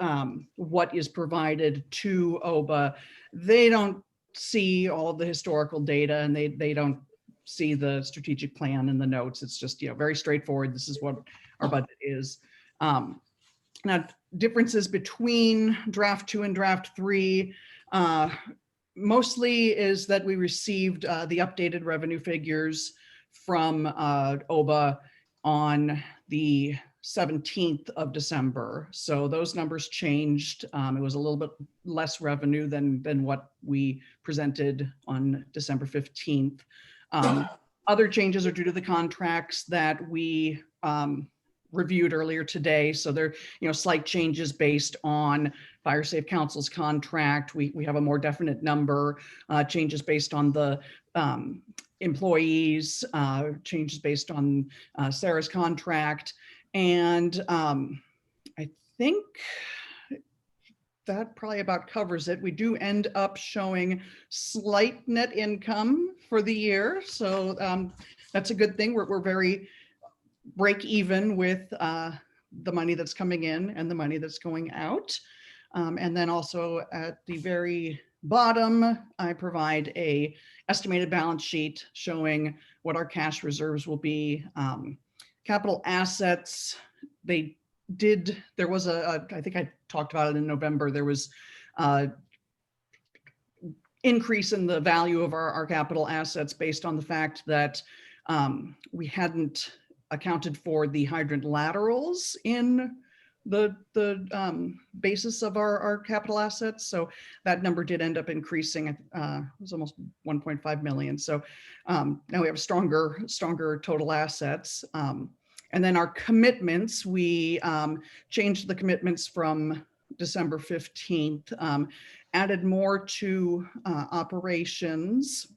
what is provided to OBA. They don't see all of the historical data, and they don't see the strategic plan in the notes. It's just, very straightforward. This is what our budget is. Now, differences between draft 2 and draft 3, mostly is that we received the updated revenue figures from OBA on the 17th of December. So those numbers changed. It was a little bit less revenue than what we presented on December 15th. Other changes are due to the contracts that we reviewed earlier today. So there, slight changes based on Fire Safe Council's contract. We have a more definite number, changes based on the employees, changes based on Sarah's contract. And I think that probably about covers it. We do end up showing slight net income for the year. So that's a good thing. We're very break even with the money that's coming in and the money that's going out. And then also at the very bottom, I provide a estimated balance sheet showing what our cash reserves will be. Capital assets, there was I think I talked about it in November, there was increase in the value of our capital assets based on the fact that we hadn't accounted for the hydrant laterals in the basis of our capital assets. So that number did end up increasing. It was almost 1.5 million. So now we have stronger total assets. And then our commitments, we changed the commitments from December 15th, added more to operations,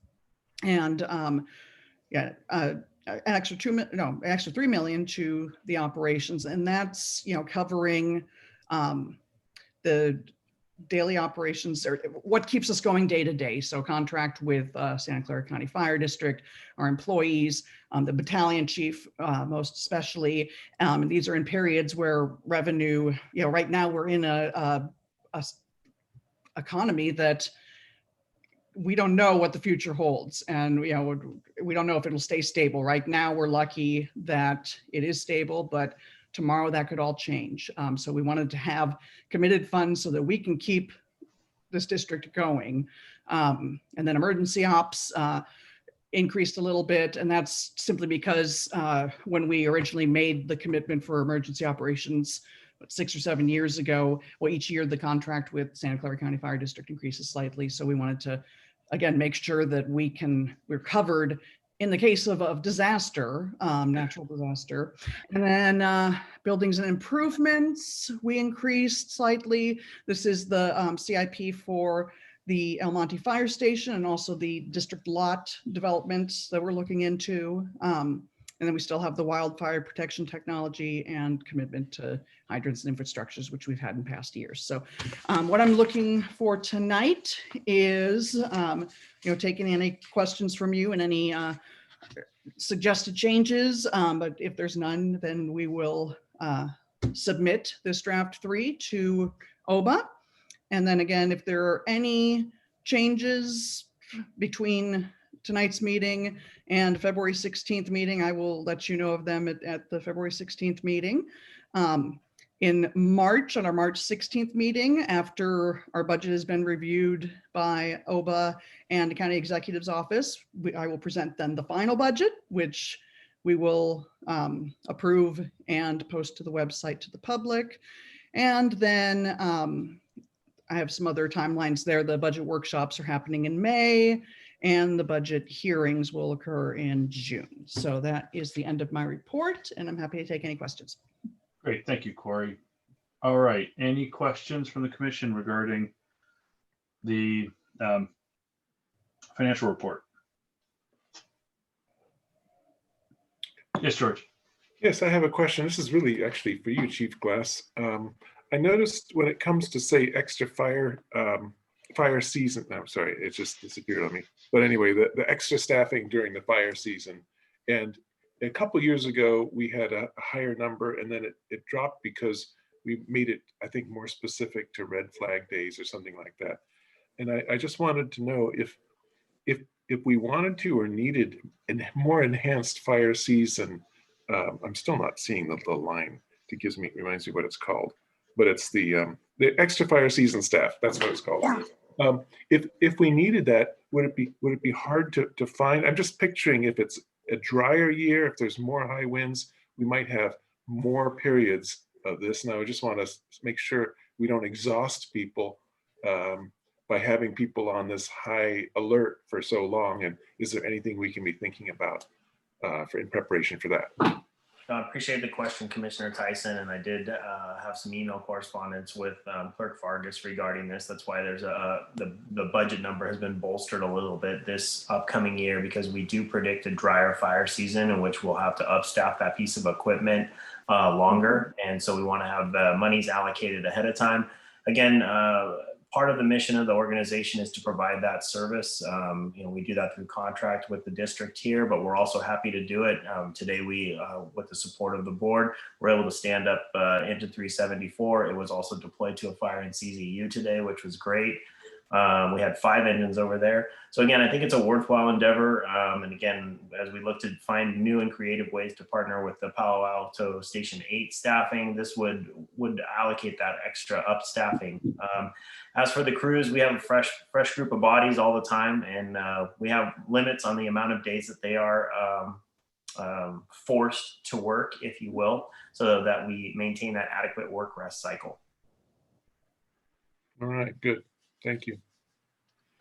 and an extra $3 million to the operations, and that's covering the daily operations, or what keeps us going day to day. So contract with Santa Clara County Fire District, our employees, the battalion chief, most especially. And these are in periods where revenue, right now we're in a economy that we don't know what the future holds, and we don't know if it'll stay stable. Right now, we're lucky that it is stable, but tomorrow that could all change. So we wanted to have committed funds so that we can keep this district going. And then emergency ops increased a little bit, and that's simply because when we originally made the commitment for emergency operations 6 or 7 years ago, well, each year the contract with Santa Clara County Fire District increases slightly. So we wanted to, again, make sure that we're covered in the case of disaster, natural disaster. And then buildings and improvements, we increased slightly. This is the CIP for the El Monte Fire Station and also the district lot developments that we're looking into. And then we still have the wildfire protection technology and commitment to hydrants and infrastructures, which we've had in past years. So what I'm looking for tonight is, taking any questions from you and any suggested changes. But if there's none, then we will submit this draft 3 to OBA. And then again, if there are any changes between tonight's meeting and February 16th meeting, I will let you know of them at the February 16th meeting. In March, on our March 16th meeting, after our budget has been reviewed by OBA and the County Executive's Office, I will present then the final budget, which we will approve and post to the website to the public. And then I have some other timelines there. The budget workshops are happening in May, and the budget hearings will occur in June. So that is the end of my report, and I'm happy to take any questions. Great, thank you, Corey. All right, any questions from the commission regarding the financial report? Yes, George. Yes, I have a question. This is really actually for you, Chief Glass. I noticed when it comes to, say, extra fire season, no, I'm sorry, it just disappeared on me. But anyway, the extra staffing during the fire season. And a couple years ago, we had a higher number, and then it dropped because we made it, I think, more specific to red flag days or something like that. And I just wanted to know if we wanted to or needed a more enhanced fire season. I'm still not seeing the line that reminds me what it's called, but it's the extra fire season staff. That's what it's called. Yeah. If we needed that, would it be hard to find? I'm just picturing if it's a drier year, if there's more high winds, we might have more periods of this. And I would just want to make sure we don't exhaust people by having people on this high alert for so long. And is there anything we can be thinking about in preparation for that? I appreciate the question, Commissioner Tyson, and I did have some email correspondence with Clerk Vargas regarding this. That's why there's the budget number has been bolstered a little bit this upcoming year, because we do predict a drier fire season in which we'll have to upstaff that piece of equipment longer, and so we want to have the monies allocated ahead of time. Again, part of the mission of the organization is to provide that service. We do that through contract with the district here, but we're also happy to do it. Today, we, with the support of the board, we're able to stand up into 374. It was also deployed to a fire in CZU today, which was great. We had 5 engines over there. So again, I think it's a worthwhile endeavor. And again, as we look to find new and creative ways to partner with the Palo Alto Station 8 staffing, this would allocate that extra up staffing. As for the crews, we have a fresh group of bodies all the time, and we have limits on the amount of days that they are forced to work, if you will, so that we maintain that adequate work rest cycle. All right, good. Thank you.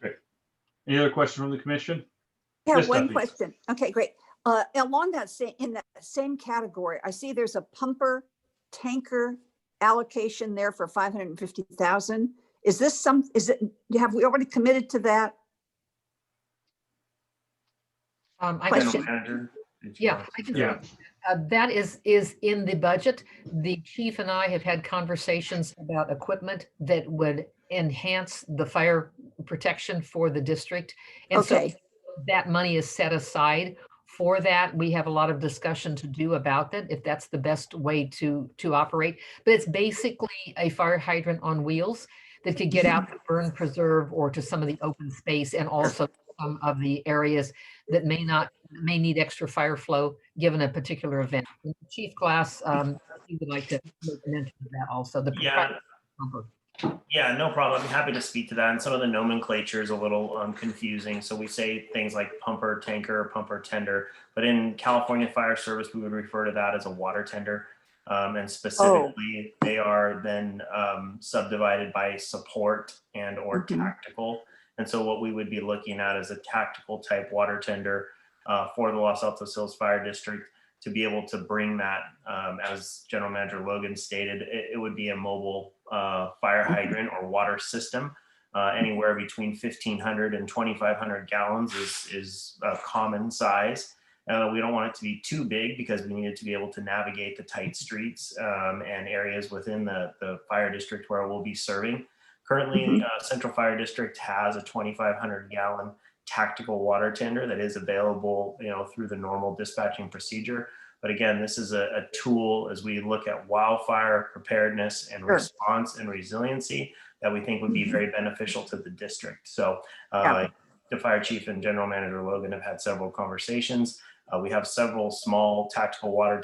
Great. Any other question from the commission? Yeah, Yes, one Duffy. question. Okay, great. Along that in that same category, I see there's a pumper tanker allocation there for 550,000. Is this have we already committed to that? Manager, Yeah, I can. Yeah. That is in the budget. The chief and I have had conversations about equipment that would enhance the fire protection for the district. And Okay. so that money is set aside for that. We have a lot of discussion to do about that, if that's the best way to operate. But it's basically a fire hydrant on wheels that could get out to burn preserve or to some of the open space, and also some of the areas that may need extra fire flow given a particular event. Chief Glass, he would like to make a mention of that also. Yeah, no problem. I'm happy to speak to that. And some of the nomenclature is a little confusing. So we say things like pumper, tanker, pumper, tender, but in California Fire Service, we would refer to that as a water tender. And specifically, they are then subdivided by support and or tactical. And so what we would be looking at is a tactical type water tender for the Los Altos Hills Fire District, to be able to bring that, as General Manager Logan stated, it would be a mobile fire hydrant or water system. Anywhere between 1,500 and 2,500 gallons is a common size. We don't want it to be too big, because we need it to be able to navigate the tight streets and areas within the fire district where we'll be serving. Currently, Central Fire District has a 2,500 gallon tactical water tender that is available, through the normal dispatching procedure. But again, this is a tool as we look at wildfire preparedness and response and resiliency that we think would be very beneficial to the district. So the fire chief and General Manager Logan have had several conversations. We have several small tactical water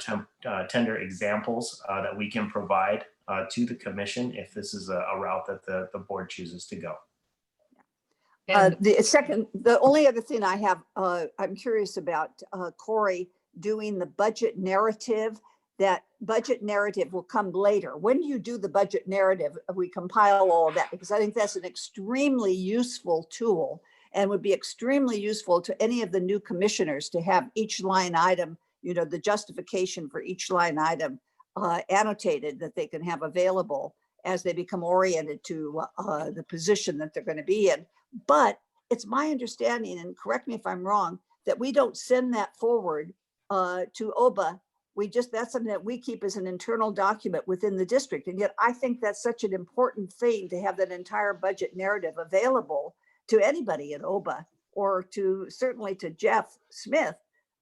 tender examples that we can provide to the commission if this is a route that the board chooses to go. The only other thing I have, I'm curious about, Corey, doing the budget narrative. That budget narrative will come later. When do you do the budget narrative? We compile all of that, because I think that's an extremely useful tool, and would be extremely useful to any of the new commissioners to have each line item, the justification for each line item annotated, that they can have available as they become oriented to the position that they're going to be in. But it's my understanding, and correct me if I'm wrong, that we don't send that forward to OBA. That's something that we keep as an internal document within the district. And yet I think that's such an important thing, to have that entire budget narrative available to anybody in OBA, or certainly to Jeff Smith,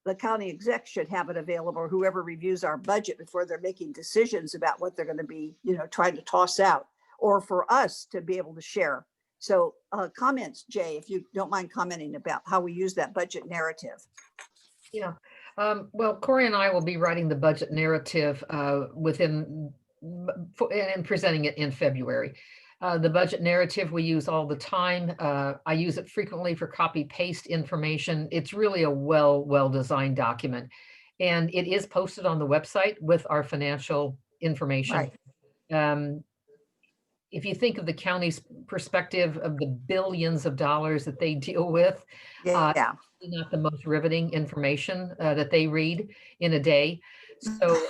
the county exec should have it available, or whoever reviews our budget before they're making decisions about what they're going to be, trying to toss out, or for us to be able to share. So comments, Jay, if you don't mind commenting about how we use that budget narrative. Yeah. Well, Corey and I will be writing the budget narrative and presenting it in February. The budget narrative we use all the time. I use it frequently for copy paste information. It's really a well-designed document. And it is posted on the website with our financial information. Right. If you think of the county's perspective of the billions of dollars that they deal with, Yeah. not the most riveting information that they read in a day. So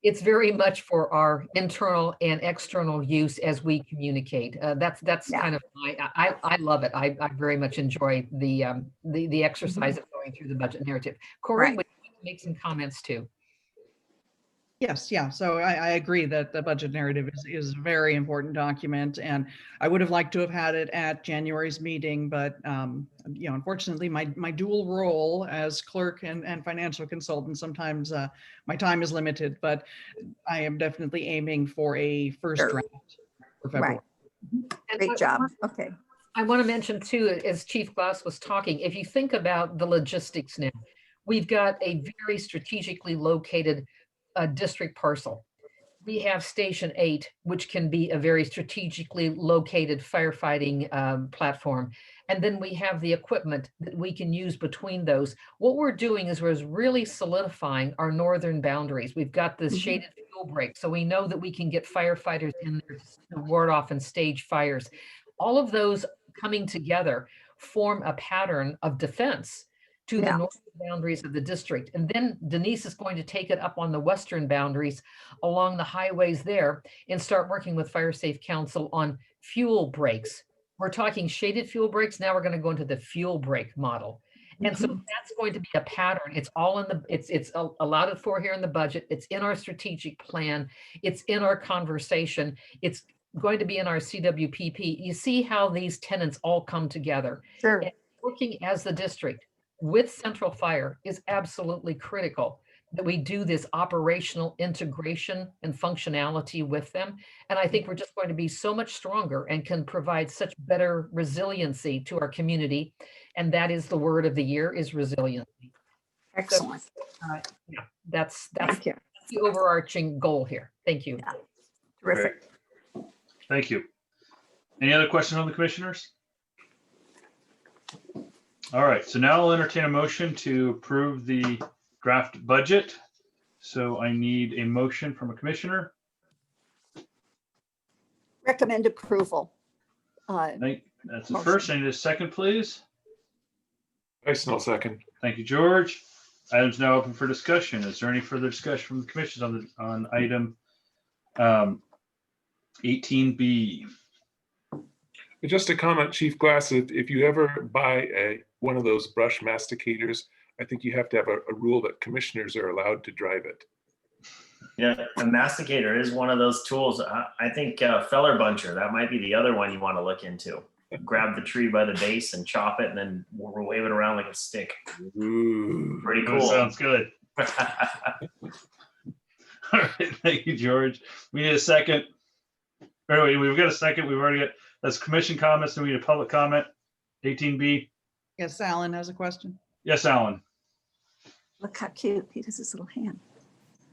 it's very much for our internal and external use as we communicate. That's kind of I love it. I very much enjoy the exercise of going through the budget narrative. Corey, Right. would you like to make some comments too? Yes, yeah. So I agree that the budget narrative is a very important document, and I would have liked to have had it at January's meeting, but you know, unfortunately, my dual role as clerk and financial consultant, sometimes my time is limited, but I am definitely aiming for a first draft for February. Right. Great job. Okay. I want to mention too, as Chief Glass was talking, if you think about the logistics now, we've got a very strategically located district parcel. We have Station 8, which can be a very strategically located firefighting platform. And then we have the equipment that we can use between those. What we're doing is we're really solidifying our northern boundaries. We've got this shaded fuel break, so we know that we can get firefighters in there to ward off and stage fires. All of those coming together form a pattern of defense to the northern boundaries of the district. And then Denise is going to take it up on the western boundaries along the highways there and start working with Fire Safe Council on fuel breaks. We're talking shaded fuel breaks. Now we're going to go into the fuel break model. And so that's going to be a pattern. It's all in the, it's allotted for here in the budget. It's in our strategic plan. It's in our conversation. It's going to be in our CWPP. You see how these tenants all come together. Sure. And working as the district with Central Fire is absolutely critical that we do this operational integration and functionality with them. And I think we're just going to be so much stronger and can provide such better resiliency to our community. And that is the word of the year, is resiliency. Excellent. So, yeah, that's the overarching goal here. Thank you. Yeah. Terrific. Great. Thank you. Any other questions on the commissioners? All right, so now I'll entertain a motion to approve the draft budget. So I need a motion from a commissioner. Recommend approval. That's the first. I need a second, please. I smell second. Thank you, George. Item's now open for discussion. Is there any further discussion from the commissioners on item 18B? Just a comment, Chief Glass, if you ever buy one of those brush masticators, I think you have to have a rule that commissioners are allowed to drive it. Yeah, a masticator is one of those tools. I think feller buncher, that might be the other one you want to look into. Grab the tree by the base and chop it, and then we'll wave it around like a stick. Ooh, pretty cool. Sounds good. All right, thank you, George. We need a second. Anyway, we've got a second. We've already got, that's commission comments, and we need a public comment. 18B. Yes, Alan has a question. Yes, Alan. Look how cute. He does his little hand.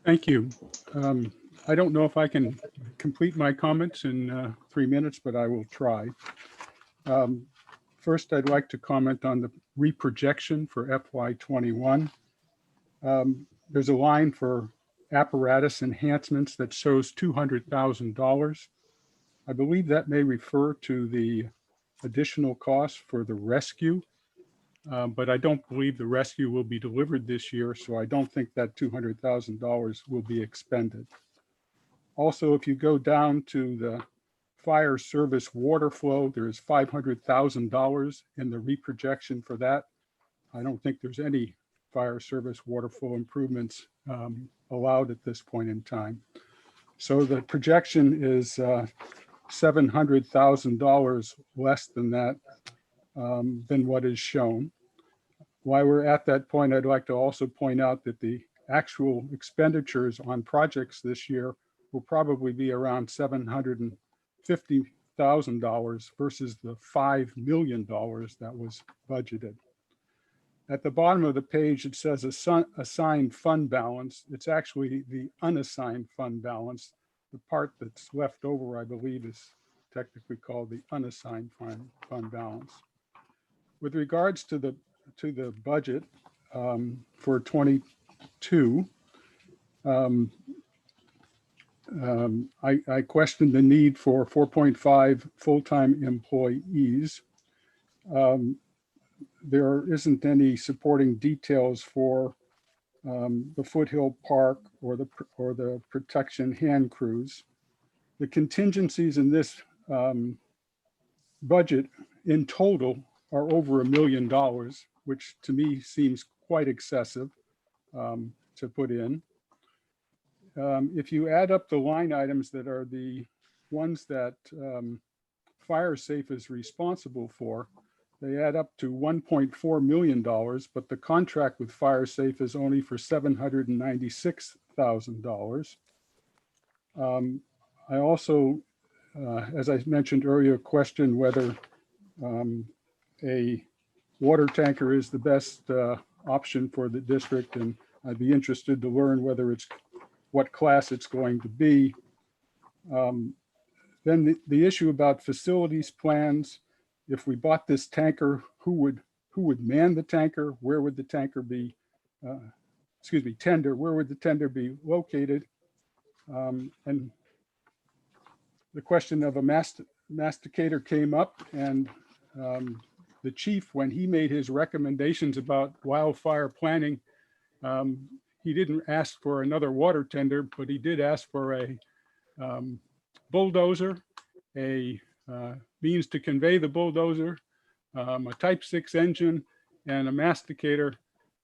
Thank you. I don't know if I can complete my comments in 3 minutes, but I will try. First, I'd like to comment on the reprojection for FY21. There's a line for apparatus enhancements that shows $200,000. I believe that may refer to the additional cost for the rescue, but I don't believe the rescue will be delivered this year, so I don't think that $200,000 will be expended. Also, if you go down to the fire service water flow, there is $500,000 in the reprojection for that. I don't think there's any fire service water flow improvements allowed at this point in time. So the projection is $700,000 less than that, than what is shown. While we're at that point, I'd like to also point out that the actual expenditures on projects this year will probably be around $750,000 versus the $5 million that was budgeted. At the bottom of the page, it says assigned fund balance. It's actually the unassigned fund balance. The part that's left over, I believe, is technically called the unassigned fund balance. With regards to the budget for 2022, 2. I question the need for 4.5 full-time employees. There isn't any supporting details for the Foothill Park or the protection hand crews. The contingencies in this budget in total are over $1 million, which to me seems quite excessive to put in. If you add up the line items that are the ones that Fire Safe is responsible for, they add up to $1.4 million, but the contract with Fire Safe is only for $796,000. I also, as I mentioned earlier, question whether a water tanker is the best option for the district, and I'd be interested to learn whether it's what class it's going to be. Then the issue about facilities plans. If we bought this tanker, who would man the tanker? Where would the tanker be? Tender. Where would the tender be located? And the question of a masticator came up, and the chief, when he made his recommendations about wildfire planning, he didn't ask for another water tender, but he did ask for a bulldozer, a means to convey the bulldozer, a Type 6 engine, and a masticator.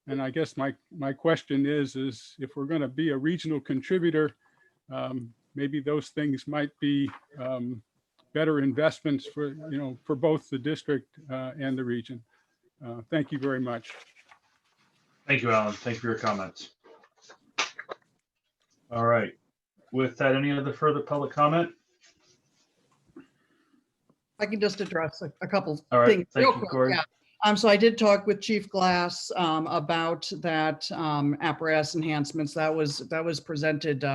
And I guess my question is if we're going to be a regional contributor, maybe those things might be better investments for both the district and the region. Thank you very much. Thank you, Alan. Thank you for your comments. All right. With that, any other further public comment? I can just address a couple All right. things. Thank real you, quick. Corey. Yeah. So I did talk with Chief Glass about that apparatus enhancements that was presented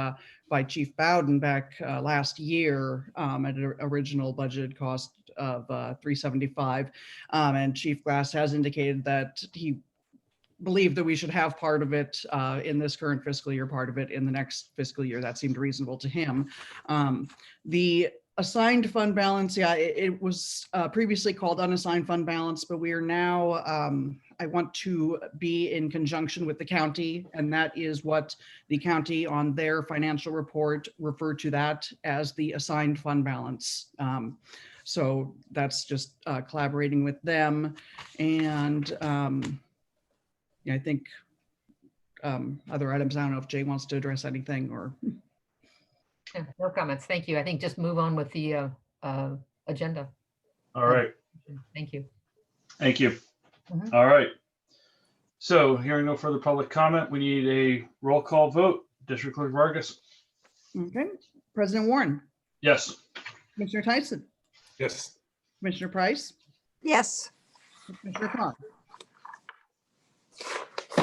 by Chief Bowden back last year at an original budgeted cost of $375, and Chief Glass has indicated that he believed that we should have part of it in this current fiscal year, part of it in the next fiscal year. That seemed reasonable to him. The assigned fund balance, yeah, it was previously called unassigned fund balance, but we are now, I want to be in conjunction with the county, and that is what the county on their financial report referred to that as the assigned fund balance. So that's just collaborating with them. And yeah, I think other items, I don't know if Jay wants to address anything or. Yeah, no comments. Thank you. I think just move on with the agenda. All right. Thank you. Thank you. All right. So hearing no further public comment, we need a roll call vote. District Clerk Vargas. Okay. President Warren. Yes. Commissioner Tyson. Yes. Commissioner Price. Yes. Commissioner Khan.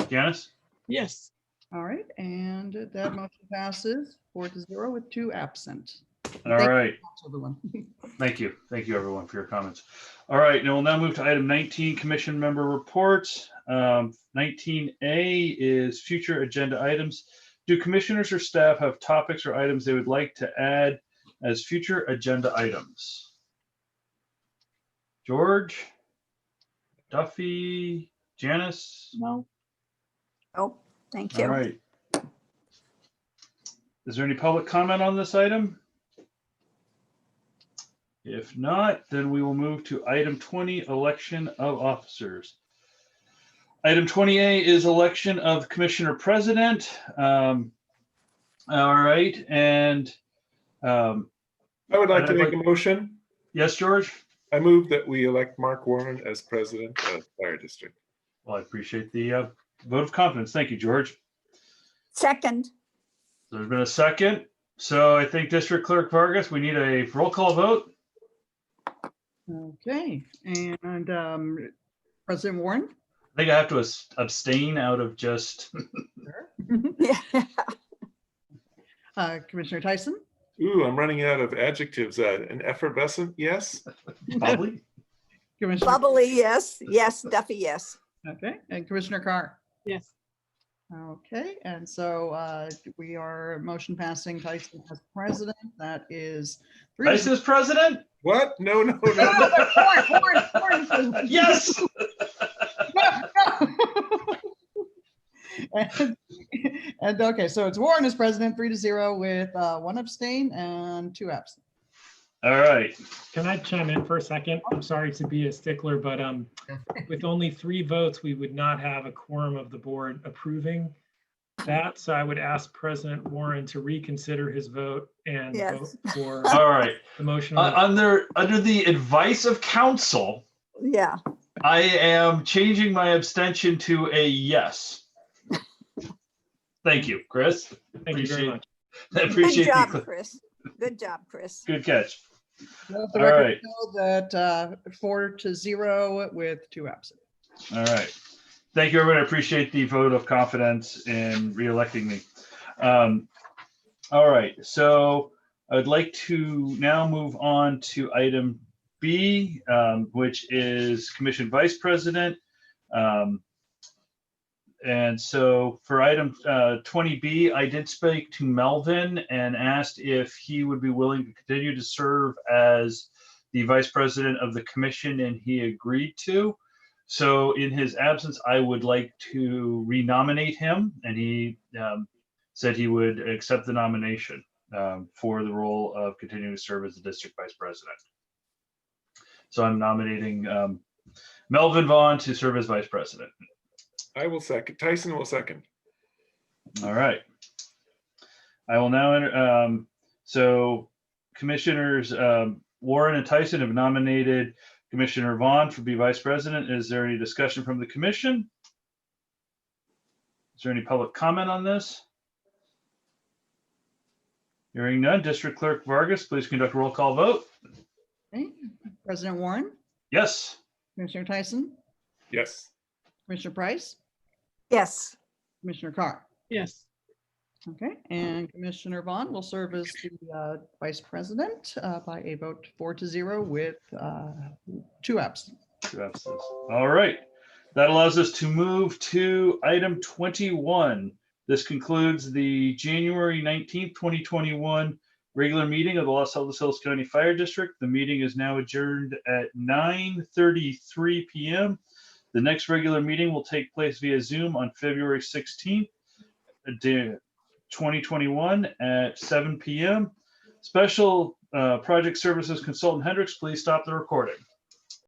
Janice? Yes. All right, and that motion passes 4-0 with 2 absent. All right. Everyone. Thank you. Thank you, everyone, for your comments. All right, now we'll now move to item 19, commission member reports. 19A is future agenda items. Do commissioners or staff have topics or items they would like to add as future agenda items? George, Duffy, Janice? No. Oh, thank you. All right. Is there any public comment on this item? If not, then we will move to item 20, election of officers. Item 20A is election of commissioner president. All right, and I would like to make a motion. Yes, George? I move that we elect Mark Warren as president of Fire District. Well, I appreciate the vote of confidence. Thank you, George. Second. There's been a second. So I think District Clerk Vargas, we need a roll call vote. Okay, and President Warren. I think I have to abstain out of just. Commissioner Tyson. Ooh, I'm running out of adjectives. An effervescent, yes. Bubbly. Commissioner. Bubbly, yes. Yes. Duffy, yes. Okay, and Commissioner Carr. Yes. Okay, and so we are motion passing Tyson as president. That is three. Tyson is president? What? No, no, no. No, but Warren. Yes. And okay, so it's Warren as president, 3-0 with 1 abstain and 2 absent. All right. Can I chime in for a second? I'm sorry to be a stickler, but with only 3 votes, we would not have a quorum of the board approving that. So I would ask President Warren to reconsider his vote and vote for All right. the motion. Under the advice of counsel, Yeah. I am changing my abstention to a yes. Thank you, Chris. Thank you very much. I appreciate Good job, the Chris. Good job, Chris. good catch. Let the All record right. show that 4-0 with 2 absent. All right. Thank you, everyone. I appreciate the vote of confidence in re-electing me. All right. So I'd like to now move on to item B, which is Commission Vice President. And so for item 20B, I did speak to Melvin and asked if he would be willing to continue to serve as the vice president of the commission, and he agreed to. So in his absence, I would like to renominate him, and he said he would accept the nomination for the role of continuing to serve as the district vice president. So I'm nominating Melvin Vaughn to serve as vice president. I will second. Tyson will second. All right. I will now enter. So Commissioners Warren and Tyson have nominated Commissioner Vaughn to be vice president. Is there any discussion from the commission? Is there any public comment on this? Hearing none. District Clerk Vargas, please conduct a roll call vote. Okay. President Warren, Yes. Commissioner Tyson, Yes. Commissioner Price, Yes. Commissioner Carr. Yes. Okay, and Commissioner Vaughn will serve as the vice president by a vote 4-0 with 2 absent. 2 absent. All right. That allows us to move to item 21. This concludes the January 19th, 2021 regular meeting of the Los Altos Hills County Fire District. The meeting is now adjourned at 9:33 p.m. The next regular meeting will take place via Zoom on February 16th, 2021 at 7 p.m. Special Project Services Consultant Hendricks, please stop the recording.